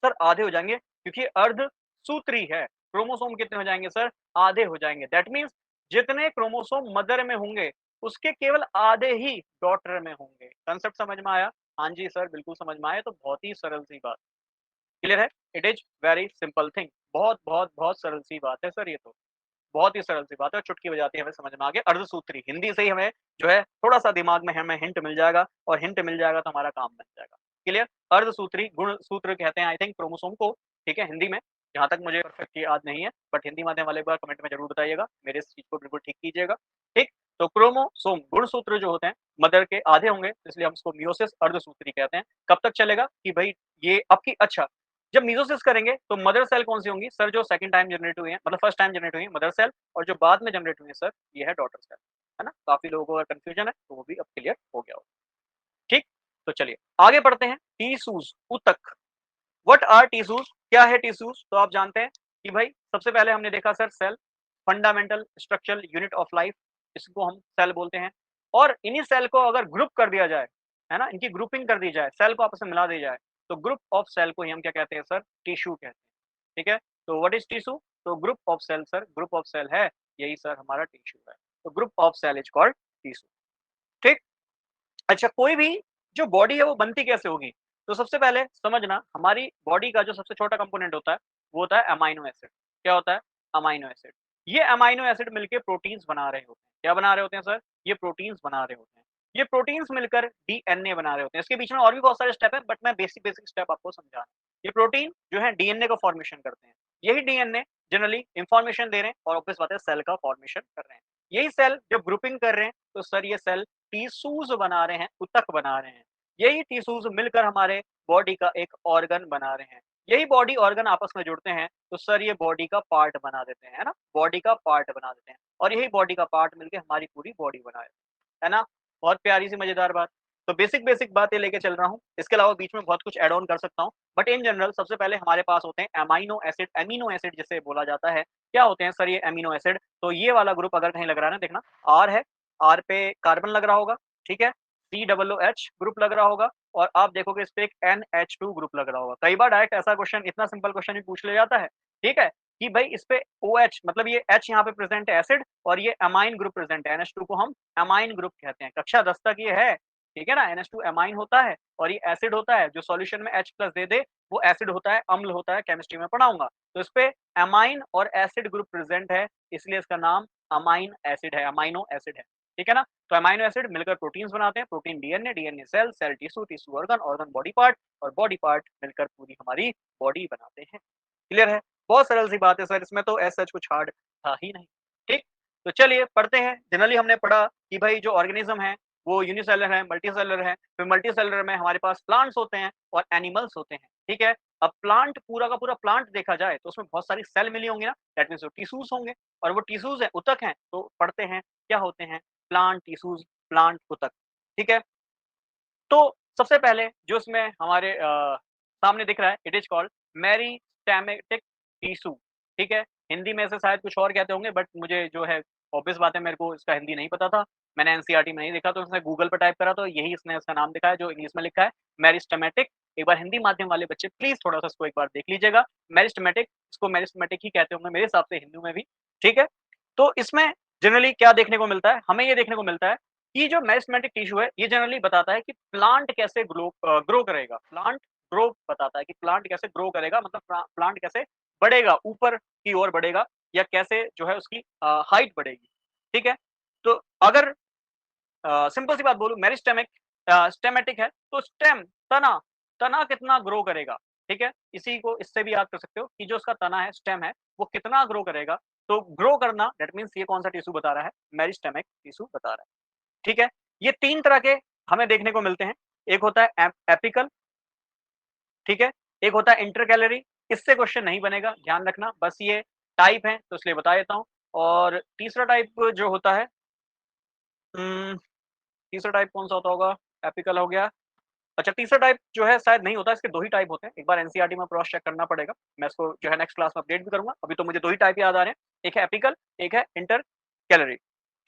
सर आधे हो जाएँगे क्योंकि अर्धसूत्री है। क्रोमोसोम कितने हो जाएँगे सर? आधे हो जाएँगे। दैट मीन्स जितने क्रोमोसोम मदर में होंगे, उसके केवल आधे ही डॉटर में होंगे। कांसेप्ट समझ में आया? हाँ जी सर, बिल्कुल समझ में आया, तो बहुत ही सरल सी बात। क्लियर है? It is very simple thing. बहुत, बहुत, बहुत सरल सी बात है सर ये तो। बहुत ही सरल सी बात है और चुटकी बजाते ही हमें समझ में आ गया। अर्धसूत्री हिंदी से ही हमें जो है थोड़ा-सा दिमाग में हमें हिंट मिल जाएगा, और हिंट मिल जाएगा तो हमारा काम बन जाएगा। क्लियर? अर्धसूत्री गुण सूत्र कहते हैं आई थिंक क्रोमोसोम को, ठीक है? हिंदी में, जहाँ तक मुझे परफेक्ट याद नहीं है, बट हिंदी माध्यम वाले एक बार कमेंट में ज़रूर बताइएगा। मेरे इस चीज़ को बिल्कुल ठीक कीजिएगा, ठीक? तो क्रोमोसोम गुणसूत्र जो होते हैं, मदर के आधे होंगे, इसलिए हम इसको मियोसिस अर्धसूत्री कहते हैं। कब तक चलेगा कि भई ये आपकी, अच्छा, जब मेसोसिस करेंगे तो मदर सेल कौन-सी होंगी? सर जो सेकंड टाइम जनरेट हुई हैं, मतलब फर्स्ट टाइम जनरेट हुई हैं मदर सेल, और जो बाद में जनरेट हुई हैं सर, ये है डॉटर सेल, है ना? काफ़ी लोगों को अगर कन्फ्यूजन है, तो वो भी अब क्लियर हो गया होगा। ठीक? तो चलिए आगे बढ़ते हैं। टिश्यूज़, ऊतक। What are tissues? क्या है टिश्यूज़? तो आप जानते हैं कि भाई सबसे पहले हमने देखा sir cell, fundamental structural unit of life, इसको हम सेल बोलते हैं। और इन्हीं सेल को अगर ग्रुप कर दिया जाए, है ना? इनकी ग्रुपिंग कर दी जाए, सेल को आपस में मिला दी जाए, तो ग्रुप ऑफ सेल को ही हम क्या कहते हैं सर? टिश्यू कहते हैं। ठीक है? तो व्हाट इज़ टिश्यू? तो group of cell sir, group of cell है, यही सर हमारा टिश्यू है। तो group of cell is called tissue. ठीक? अच्छा, कोई भी जो बॉडी है वो बनती कैसे होगी? तो सबसे पहले समझना, हमारी बॉडी का जो सबसे छोटा कंपोनेंट होता है, वो होता है अमाइनो एसिड। क्या होता है? Amino acid. ये अमाइनो एसिड मिलके प्रोटीन्स बना रहे होते हैं। क्या बना रहे होते हैं सर? ये प्रोटीन्स बना रहे होते हैं। ये प्रोटीन्स मिलकर डीएनए बना रहे होते हैं। इसके बीच में और भी बहुत सारे स्टेप हैं, बट मैं बेसिक बेसिक स्टेप आपको समझा रहा हूँ। ये प्रोटीन जो है डीएनए का फॉर्मेशन करते हैं। यही डीएनए जनरली इंफॉर्मेशन दे रहे हैं और ऑब्वियस बात है सेल का फॉर्मेशन कर रहे हैं। यही सेल जब ग्रुपिंग कर रहे हैं तो सर ये सेल टिश्यूज बना रहे हैं, ऊतक बना रहे हैं। यही टिश्यूज मिलकर हमारे बॉडी का एक ऑर्गन बना रहे हैं। यही बॉडी ऑर्गन आपस में जुड़ते हैं तो सर ये बॉडी का पार्ट बना देते हैं, है ना? बॉडी का पार्ट बना देते हैं और यही बॉडी का पार्ट मिलके हमारी पूरी बॉडी बना देते हैं, है ना? बहुत प्यारी सी मजेदार बात। तो बेसिक बेसिक बातें लेके चल रहा हूँ। इसके अलावा बीच में बहुत कुछ ऐड ऑन कर सकता हूँ। बट इन जनरल सबसे पहले हमारे पास होते हैं अमीनो एसिड जिसे बोला जाता है। क्या होते हैं सर ये अमीनो एसिड? तो ये वाला ग्रुप अगर कहीं लग रहा है ना, देखना आर है, आर पे कार्बन लग रहा होगा, ठीक है? COOH ग्रुप लग रहा होगा और आप देखोगे इस पे एक NH2 ग्रुप लग रहा होगा। कई बार डायरेक्ट ऐसा क्वेश्चन, इतना सिंपल क्वेश्चन भी पूछ लिया जाता है, ठीक है? कि भाई इस पे OH मतलब ये H यहाँ पे प्रेजेंट है एसिड और ये अमाइन ग्रुप प्रेजेंट है, NH2 को हम अमाइन ग्रुप कहते हैं। कक्षा 10 तक ये है, ठीक है ना? NH2 अमाइन होता है और ये एसिड होता है, जो सॉल्यूशन में H प्लस दे दे वो एसिड होता है, अम्ल होता है, केमिस्ट्री में पढ़ाऊंगा। तो इस पे अमाइन और एसिड ग्रुप प्रेजेंट है, इसलिए इसका नाम अमाइन एसिड है, अमाइनो एसिड है, ठीक है ना? तो अमाइनो एसिड मिलकर प्रोटीन्स बनाते हैं, protein DNA, DNA cell, cell tissue, tissue organ, organ body part और बॉडी पार्ट मिलकर पूरी हमारी बॉडी बनाते हैं। क्लियर है? बहुत सरल सी बात है सर, इसमें तो एज सच कुछ हार्ड था ही नहीं। ठीक? तो चलिए पढ़ते हैं। जनरली हमने पढ़ा कि भाई जो ऑर्गेनिज्म है वो यूनिसेलुलर है, मल्टीसेलुलर है। फिर मल्टीसेलुलर में हमारे पास प्लांट्स होते हैं और एनिमल्स होते हैं, ठीक है? अब प्लांट पूरा का पूरा प्लांट देखा जाए तो उसमें बहुत सारी सेल मिली होंगी ना, दैट मीन्स वो टिश्यूज होंगे और वो टिश्यूज है, ऊतक हैं। तो पढ़ते हैं क्या होते हैं प्लांट टिश्यूज, प्लांट ऊतक, ठीक है? तो सबसे पहले जो इसमें हमारे सामने दिख रहा है, it is called meristematic tissue, ठीक है? हिंदी में इसे शायद कुछ और कहते होंगे बट मुझे जो है ऑब्वियस बात है, मेरे को इसका हिंदी नहीं पता था। मैंने एनसीईआरटी में नहीं देखा तो उसने गूगल पर टाइप करा तो यही इसने इसका नाम दिखाया जो इंग्लिश में लिखा है मेरिस्टेमेटिक। एक बार हिंदी माध्यम वाले बच्चे प्लीज थोड़ा सा इसको एक बार देख लीजिएगा। मेरिस्टेमेटिक, इसको मेरिस्टेमेटिक ही कहते होंगे मेरे हिसाब से हिंदी में भी, ठीक है? तो इसमें जनरली क्या देखने को मिलता है? हमें ये देखने को मिलता है ये जो मेरिस्टेमेटिक टिश्यू है, ये जनरली बताता है कि प्लांट कैसे ग्रो करेगा। प्लांट ग्रो बताता है कि प्लांट कैसे ग्रो करेगा, मतलब प्लांट कैसे बढ़ेगा, ऊपर की ओर बढ़ेगा या कैसे जो है उसकी हाइट बढ़ेगी, ठीक है? तो अगर सिंपल सी बात बोलूँ, मेरिस्टेमिक स्टेमेटिक है तो स्टेम, तना, तना कितना ग्रो करेगा, ठीक है? इसी को इससे भी याद कर सकते हो कि जो उसका तना है, स्टेम है, वो कितना ग्रो करेगा। तो ग्रो करना दैट मीन्स ये कौन सा टिश्यू बता रहा है? मेरिस्टेमिक टिश्यू बता रहा है। ठीक है? ये 3 तरह के हमें देखने को मिलते हैं। एक होता है एपिकल, ठीक है? एक होता है इंटरकैलरी, इससे क्वेश्चन नहीं बनेगा, ध्यान रखना, बस ये टाइप है तो इसलिए बता देता हूँ। और तीसरा टाइप जो होता है उम, तीसरा टाइप कौन-सा होता होगा? एपिकल हो गया। अच्छा, तीसरा टाइप जो है शायद नहीं होता, इसके 2 ही टाइप होते हैं। एक बार एनसीईआरटी में क्रॉस चेक करना पड़ेगा। मैं इसको जो है नेक्स्ट क्लास में अपडेट भी करूँगा। अभी तो मुझे 2 ही टाइप याद आ रहे हैं, एक है एपिकल, एक है इंटरकैलरी,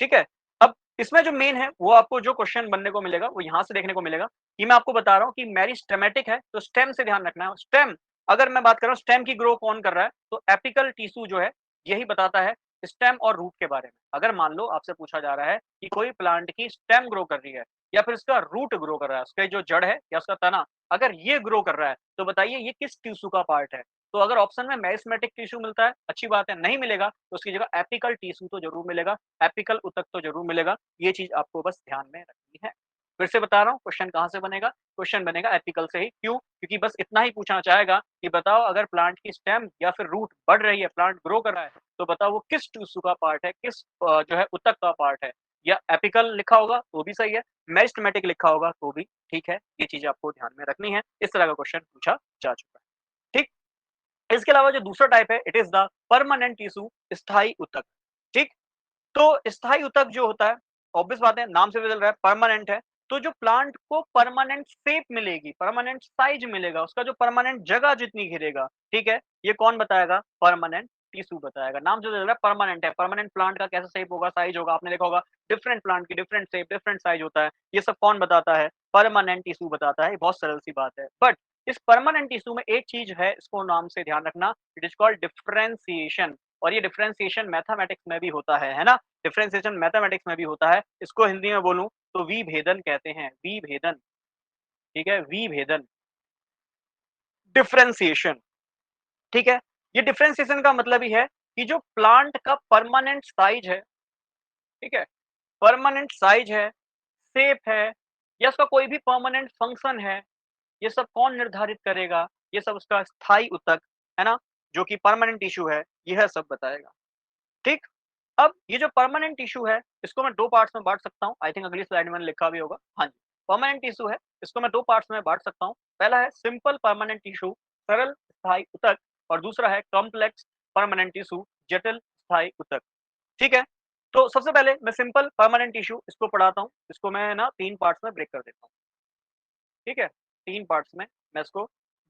ठीक है? अब इसमें जो मेन है, वो आपको जो क्वेश्चन बनने को मिलेगा, वो यहाँ से देखने को मिलेगा कि मैं आपको बता रहा हूँ कि मेरिस्टेमेटिक है, तो स्टेम से ध्यान रखना है। स्टेम, अगर मैं बात कर रहा हूँ स्टेम की ग्रो कौन कर रहा है, तो एपिकल टिश्यू जो है, यही बताता है स्टेम और रूट के बारे में। अगर मान लो आपसे पूछा जा रहा है कि कोई प्लांट की स्टेम ग्रो कर रही है या फिर इसका रूट ग्रो कर रहा है, उसके जो जड़ है या उसका तना, अगर ये ग्रो कर रहा है, तो बताइए ये किस टिश्यू का पार्ट है? तो अगर ऑप्शन में मेरिस्टेमेटिक टिश्यू मिलता है, अच्छी बात है, नहीं मिलेगा तो उसकी जगह एपिकल टिश्यू तो ज़रूर मिलेगा, एपिकल ऊतक तो ज़रूर मिलेगा। ये चीज़ आपको बस ध्यान में रखनी है। फिर से बता रहा हूँ, क्वेश्चन कहाँ से बनेगा? क्वेश्चन बनेगा एपिकल से ही। क्यों? क्योंकि बस इतना ही पूछना चाहेगा कि बताओ अगर प्लांट की स्टेम या फिर रूट बढ़ रही है, प्लांट ग्रो कर रहा है, तो बताओ वो किस टिश्यू का पार्ट है, किस जो है ऊतक का पार्ट है? या एपिकल लिखा होगा तो भी सही है, मेरिस्टेमेटिक लिखा होगा तो भी ठीक है। ये चीज़ें आपको ध्यान में रखनी है। इस तरह का क्वेश्चन पूछा जा चुका है। ठीक? इसके अलावा जो दूसरा टाइप है, it is the permanent tissue, स्थायी ऊतक। ठीक? तो स्थायी ऊतक जो होता है, ऑब्वियस बात है, नाम से पता चल रहा है परमानेंट है, तो जो प्लांट को परमानेंट शेप मिलेगी, परमानेंट साइज मिलेगा, उसका जो परमानेंट जगह जितनी घेरेगा, ठीक है? ये कौन बताएगा? परमानेंट टिश्यू बताएगा। नाम से चल रहा है परमानेंट है, परमानेंट प्लांट का कैसा शेप होगा, साइज होगा, आपने देखा होगा डिफरेंट प्लांट की डिफरेंट शेप, डिफरेंट साइज होता है। ये सब कौन बताता है? परमानेंट टिश्यू बताता है। ये बहुत सरल सी बात है। बट इस परमानेंट टिश्यू में एक चीज़ है, इसको नाम से ध्यान रखना, इट इज़ कॉल्ड डिफरेंशिएशन। और ये डिफरेंशिएशन मैथमेटिक्स में भी होता है ना? डिफरेंशिएशन मैथमेटिक्स में भी होता है। इसको हिंदी में बोलूँ तो विभेदन कहते हैं, विभेदन, ठीक है? विभेदन, डिफरेंशिएशन, ठीक है? ये डिफरेंशिएशन का मतलब ही है कि जो प्लांट का परमानेंट साइज है, ठीक है? परमानेंट साइज है, शेप है या उसका कोई भी परमानेंट फंक्शन है, ये सब कौन निर्धारित करेगा? ये सब उसका स्थायी ऊतक, है ना? जो कि परमानेंट टिश्यू है, यह सब बताएगा। ठीक? अब ये जो परमानेंट टिश्यू है, इसको मैं 2 पार्ट्स में बाँट सकता हूँ। आई थिंक अगली स्लाइड में मैंने लिखा भी होगा। हाँ जी, परमानेंट टिश्यू है, इसको मैं 2 पार्ट्स में बाँट सकता हूँ। पहला है सिंपल परमानेंट टिश्यू, सरल स्थायी ऊतक, और दूसरा है कॉम्प्लेक्स परमानेंट टिश्यू, जटिल स्थायी ऊतक। ठीक है? तो सबसे पहले मैं सिंपल परमानेंट टिश्यू इसको पढ़ाता हूँ। इसको मैं ना 3 पार्ट्स में ब्रेक कर देता हूँ। ठीक है? 3 पार्ट्स में मैं इसको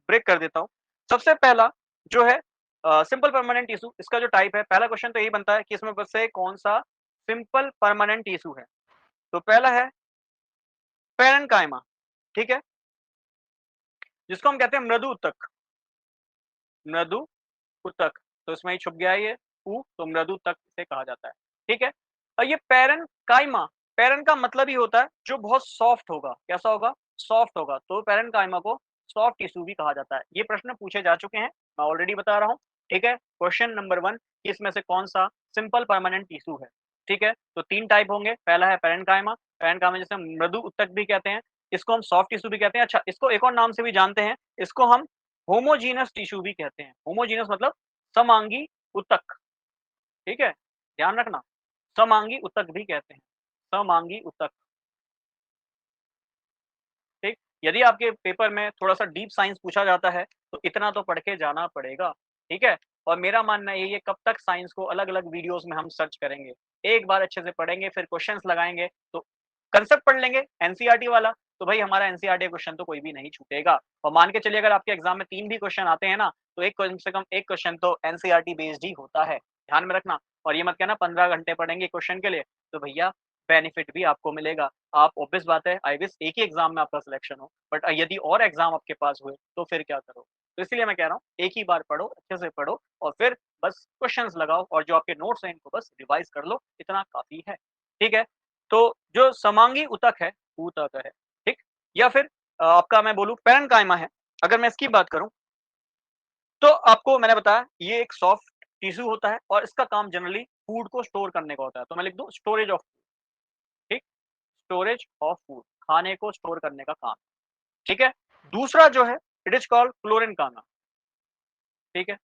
ब्रेक कर देता हूँ। सबसे पहला जो है सिंपल परमानेंट टिश्यू, इसका जो टाइप है, पहला क्वेश्चन तो यही बनता है कि इसमें बस से कौन-सा सिंपल परमानेंट टिश्यू है। तो पहला है पैरेन्काइमा, ठीक है? जिसको हम कहते हैं मृदु ऊतक, मृदु ऊतक। तो इसमें ही छुप गया है ये तो मृदु ऊतक इसे कहा जाता है, ठीक है? और ये पैरेन्काइमा, पैरेन का मतलब ही होता है जो बहुत सॉफ्ट होगा, कैसा होगा? सॉफ्ट होगा, तो पैरेन्काइमा को सॉफ्ट टिश्यू भी कहा जाता है। ये प्रश्न पूछे जा चुके हैं, मैं ऑलरेडी बता रहा हूँ, ठीक है? क्वेश्चन नंबर 1 कि इसमें से कौन-सा सिंपल परमानेंट टिश्यू है, ठीक है? तो 3 टाइप होंगे, पहला है पैरेन्काइमा, पैरेन्काइमा जिसे हम मृदु ऊतक भी कहते हैं, इसको हम सॉफ्ट टिश्यू भी कहते हैं। अच्छा, इसको एक और नाम से भी जानते हैं, इसको हम होमोजीनस टिश्यू भी कहते हैं। होमोजीनस मतलब समांगी ऊतक, ठीक है? ध्यान रखना, समांगी ऊतक भी कहते हैं, समांगी ऊतक, ठीक? यदि आपके पेपर में थोड़ा-सा डीप साइंस पूछा जाता है, तो इतना तो पढ़ के जाना पड़ेगा, ठीक है? और मेरा मानना यही है, कब तक साइंस को अलग-अलग वीडियोज़ में हम सर्च करेंगे? एक बार अच्छे से पढ़ेंगे, फिर क्वेश्चन्स लगाएँगे, तो कांसेप्ट पढ़ लेंगे एनसीईआरटी वाला, तो भाई हमारा एनसीईआरटी क्वेश्चन तो कोई भी नहीं छूटेगा। और मान के चलिए अगर आपके एग्ज़ाम में 3 भी क्वेश्चन आते हैं ना, तो एक कम से कम 1 क्वेश्चन तो एनसीईआरटी बेस्ड ही होता है, ध्यान में रखना। और ये मत कहना 15 घंटे पढ़ेंगे क्वेश्चन के लिए, तो भैया बेनिफिट भी आपको मिलेगा। आप ऑब्वियस बात है, आई विश एक ही एग्ज़ाम में आपका सिलेक्शन हो, बट यदि और एग्ज़ाम आपके पास हुए, तो फिर क्या करोगे? तो इसलिए मैं कह रहा हूँ, एक ही बार पढ़ो, अच्छे से पढ़ो और फिर बस क्वेश्चन्स लगाओ और जो आपके नोट्स हैं, इनको बस रिवाइज़ कर लो, इतना काफ़ी है, ठीक है? तो जो समांगी ऊतक है, ऊतक है, ठीक? या फिर आपका मैं बोलूँ पैरेन्काइमा है, अगर मैं इसकी बात करूँ, तो आपको मैंने बताया ये एक सॉफ्ट टिश्यू होता है और इसका काम जनरली फूड को स्टोर करने का होता है। तो मैं लिख दूँ स्टोरेज ऑफ, ठीक? स्टोरेज ऑफ फूड, खाने को स्टोर करने का काम, ठीक है? दूसरा जो है इट इज़ कॉल्ड क्लोरेन्काइमा, ठीक है?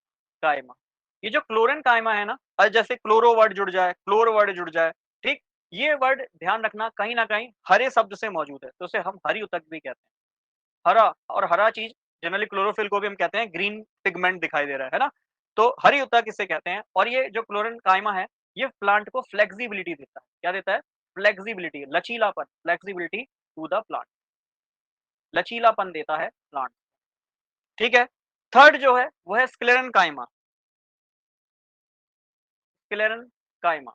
काइमा। ये जो क्लोरेन्काइमा है ना, जैसे क्लोरो वर्ड जुड़ जाए, क्लोर वर्ड जुड़ जाए, ठीक? ये वर्ड ध्यान रखना कहीं न कहीं हरे शब्द से मौजूद है, तो उसे हम हरी ऊतक भी कहते हैं। हरा, और हरा चीज़ जनरली क्लोरोफिल को भी हम कहते हैं ग्रीन पिगमेंट दिखाई दे रहा है ना? तो हरी ऊतक किसे कहते हैं, और ये जो क्लोरेन्काइमा है, ये प्लांट को फ्लेक्सिबिलिटी देता है। क्या देता है? फ्लेक्सिबिलिटी, लचीलापन, फ्लेक्सिबिलिटी टू द प्लांट, लचीलापन देता है प्लांट, ठीक है? थर्ड जो है वो है स्क्लेरेन्काइमा, स्क्लेरेन्काइमा,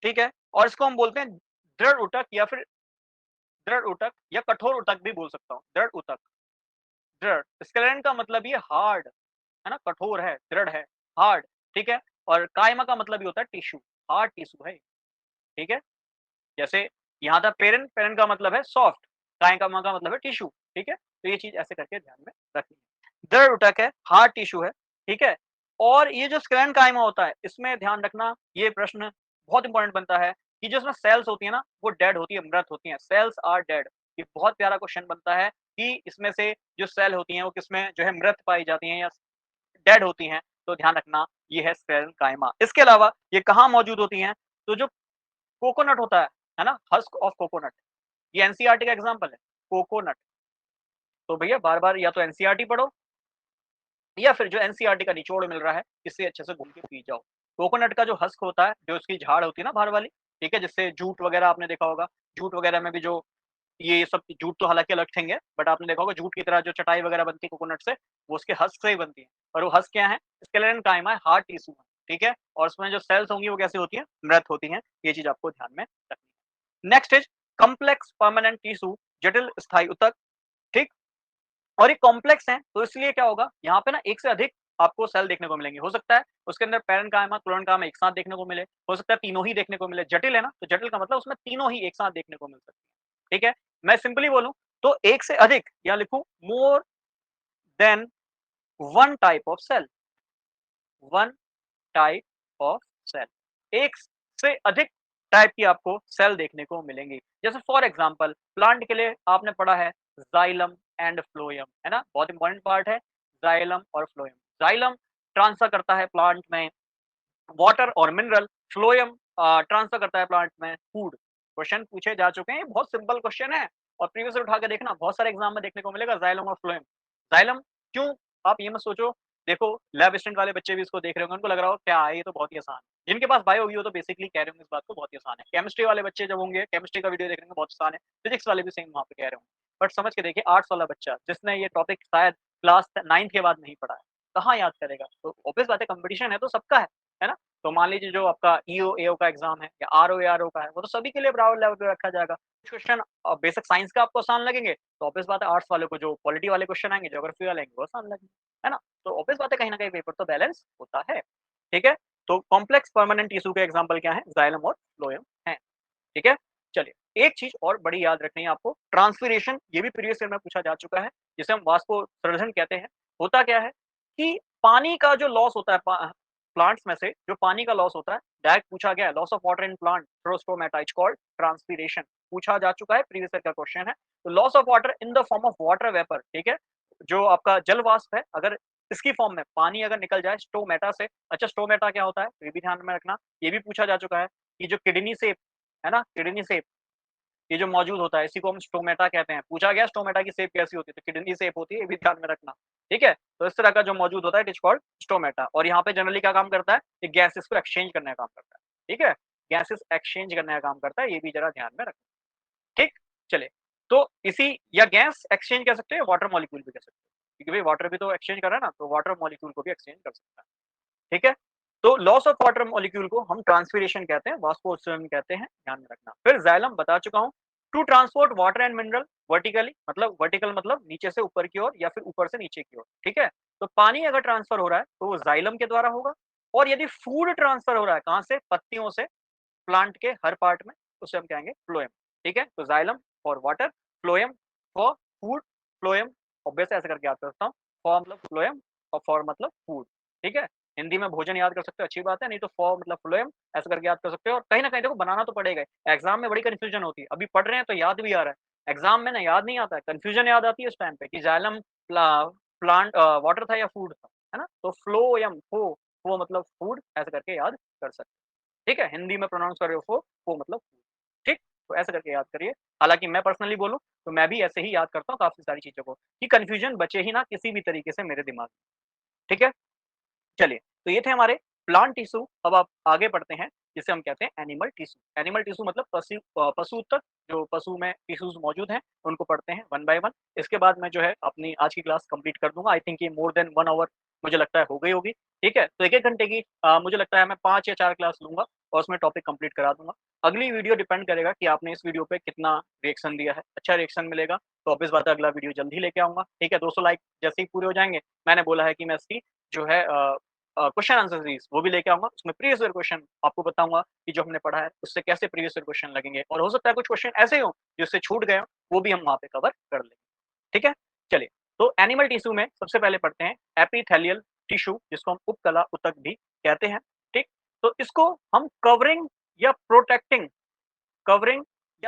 ठीक है? और इसको हम बोलते हैं दृढ़ ऊतक या फिर दृढ़ ऊतक या कठोर ऊतक भी बोल सकता हूँ। दृढ़ ऊतक, दृढ़, स्क्लेरन का मतलब ये हार्ड, है ना? कठोर है, दृढ़ है, हार्ड, ठीक है? और कायमा का मतलब ये होता है टिश्यू, हार्ड टिश्यू है, ठीक है? जैसे यहाँ था पेरेन, पेरेन का मतलब है सॉफ्ट, कायमा का मतलब है टिश्यू, ठीक है? तो ये चीज़ ऐसे करके ध्यान में रखनी है। दृढ़ ऊतक है, हार्ड टिश्यू है, ठीक है? और ये जो स्क्लेरन कायमा होता है, इसमें ध्यान रखना, ये प्रश्न बहुत इंपॉर्टेंट बनता है कि जो इसमें सेल्स होती है ना, वो डेड होती है, मृत होती हैं, सेल्स आर डेड। ये बहुत प्यारा क्वेश्चन बनता है कि इसमें से जो सेल होती हैं, वो किसमें जो है मृत पाई जाती हैं या डेड होती हैं, तो ध्यान रखना ये है स्क्लेरन कायमा। इसके अलावा ये कहाँ मौजूद होती हैं? तो जो कोकोनट होता है ना? हस्क ऑफ कोकोनट, ये एनसीईआरटी का एग्जांपल है, कोकोनट। तो भैया बार-बार या तो एनसीईआरटी पढ़ो या फिर जो एनसीईआरटी का निचोड़ मिल रहा है, इससे अच्छे से घूम के पी जाओ। कोकोनट का जो हस्क होता है, जो उसकी झाड़ होती है ना बाहर वाली, ठीक है? जिससे जूट वगैरह आपने देखा होगा, जूट वगैरह में भी जो ये सब जूट तो हालाँकि अलग ठेंगे, बट आपने देखा होगा जूट की तरह जो चटाई वगैरह बनती है कोकोनट से, वो उसके हस्क से ही बनती है। और वो हस्क क्या है? स्केलेटन कायमा है, हार्ड टिश्यू है, ठीक है? और उसमें जो सेल्स होंगी वो कैसी होती हैं? मृत होती हैं। ये चीज़ आपको ध्यान में रखनी है। Next is complex permanent tissue, जटिल स्थायी ऊतक, ठीक? और ये कॉम्प्लेक्स हैं, तो इसलिए क्या होगा, यहाँ पे ना एक से अधिक आपको सेल देखने को मिलेंगे। हो सकता है उसके अंदर पैरेन्काइमा, क्लोरेन्काइमा एक साथ देखने को मिले, हो सकता है तीनों ही देखने को मिले। जटिल है ना, तो जटिल का मतलब उसमें तीनों ही एक साथ देखने को मिल सकते हैं, ठीक है? मैं सिंपली बोलूँ तो एक से अधिक या लिखूँ more than one type of cell, one type of cell. एक से अधिक टाइप की आपको सेल देखने को मिलेंगी। जैसे फॉर एग्जांपल प्लांट के लिए आपने पढ़ा है जाइलम एंड फ्लोएम, है ना? बहुत इंपॉर्टेंट पार्ट है जाइलम और फ्लोएम। जाइलम ट्रांसफर करता है प्लांट में वाटर और मिनरल, फ्लोएम ट्रांसफर करता है प्लांट में फूड। क्वेश्चन पूछे जा चुके हैं, ये बहुत सिंपल क्वेश्चन है और प्रीवियस से उठा के देखना, बहुत सारे एग्जाम में देखने को मिलेगा जाइलम और फ्लोएम। जाइलम क्यों? आप ये मत सोचो, देखो लैब असिस्टेंट वाले बच्चे भी इसको देख रहे होंगे, उनको लग रहा हो क्या है ये तो बहुत ही आसान है। जिनके पास बायो होगी वो तो बेसिकली कह रहे होंगे इस बात को बहुत ही आसान है। केमिस्ट्री वाले बच्चे जब होंगे, केमिस्ट्री का वीडियो देख रहे होंगे बहुत आसान है, फिजिक्स वाले भी सेम वहाँ पे कह रहे होंगे। बट समझ के देखिए आर्ट्स वाला बच्चा जिसने ये टॉपिक शायद क्लास 9th के बाद नहीं पढ़ा है, कहाँ याद करेगा? तो ऑब्वियस बात है, कंपटीशन है तो सबका है ना? तो मान लीजिए जो आपका ईओ, एओ का एग्जाम है या आरओ, एआरओ का है, वो तो सभी के लिए बराबर लेवल पे रखा जाएगा। कुछ क्वेश्चन बेसिक साइंस का आपको आसान लगेंगे, तो ऑब्वियस बात है आर्ट्स वालों को जो पॉलिटी वाले क्वेश्चन आएँगे, ज्योग्राफी वाले आएँगे, वो आसान लगेंगे, है ना? तो ऑब्वियस बात है कहीं न कहीं पेपर तो बैलेंस होता है, ठीक है? तो कॉम्प्लेक्स परमानेंट टिश्यू के एग्जाम्पल क्या है? जाइलम और फ्लोएम हैं, ठीक है? चलिए, एक चीज़ और बड़ी याद रखनी है आपको, ट्रांसपिरेशन, ये भी प्रीवियस ईयर में पूछा जा चुका है, जिसे हम वाष्पोत्सर्जन कहते हैं। होता क्या है कि पानी का जो लॉस होता है प्लांट्स में से जो पानी का लॉस होता है, डायरेक्ट पूछा गया है, loss of water in plant through stomata is called transpiration, पूछा जा चुका है, प्रीवियस ईयर का क्वेश्चन है। तो loss of water in the form of water vapour, ठीक है? जो आपका जल वाष्प है, अगर इसकी फॉर्म में पानी अगर निकल जाए स्टोमेटा से, अच्छा स्टोमेटा क्या होता है? ये भी ध्यान में रखना, ये भी पूछा जा चुका है कि जो किडनी सेप है ना, किडनी सेप ये जो मौजूद होता है, इसी को हम स्टोमेटा कहते हैं। पूछा गया स्टोमेटा की शेप कैसी होती है? तो किडनी शेप होती है, ये भी ध्यान में रखना, ठीक है? तो इस तरह का जो मौजूद होता है इट इज़ कॉल्ड स्टोमेटा और यहाँ पे जनरली क्या काम करता है? ये गैसेस को एक्सचेंज करने का काम करता है, ठीक है? गैसेस एक्सचेंज करने का काम करता है, ये भी ज़रा ध्यान में रखना, ठीक? चलिए, तो इसी या गैस एक्सचेंज कह सकते हैं, वाटर मॉलिक्यूल भी कह सकते हैं, क्योंकि भई वाटर भी तो एक्सचेंज कर रहा है ना, तो वाटर मॉलिक्यूल को भी एक्सचेंज कर सकता है। ठीक है? तो लॉस ऑफ वाटर मॉलिक्यूल को हम ट्रांसपिरेशन कहते हैं, वाष्पोत्सर्जन कहते हैं, ध्यान में रखना। फिर जाइलम बता चुका हूँ, to transport water and mineral vertically, मतलब वर्टिकल मतलब नीचे से ऊपर की ओर या फिर ऊपर से नीचे की ओर, ठीक है? तो पानी अगर ट्रांसफर हो रहा है, तो वो जाइलम के द्वारा होगा और यदि फूड ट्रांसफर हो रहा है, कहाँ से? पत्तियों से प्लांट के हर पार्ट में, उसे हम कहेंगे फ्लोएम, ठीक है? तो xylem for water, phloem for food, phloem obvious ऐसे करके याद कर सकता हूँ, फॉर मतलब फ्लोएम और फॉर मतलब फूड, ठीक है? हिंदी में भोजन याद कर सकते हो, अच्छी बात है, नहीं तो फॉर मतलब फ्लोएम ऐसे करके याद कर सकते हो और कहीं न कहीं देखो बनाना तो पड़ेगा ही। एग्ज़ाम में बड़ी कन्फ्यूज़न होती है, अभी पढ़ रहे हैं तो याद भी आ रहा है, एग्ज़ाम में ना याद नहीं आता है, कन्फ्यूज़न याद आती है उस टाइम पे कि जाइलम प्लांट वाटर था या फूड था, है ना? तो फ्लोएम फो मतलब फूड ऐसे करके याद कर सकते हो। ठीक है? हिंदी में प्रोनाउंस कर रहे हो वो मतलब ठीक? तो ऐसे करके याद करिए। हालाँकि मैं पर्सनली बोलूँ तो मैं भी ऐसे ही याद करता हूँ काफ़ी सारी चीज़ों को, कि कन्फ्यूज़न बचे ही ना किसी भी तरीके से मेरे दिमाग में, ठीक है? चलिए, तो ये थे हमारे प्लांट टिश्यू, अब आप आगे बढ़ते हैं, जिसे हम कहते हैं एनिमल टिश्यू। एनिमल टिश्यू मतलब पशु तक जो पशु में टिश्यूज़ मौजूद हैं, उनको पढ़ते हैं वन बाय वन। इसके बाद मैं जो है अपनी आज की क्लास कंप्लीट कर दूँगा। आई थिंक ये मोर देन 1 ऑवर मुझे लगता है हो गई होगी, ठीक है? तो 1-1 घंटे की मुझे लगता है मैं 5 या 4 क्लास लूँगा और उसमें टॉपिक कंप्लीट करा दूँगा। अगली वीडियो डिपेंड करेगा कि आपने इस वीडियो पे कितना रिएक्शन दिया है। अच्छा रिएक्शन मिलेगा तो ऑब्वियस बात है अगला वीडियो जल्द ही लेके आऊँगा, ठीक है? 200 लाइक जैसे ही पूरे हो जाएँगे, मैंने बोला है कि मैं इसकी जो है क्वेश्चन आंसर सीरीज़ वो भी लेके आऊँगा। उसमें प्रीवियस ईयर क्वेश्चन आपको बताऊँगा कि जो हमने पढ़ा है, उससे कैसे प्रीवियस ईयर क्वेश्चन लगेंगे और हो सकता है कुछ क्वेश्चन ऐसे हों, जो इससे छूट गए हों, वो भी हम वहाँ पे कवर कर लेंगे। ठीक है? चलिए, तो एनिमल टिश्यू में सबसे पहले पढ़ते हैं एपिथेलियल टिश्यू जिसको हम उपकला ऊतक भी कहते हैं, ठीक? तो इसको हम कवरिंग या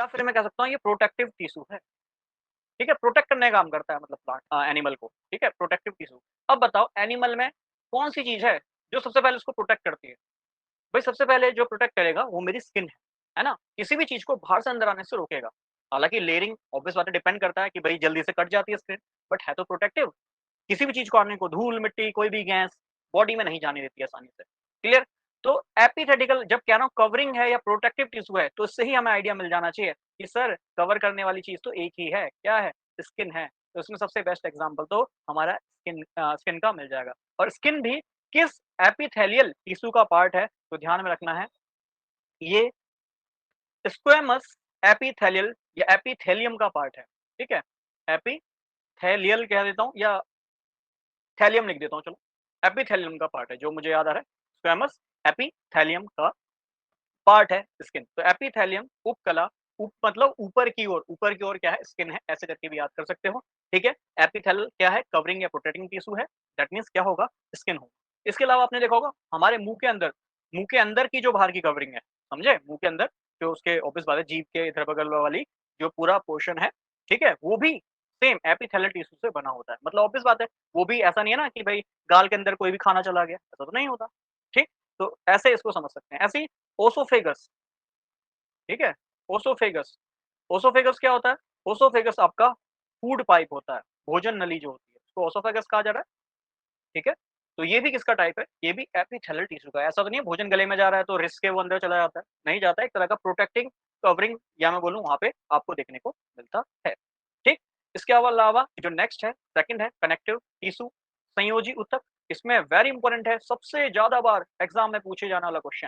फिर मैं कह सकता हूँ ये प्रोटेक्टिव टिश्यू है, ठीक है? प्रोटेक्ट करने का काम करता है मतलब एनिमल को, ठीक है? Protective tissue. अब बताओ एनिमल में कौन-सी चीज़ है, जो सबसे पहले उसको प्रोटेक्ट करती है? भाई सबसे पहले जो प्रोटेक्ट करेगा वो मेरी स्किन है ना? किसी भी चीज़ को बाहर से अंदर आने से रोकेगा। हालाँकि लेयरिंग ऑब्वियस बात है डिपेंड करता है कि भई जल्दी से कट जाती है स्किन, बट है तो प्रोटेक्टिव। किसी भी चीज़ को आने को धूल-मिट्टी कोई भी गैस बॉडी में नहीं जाने देती है आसानी से। क्लियर? तो एपिथेटिकल जब कह रहा हूँ कवरिंग है या प्रोटेक्टिव टिश्यू है, तो इससे ही हमें आइडिया मिल जाना चाहिए कि सर कवर करने वाली चीज़ तो एक ही है, क्या है? स्किन है। तो इसमें सबसे बेस्ट एग्ज़ाम्पल तो हमारा स्किन का मिल जाएगा और स्किन भी किस एपिथेलियल टिश्यू का पार्ट है, तो ध्यान में रखना है, ये स्क्वेमस एपिथेलियल या एपिथेलियम का पार्ट है, ठीक है? एपिथेलियल कह देता हूँ या थैलियम लिख देता हूँ चलो, एपिथेलियम का पार्ट है, जो मुझे याद आ रहा है, स्क्वेमस एपिथेलियम का पार्ट है स्किन। तो एपिथेलियम उपकला मतलब ऊपर की ओर क्या है? स्किन है, ऐसे करके भी याद कर सकते हो, ठीक है? एपिथेल क्या है? कवरिंग या प्रोटेक्टिंग टिश्यू है, दैट मीन्स क्या होगा? स्किन होगा। इसके अलावा आपने देखा होगा हमारे मुँह के अंदर की जो बाहर की कवरिंग है, समझे? मुँह के अंदर जो उसके ऑब्वियस बात है जीभ के इधर बगल वाली जो पूरा पोर्शन है, ठीक है? वो भी सेम एपिथेलियल टिश्यू से बना होता है। मतलब ऑब्वियस बात है, वो भी ऐसा नहीं है ना कि भई गाल के अंदर कोई भी खाना चला गया, ऐसा तो नहीं होता, ठीक? तो ऐसे इसको समझ सकते हैं। ऐसे ही ओसोफेगस, ठीक है? ओसोफेगस, ओसोफेगस क्या होता है? ओसोफेगस आपका फूड पाइप होता है, भोजन नली जो होती है, उसको ओसोफेगस कहा जा रहा है, ठीक है? तो ये भी किसका टाइप है? ये भी एपिथेलियल टिश्यू का है। ऐसा तो नहीं है भोजन गले में जा रहा है तो रिस्क के वो अंदर चला जाता है, नहीं जाता है, एक तरह का प्रोटेक्टिंग कवरिंग या मैं बोलूँ वहाँ पे आपको देखने को मिलता है, ठीक? इसके अलावा जो नेक्स्ट है, सेकंड है कनेक्टिव टिश्यू, संयोजी ऊतक। इसमें वेरी इंपॉर्टेंट है, सबसे ज़्यादा बार एग्ज़ाम में पूछे जाने वाला क्वेश्चन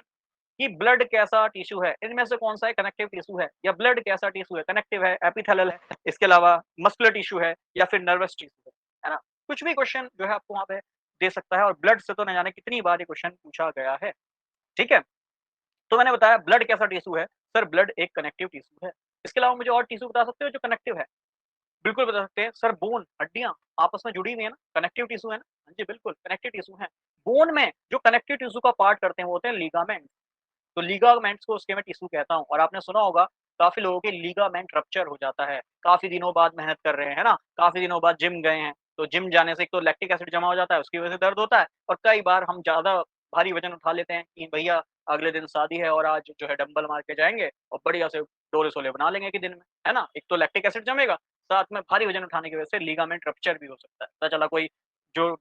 कि ब्लड कैसा टिश्यू है? इनमें से कौन-सा है कनेक्टिव टिश्यू है या ब्लड कैसा टिश्यू है? कनेक्टिव है, एपिथेलियल है, इसके अलावा मस्कुलर टिश्यू है या फिर नर्वस टिश्यू है ना? कुछ भी क्वेश्चन जो है आपको वहाँ पे दे सकता है और ब्लड से तो न जाने कितनी बार ये क्वेश्चन पूछा गया है, ठीक है? तो मैंने बताया ब्लड कैसा टिश्यू है? सर ब्लड एक कनेक्टिव टिश्यू है। इसके अलावा मुझे और टिश्यू बता सकते हो जो कनेक्टिव है? बिल्कुल बता सकते हैं। सर बोन, हड्डियाँ आपस में जुड़ी हुई है ना, कनेक्टिव टिश्यू है ना? हाँ जी, बिल्कुल कनेक्टिव टिश्यू है। बोन में जो कनेक्टिव टिश्यू का पार्ट करते हैं वो होते हैं लिगामेंट। तो लिगामेंट्स को उसके मैं टिश्यू कहता हूँ और आपने सुना होगा काफ़ी लोगों के लिगामेंट रप्चर हो जाता है। काफ़ी दिनों बाद मेहनत कर रहे हैं, है ना? काफ़ी दिनों बाद जिम गए हैं, तो जिम जाने से एक तो लैक्टिक एसिड जमा हो जाता है, उसकी वजह से दर्द होता है और कई बार हम ज़्यादा भारी वज़न उठा लेते हैं कि भैया अगले दिन शादी है और आज जो है डंबल मार के जाएँगे और बढ़िया से डोले-शोले बना लेंगे कि दिन में, है ना? एक तो लैक्टिक एसिड जमेगा, साथ में भारी वज़न उठाने की वजह से लिगामेंट रप्चर भी हो सकता है। पता चला कोई जो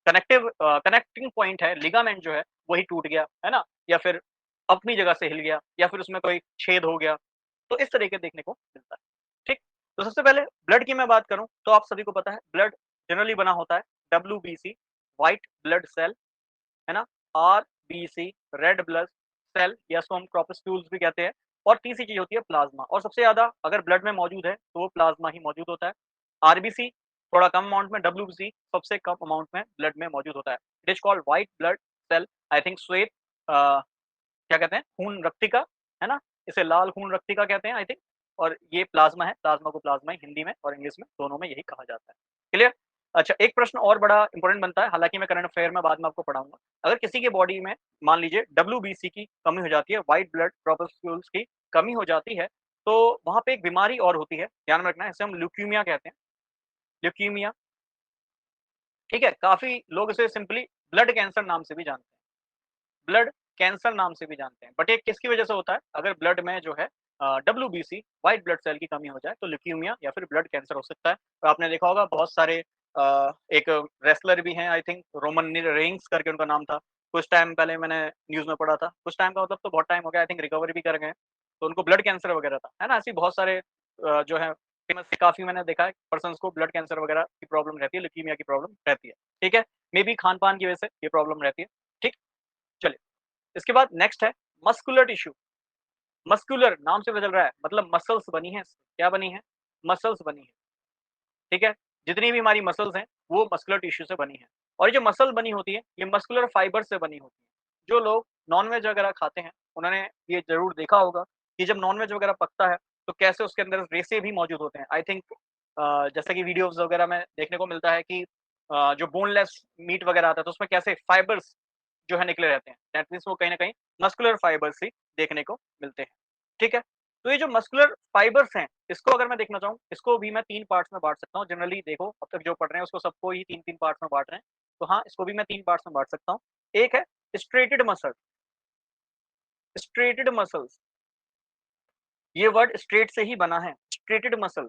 कनेक्टिंग पॉइंट है, लिगामेंट जो है, वही टूट गया, है ना? या फिर अपनी जगह से हिल गया या फिर उसमें कोई छेद हो गया, तो इस तरीके देखने को मिलता है, ठीक? तो सबसे पहले ब्लड की मैं बात करूँ, तो आप सभी को पता है ब्लड जनरली बना होता है डब्ल्यूबीसी व्हाइट ब्लड सेल, है ना? आरबीसी रेड ब्लड सेल या इसको हम कॉर्पस्क्यूल्स भी कहते हैं और तीसरी चीज़ होती है प्लाज़्मा और सबसे ज़्यादा अगर ब्लड में मौजूद है, तो वो प्लाज़्मा ही मौजूद होता है। आरबीसी थोड़ा कम अमाउंट में, डब्ल्यूबीसी सबसे कम अमाउंट में ब्लड में मौजूद होता है। It is called white blood cell, I think श्वेत क्या कहते हैं? खून रक्तिका, है ना? इसे लाल खून रक्तिका कहते हैं आई थिंक और ये प्लाज़्मा है, प्लाज़्मा को प्लाज़्मा ही हिंदी में और इंग्लिश में दोनों में यही कहा जाता है। क्लियर? अच्छा एक प्रश्न और बड़ा इम्पोर्टेंट बनता है, हालाँकि मैं करंट अफेयर में बाद में आपको पढ़ाऊँगा। अगर किसी की बॉडी में मान लीजिए डब्ल्यूबीसी की कमी हो जाती है, व्हाइट ब्लड कॉर्पस्क्यूल्स की कमी हो जाती है, तो वहाँ पे एक बीमारी और होती है, ध्यान में रखना है, इसे हम ल्यूकीमिया कहते हैं, ल्यूकीमिया, ठीक है? काफ़ी लोग इसे सिंपली ब्लड कैंसर नाम से भी जानते हैं। ब्लड कैंसर नाम से भी जानते हैं। बट ये किसकी वजह से होता है? अगर ब्लड में जो है डब्ल्यूबीसी व्हाइट ब्लड सेल की कमी हो जाए तो ल्यूकीमिया या फिर ब्लड कैंसर हो सकता है। और आपने देखा होगा बहुत सारे एक रेसलर भी हैं आई थिंक रोमन रेंस करके उनका नाम था। कुछ टाइम पहले मैंने न्यूज़ में पढ़ा था। कुछ टाइम का मतलब तो बहुत टाइम हो गया आई थिंक रिकवर भी कर गए हैं। तो उनको ब्लड कैंसर वगैरह था, है ना? ऐसे बहुत सारे जो है फेमस काफ़ी मैंने देखा है पर्सन्स को ब्लड कैंसर वगैरह की प्रॉब्लम रहती है, ल्यूकीमिया की प्रॉब्लम रहती है। ठीक है? मेबी खान-पान की वजह से ये प्रॉब्लम रहती है। ठीक? चलिए। इसके बाद नेक्स्ट है मस्कुलर टिश्यू। मस्कुलर नाम से पता चल रहा है मतलब मसल्स बनी हैं, क्या बनी है? मसल्स बनी है, ठीक है? जितनी भी हमारी मसल्स हैं, वो मस्कुलर टिश्यू से बनी है और ये जो मसल बनी होती है, ये मस्कुलर फाइबर से बनी होती है। जो लोग नॉन-वेज वगैरह खाते हैं, उन्होंने ये ज़रूर देखा होगा कि जब नॉन-वेज वगैरह पकता है, तो कैसे उसके अंदर रेशे भी मौजूद होते हैं। आई थिंक जैसे कि वीडियोज़ वगैरह में देखने को मिलता है कि जो बोनलेस मीट वगैरह आता है, तो उसमें कैसे फाइबर्स जो है निकले रहते हैं। दैट मीन्स वो कहीं न कहीं मस्कुलर फाइबर्स ही देखने को मिलते हैं। ठीक है? तो ये जो मस्कुलर फाइबर्स हैं, इसको अगर मैं देखना चाहूँ, इसको भी मैं 3 पार्ट्स में बाँट सकता हूँ। जनरली देखो अब तक जो पढ़ रहे हैं उसको सबको ही 3-3 पार्ट्स में बाँट रहे हैं। तो हाँ, इसको भी मैं 3 पार्ट्स में बाँट सकता हूँ। एक है स्ट्रेटेड मसल, स्ट्रेटेड मसल्स, ये वर्ड स्ट्रेट से ही बना है, स्ट्रेटेड मसल।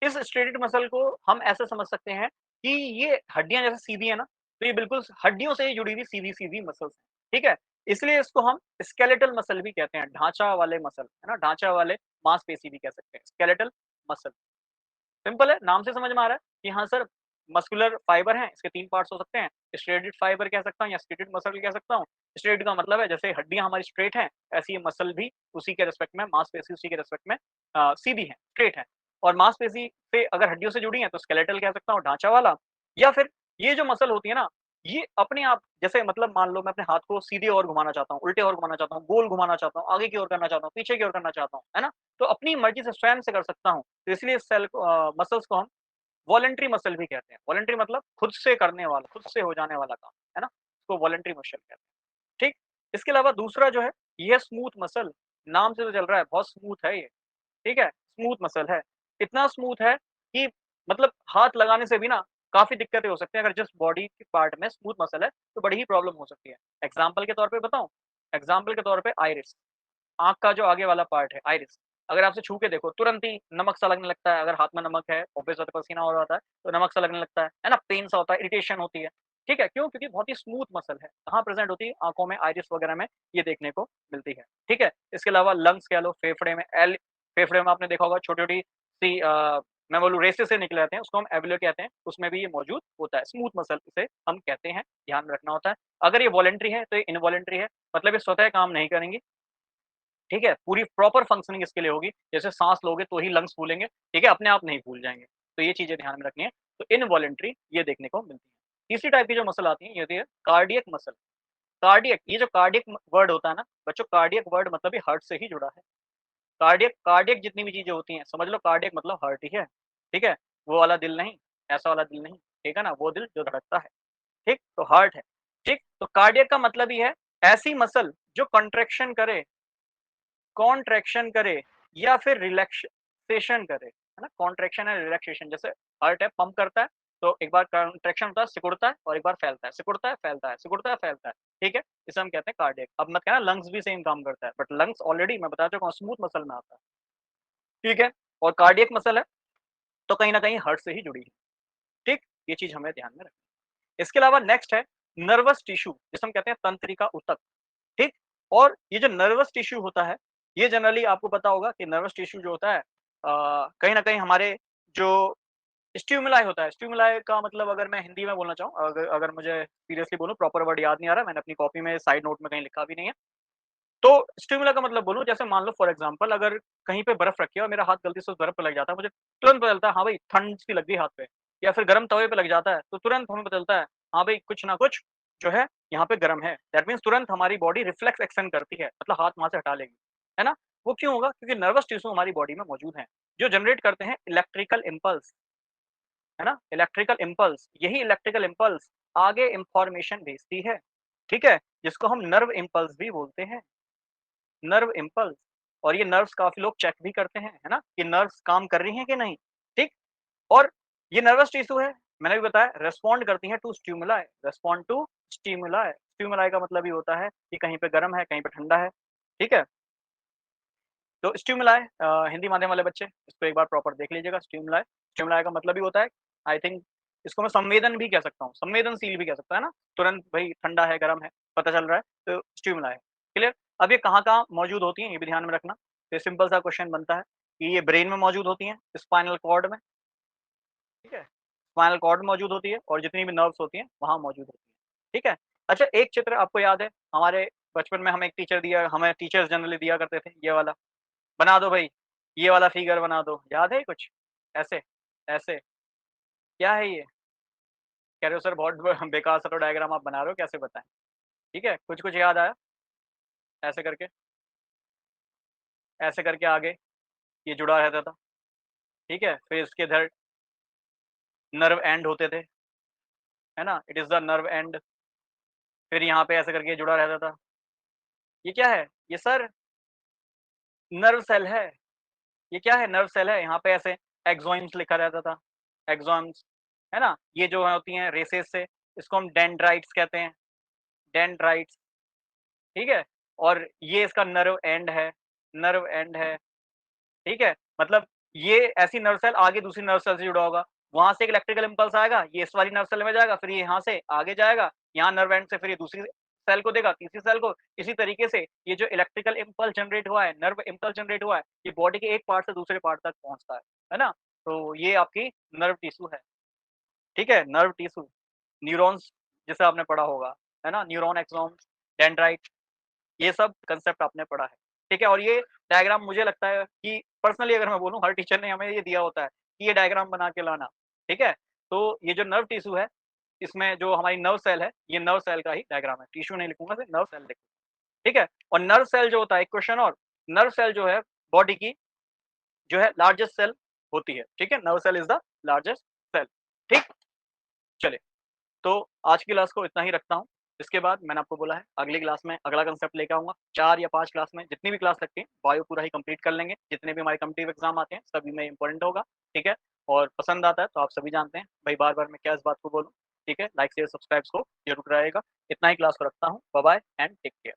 इस स्ट्रेटेड मसल को हम ऐसे समझ सकते हैं कि ये हड्डियाँ जैसे सीधी है ना, तो ये बिल्कुल हड्डियों से ही जुड़ी हुई सीधी-सीधी मसल्स हैं, ठीक है? इसलिए इसको हम स्केलेटल मसल भी कहते हैं, ढाँचा वाले मसल, है ना? ढाँचा वाले मांसपेशी भी कह सकते हैं, स्केलेटल मसल। सिंपल है, नाम से समझ में आ रहा है कि हाँ सर, मस्कुलर फाइबर हैं, इसके 3 पार्ट्स हो सकते हैं। स्ट्रेटेड फाइबर कह सकता हूँ या स्ट्रेटेड मसल भी कह सकता हूँ। स्ट्रेट का मतलब है जैसे हड्डियाँ हमारी स्ट्रेट हैं, ऐसे ये मसल भी उसी के रिस्पेक्ट में मांसपेशी उसी के रिस्पेक्ट में सीधी हैं, स्ट्रेट हैं। और मांसपेशी से अगर हड्डियों से जुड़ी हैं तो स्केलेटल कह सकता हूँ, ढाँचा वाला या फिर ये जो मसल होती है ना, ये अपने आप जैसे मतलब मान लो मैं अपने हाथ को सीधे ओर घुमाना चाहता हूँ, उल्टे ओर घुमाना चाहता हूँ, गोल घुमाना चाहता हूँ, आगे की ओर करना चाहता हूँ, पीछे की ओर करना चाहता हूँ, है ना? तो अपनी मर्ज़ी से स्वयं से कर सकता हूँ। तो इसलिए इस सेल को मसल्स को हम वॉलंटरी मसल भी कहते हैं। वॉलंटरी मतलब खुद से करने वाला, खुद से हो जाने वाला काम, है ना? इसको वॉलंटरी मसल कहते हैं, ठीक? इसके अलावा दूसरा जो है, ये है स्मूथ मसल, नाम से तो चल रहा है बहुत स्मूथ है ये, ठीक है? स्मूथ मसल है। इतना स्मूथ है कि मतलब हाथ लगाने से भी ना काफ़ी दिक्कतें हो सकती हैं, अगर जिस बॉडी के पार्ट में स्मूथ मसल है, तो बड़ी ही प्रॉब्लम हो सकती है। एग्ज़ाम्पल के तौर पे बताऊँ? एग्ज़ाम्पल के तौर पे आइरिस, आँख का जो आगे वाला पार्ट है आइरिस, अगर आपसे छू के देखो तुरंत ही नमक सा लगने लगता है, अगर हाथ में नमक है, ऑब्वियस बात है पसीना हो रहा होता है, तो नमक सा लगने लगता है ना? पेन सा होता है, इरिटेशन होती है, ठीक है? क्यों? क्योंकि बहुत ही स्मूथ मसल है, कहाँ प्रेज़ेंट होती है? आँखों में, आइरिस वगैरह में ये देखने को मिलती है, ठीक है? इसके अलावा लंग्स कह लो, फेफड़े में आपने देखा होगा छोटी-छोटी सी मैं बोलूँ रेसे से निकले आते हैं, उसको हम एल्वियोल कहते हैं, उसमें भी ये मौजूद होता है, स्मूथ मसल इसे हम कहते हैं, ध्यान में रखना होता है। अगर ये वॉलंटरी है, तो ये इनवॉलंटरी है, मतलब ये स्वतः काम नहीं करेंगी, ठीक है? पूरी प्रॉपर फंक्शनिंग इसके लिए होगी, जैसे साँस लोगे तो ही लंग्स फूलेंगे, ठीक है? अपने आप नहीं फूल जाएँगे, तो ये चीज़ें ध्यान में रखनी है। तो इनवॉलंटरी ये देखने को मिलती है। तीसरी टाइप की जो मसल आती है, ये होती है कार्डियक मसल। कार्डियक, ये जो कार्डियक वर्ड होता है ना, बच्चों कार्डियक वर्ड मतलब ये हार्ट से ही जुड़ा है। कार्डियक कार्डियक जितनी भी चीज़ें होती हैं, समझ लो कार्डियक मतलब हार्ट ही है, ठीक है? वो वाला दिल नहीं, ऐसा वाला दिल नहीं, ठीक है ना? वो दिल जो धड़कता है, ठीक? तो हार्ट है, ठीक? तो कार्डियक का मतलब ही है ऐसी मसल जो कॉन्ट्रैक्शन करे या फिर रिलैक्सेशन करे, है ना? कॉन्ट्रैक्शन एंड रिलैक्सेशन, जैसे हार्ट है पंप करता है, तो एक बार कॉन्ट्रैक्शन होता है, सिकुड़ता है और एक बार फैलता है, सिकुड़ता है, फैलता है, सिकुड़ता है, फैलता है, ठीक है? इसे हम कहते हैं कार्डियक। अब मत कहना लंग्स भी सेम काम करता है, बट लंग्स ऑलरेडी मैं बता चुका हूँ स्मूथ मसल में आता है, ठीक है? और कार्डियक मसल है, तो कहीं न कहीं हार्ट से ही जुड़ी है, ठीक? ये चीज़ हमें ध्यान में रखनी है। इसके अलावा नेक्स्ट है नर्वस टिश्यू, जिसे हम कहते हैं तंत्रिका ऊतक, ठीक? और ये जो नर्वस टिश्यू होता है, ये जनरली आपको पता होगा कि नर्वस टिश्यू जो होता है कहीं न कहीं हमारे जो स्टिमुलाई होता है, स्टिमुलाई का मतलब अगर मैं हिंदी में बोलना चाहूँ, अगर अगर मुझे सीरियसली बोलूँ प्रॉपर वर्ड याद नहीं आ रहा, मैंने अपनी कॉपी में साइड नोट में कहीं लिखा भी नहीं है। तो स्टिमुला का मतलब बोलूँ, जैसे मान लो फॉर एग्ज़ाम्पल अगर कहीं पे बर्फ़ रखी है और मेरा हाथ गलती से उस बर्फ़ पे लग जाता है, मुझे तुरंत पता चलता है हाँ भाई ठंड सी लग गई हाथ पे, या फिर गरम तवे पे लग जाता है, तो तुरंत हमें पता चलता है हाँ भाई कुछ ना कुछ जो है यहाँ पे गरम है। दैट मीन्स तुरंत हमारी बॉडी रिफ्लेक्स एक्शन करती है, मतलब हाथ वहाँ से हटा लेगी, है ना? वो क्यों होगा? क्योंकि नर्वस टिश्यू हमारी बॉडी में मौजूद हैं, जो जनरेट करते हैं इलेक्ट्रिकल इम्पल्स, है ना? इलेक्ट्रिकल इम्पल्स, यही इलेक्ट्रिकल इम्पल्स आगे इन्फॉर्मेशन भेजती है, ठीक है? जिसको हम नर्व इम्पल्स भी बोलते हैं। नर्व इम्पल्स, और ये नर्व्स काफ़ी लोग चेक भी करते हैं, है ना? कि नर्व्स काम कर रही हैं कि नहीं, ठीक? और ये नर्वस टिश्यू है, मैंने भी बताया रिस्पॉन्ड करती हैं to stimuli, respond to stimuli, stimuli का मतलब ये होता है कि कहीं पे गरम है, कहीं पे ठंडा है, ठीक है? तो स्टिमुलाई हिंदी माध्यम वाले बच्चे इसको एक बार प्रॉपर देख लीजिएगा। स्टिमुलाई, स्टिमुलाई का मतलब ही होता है, आई थिंक इसको मैं संवेदन भी कह सकता हूँ, संवेदनशील भी कह सकता है ना? तुरंत भई ठंडा है, गरम है, पता चल रहा है, तो स्टिमुलाई, क्लियर? अब ये कहाँ-कहाँ मौजूद होती हैं, ये भी ध्यान में रखना। तो ये सिंपल सा क्वेश्चन बनता है कि ये ब्रेन में मौजूद होती हैं, स्पाइनल कॉर्ड में, ठीक है? स्पाइनल कॉर्ड में मौजूद होती है और जितनी भी नर्व्स होती हैं, वहाँ मौजूद होती हैं, ठीक है? अच्छा, एक चित्र आपको याद है, हमारे बचपन में हमें टीचर्स जनरली दिया करते थे, ये वाला, बना दो भई, ये वाला फिगर बना दो, याद है कुछ? ऐसे, ऐसे, क्या है ये? कह रहे हो सर बहुत बेकार सा तो डायग्राम आप बना रहे हो, कैसे बताएँ? ठीक है, कुछ-कुछ याद आया? ऐसे करके, ऐसे करके आगे ये जुड़ा रहता था, ठीक है? फिर इसके इधर नर्व एंड होते थे, है ना? It is the nerve and, फिर यहाँ पे ऐसे करके जुड़ा रहता था। ये क्या है? ये सर नर्व सेल है, ये क्या है? नर्व सेल है, यहाँ पे ऐसे एक्सोइम्स लिखा रहता था, एक्सोम्स, है ना? ये जो होती हैं रेसेस से, इसको हम डेंड्राइट्स कहते हैं, डेंड्राइट्स, ठीक है? और ये इसका नर्व एंड है, ठीक है? मतलब ये ऐसी नर्व सेल आगे दूसरी नर्व सेल से जुड़ा होगा, वहाँ से एक इलेक्ट्रिकल इम्पल्स आएगा, ये इस वाली नर्व सेल में जाएगा, फिर ये यहाँ से आगे जाएगा, यहाँ नर्व एंड से फिर ये दूसरी सेल को देगा, तीसरी सेल को, इसी तरीके से ये जो इलेक्ट्रिकल इम्पल्स जनरेट हुआ है, नर्व इम्पल्स जनरेट हुआ है, ये बॉडी के एक पार्ट से दूसरे पार्ट तक पहुँचता है ना? तो ये आपकी नर्व टिश्यू ठीक है? नर्व टिश्यू, न्यूरॉन्स जिसे आपने पढ़ा होगा, है ना? न्यूरॉन एक्सॉन्स, डेंड्राइट, ये सब कांसेप्ट आपने पढ़ा है, ठीक है? और ये डायग्राम मुझे लगता है कि पर्सनली अगर मैं बोलूँ, हर टीचर ने हमें ये दिया होता है कि ये डायग्राम बना के लाना, ठीक है? तो ये जो नर्व टिश्यू है, इसमें जो हमारी नर्व सेल है, ये नर्व सेल का ही डायग्राम है, टिश्यू नहीं लिखूँगा, सिर्फ नर्व सेल लिखूँगा, ठीक है? और नर्व सेल जो होता है, एक क्वेश्चन और, नर्व सेल जो है बॉडी की जो है लार्जेस्ट सेल होती है, ठीक है? Nerve cell is the largest cell, ठीक? चलिए, तो आज की क्लास को इतना ही रखता हूँ। इसके बाद मैंने आपको बोला है अगली क्लास में अगला कांसेप्ट लेके आऊँगा। 4 या 5 क्लास में जितनी भी क्लास लगती है, बायो पूरा ही कंप्लीट कर लेंगे। जितने भी हमारे कॉम्पिटिटिव एग्ज़ाम आते हैं, सभी में इम्पोर्टेंट होगा, ठीक है? और पसंद आता है तो आप सभी जानते हैं भाई बार-बार मैं क्या इस बात को बोलूँ, ठीक है? लाइक, शेयर, सब्सक्राइब को ज़रूर कराइएगा। इतना ही क्लास को रखता हूँ। Bye bye and take care.